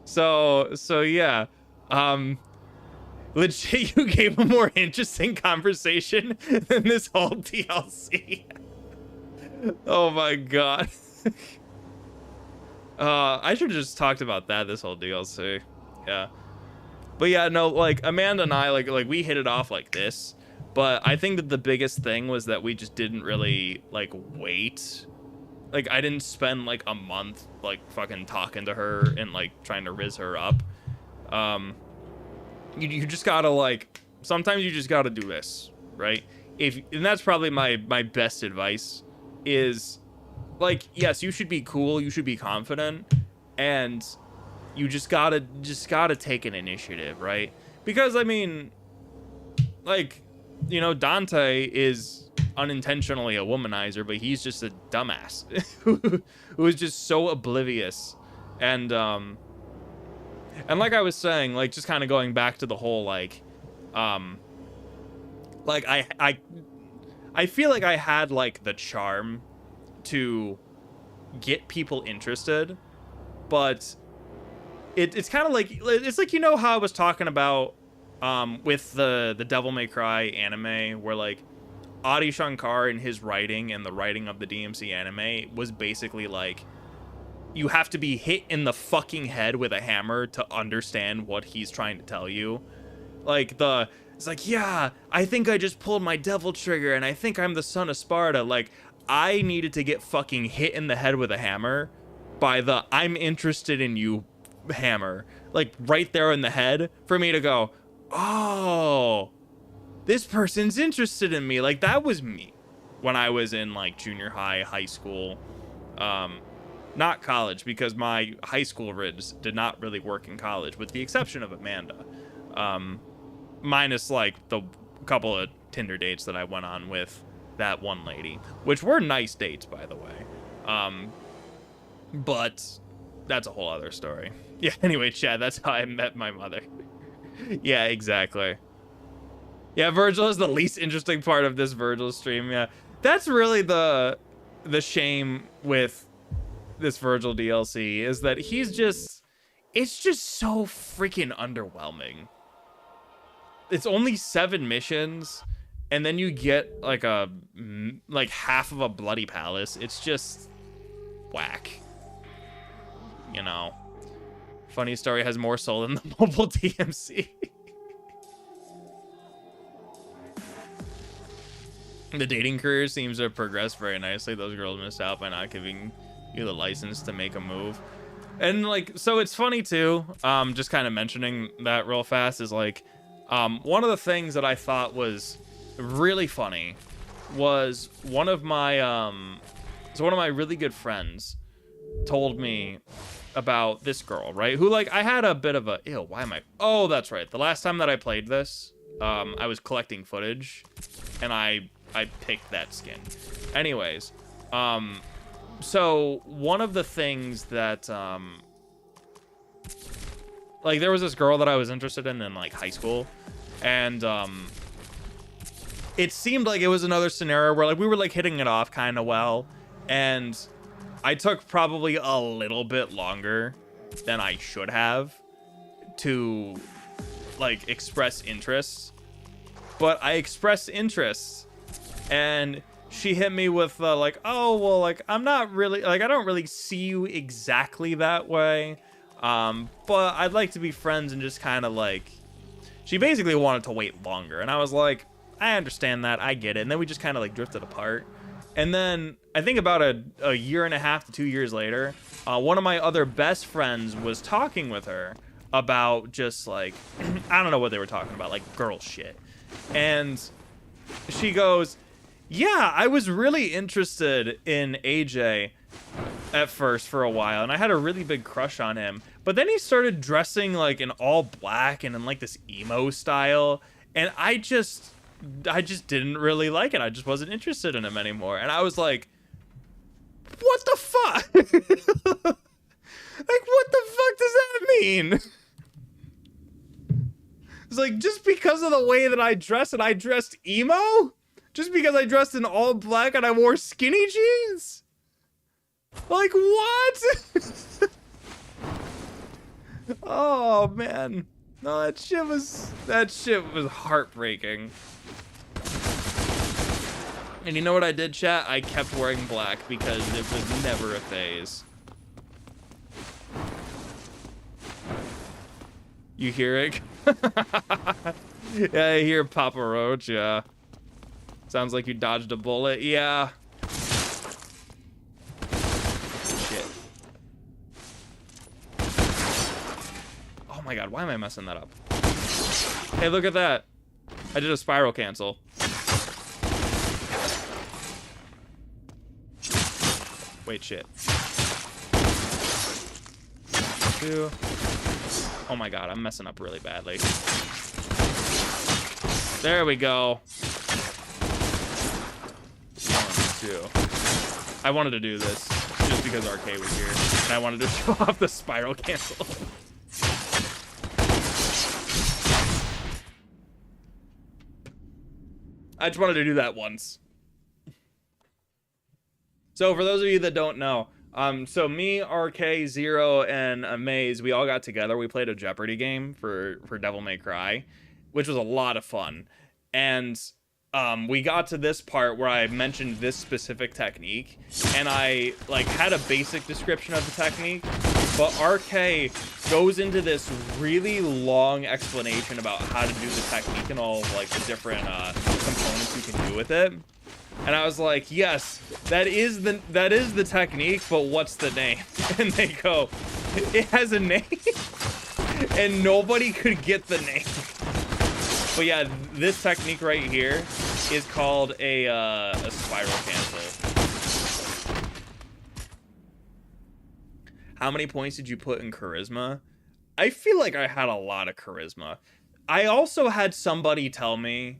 so yeah, legit, you gave a more interesting conversation than this whole DLC. Oh my god. I should have just talked about this whole DLC. Yeah, but yeah, no, like Amanda and I like we hit it off like this. But I think that the biggest thing was that we just didn't really, like, wait. Like, I didn't spend, like, a month, like, fucking talking to her and, like, trying to rizz her up. You just gotta, like, sometimes you just gotta do this, right? And that's probably my best advice is, like, yes, you should be cool, you should be confident, and you just gotta take an initiative, right? Because, I mean, like, you know, Dante is unintentionally a womanizer, but he's just a dumbass who is just so oblivious. And like I was saying, like just kind of going back to the whole like I feel like I had like the charm to get people interested, but it's kind of like, it's like, you know how I was talking about with the Devil May Cry anime, where like Adi Shankar in his writing and the writing of the DmC anime was basically like, you have to be hit in the fucking head with a hammer to understand what he's trying to tell you. Like it's like, yeah, I think I just pulled my devil trigger and I think I'm the son of Sparta. Like, I needed to get fucking hit in the head with a hammer by the I'm interested in you hammer, like right there in the head, for me to go, oh, this person's interested in me. Like, that was me when I was in like junior high school, not college, because my high school rids did not really work in college, with the exception of Amanda, minus like the couple of Tinder dates that I went on with that one lady, which were nice dates, by the way, but that's a whole other story. Yeah, anyway, Chad, that's how I met my mother. Yeah, exactly. Yeah, Virgil is the least interesting part of this Virgil stream. Yeah, that's really the shame with this Virgil DLC, is that it's just so freaking underwhelming. It's only 7 missions, and then you get like half of a bloody palace. It's just whack, you know. Funny Story has more soul than the mobile DMC. The dating career seems to have progressed very nicely. Those girls missed out by not giving you the license to make a move. And like, so it's funny too, just kind of mentioning that real fast, is like, one of the things that I thought was really funny was one of my really good friends told me about this girl, right? Who, like, I had a bit of a, ew, why am I, oh, that's right. The last time that I played this, I was collecting footage and I picked that skin. Anyways, so one of the things that, like, there was this girl that I was interested in like high school, And it seemed like it was another scenario where like we were like hitting it off kind of well, and I took probably a little bit longer than I should have to like express interest, but I expressed interest, and she hit me with like, oh well, like I'm not really like, I don't really see you exactly that way, but I'd like to be friends, and just kind of like, she basically wanted to wait longer, and I was like, I understand that, I get it. And then we just kind of like drifted apart. And then I think about a year and a half to 2 years later, one of my other best friends was talking with her about just like, I don't know what they were talking about, like girl shit. And she goes, yeah, I was really interested in AJ at first for a while, and I had a really big crush on him. But then he started dressing like in all black and in like this emo style, and I just didn't really like it. I just wasn't interested in him anymore. And I was like, what the fuck? Like, what the fuck does that mean? It's like, just because of the way that I dress and I dressed emo? Just because I dressed in all black and I wore skinny jeans? Like, what? Oh, man. No, that shit was heartbreaking. And you know what I did, chat? I kept wearing black because it was never a phase. You hear it? Yeah, I hear Papa Roach, yeah. Sounds like you dodged a bullet, yeah. Shit. Oh my god, why am I messing that up? Hey, look at that. I did a spiral cancel. Wait, shit. 2. Oh my god, I'm messing up really badly. There we go. 1, 2. I wanted to do this just because RK was here, and I wanted to show off the spiral cancel. I just wanted to do that once. So for those of you that don't know, so me, RK, Zero, and Amaze, we all got together. We played a Jeopardy game for Devil May Cry, which was a lot of fun. And we got to this part where I mentioned this specific technique, and I like had a basic description of the technique, but RK goes into this really long explanation about how to do the technique and all of like the different components you can do with it. And I was like, yes, that is the technique, but what's the name? And they go, it has a name? And nobody could get the name. But yeah, this technique right here is called a spiral cancel. How many points did you put in charisma? I feel like I had a lot of charisma. I also had somebody tell me,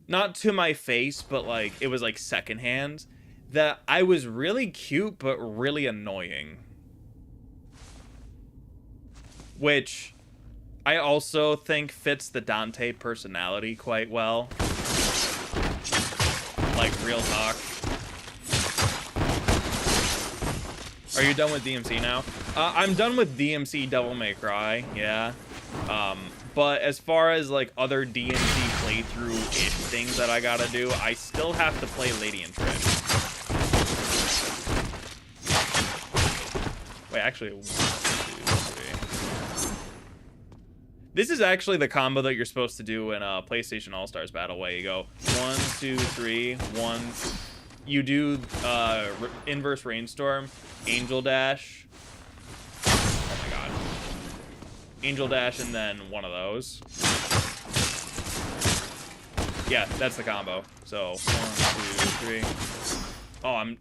not to my face, but like it was like secondhand, that I was really cute but really annoying. Which I also think fits the Dante personality quite well. Like, real talk. Are you done with DMC now? I'm done with DMC Devil May Cry, yeah. But as far as like other DMC playthrough-ish things that I gotta do, I still have to play Lady and Trish. Wait, actually, 1, 2, 3. This is actually the combo that you're supposed to do in PlayStation All-Stars Battle, where you go 1, 2, 3, 1. You do inverse rainstorm, angel dash. Oh my god. Angel dash and then one of those. Yeah, that's the combo. So 1, 2, 3. Oh,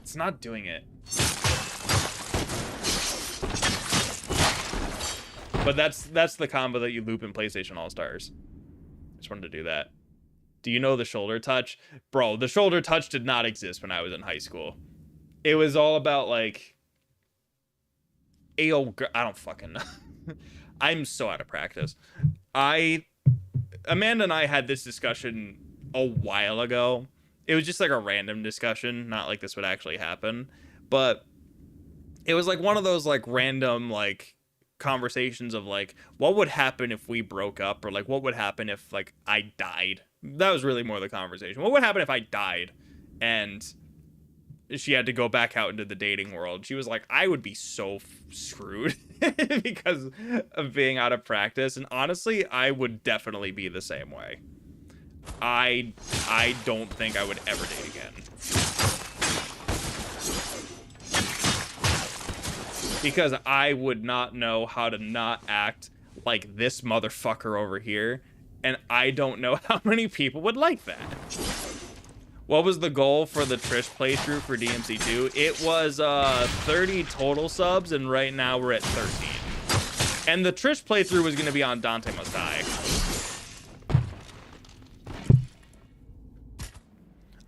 it's not doing it. But that's the combo that you loop in PlayStation All-Stars. Just wanted to do that. Do you know the shoulder touch? Bro, the shoulder touch did not exist when I was in high school. It was all about like, ayo, I don't fucking know. I'm so out of practice. Amanda and I had this discussion a while ago. It was just like a random discussion, not like this would actually happen, but it was like one of those like random like conversations of like, what would happen if we broke up, or like what would happen if like I died. That was really more the conversation. What would happen if I died and she had to go back out into the dating world? She was like, I would be so screwed because of being out of practice. And honestly, I would definitely be the same way. I don't think I would ever date again. Because I would not know how to not act like this motherfucker over here. And I don't know how many people would like that. What was the goal for the Trish playthrough for DMC2? It was 30 total subs, and right now we're at 13. And the Trish playthrough was going to be on Dante Must Die.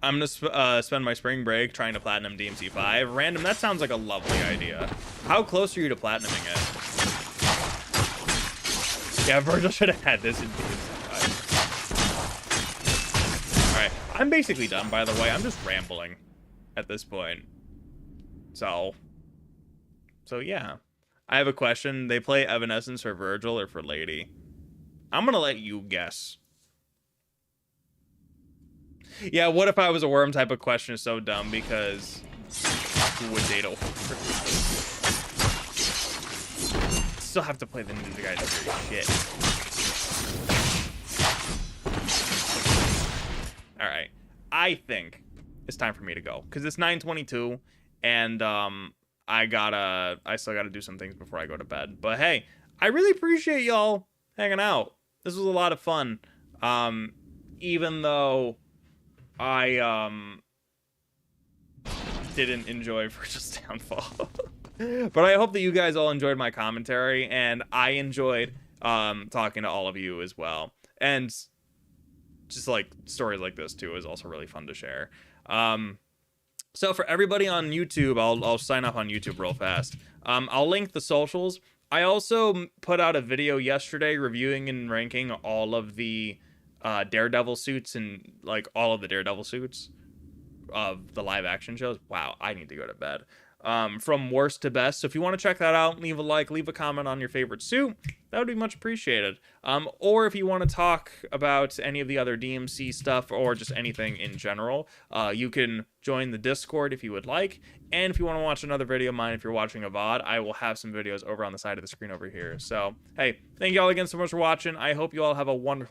I'm going to spend my spring break trying to platinum DMC5. Random, that sounds like a lovely idea. How close are you to platinuming it? Yeah, Virgil should have had this in DMC5. Alright, I'm basically done, by the way. I'm just rambling at this point. So yeah. I have a question. They play Evanescence for Virgil or for Lady? I'm going to let you guess. Yeah, what if I was a worm type of question is so dumb because who would date over? Still have to play the Ninja Gaiden series. Shit. Alright. I think it's time for me to go. Because it's 9:22 and I still gotta do some things before I go to bed. But hey, I really appreciate y'all hanging out. This was a lot of fun. Even though I didn't enjoy Virgil's downfall. But I hope that you guys all enjoyed my commentary, and I enjoyed talking to all of you as well. And just like stories like this too is also really fun to share. So for everybody on YouTube, I'll sign up on YouTube real fast. I'll link the socials. I also put out a video yesterday reviewing and ranking all of the Daredevil suits and like all of the Daredevil suits of the live action shows. Wow, I need to go to bed. From worst to best. So if you want to check that out, leave a like, leave a comment on your favorite suit. That would be much appreciated. Or if you want to talk about any of the other DMC stuff or just anything in general, you can join the Discord if you would like. And if you want to watch another video of mine, if you're watching a VOD, I will have some videos over on the side of the screen over here. So, hey, thank you all again so much for watching. I hope you all have a wonderful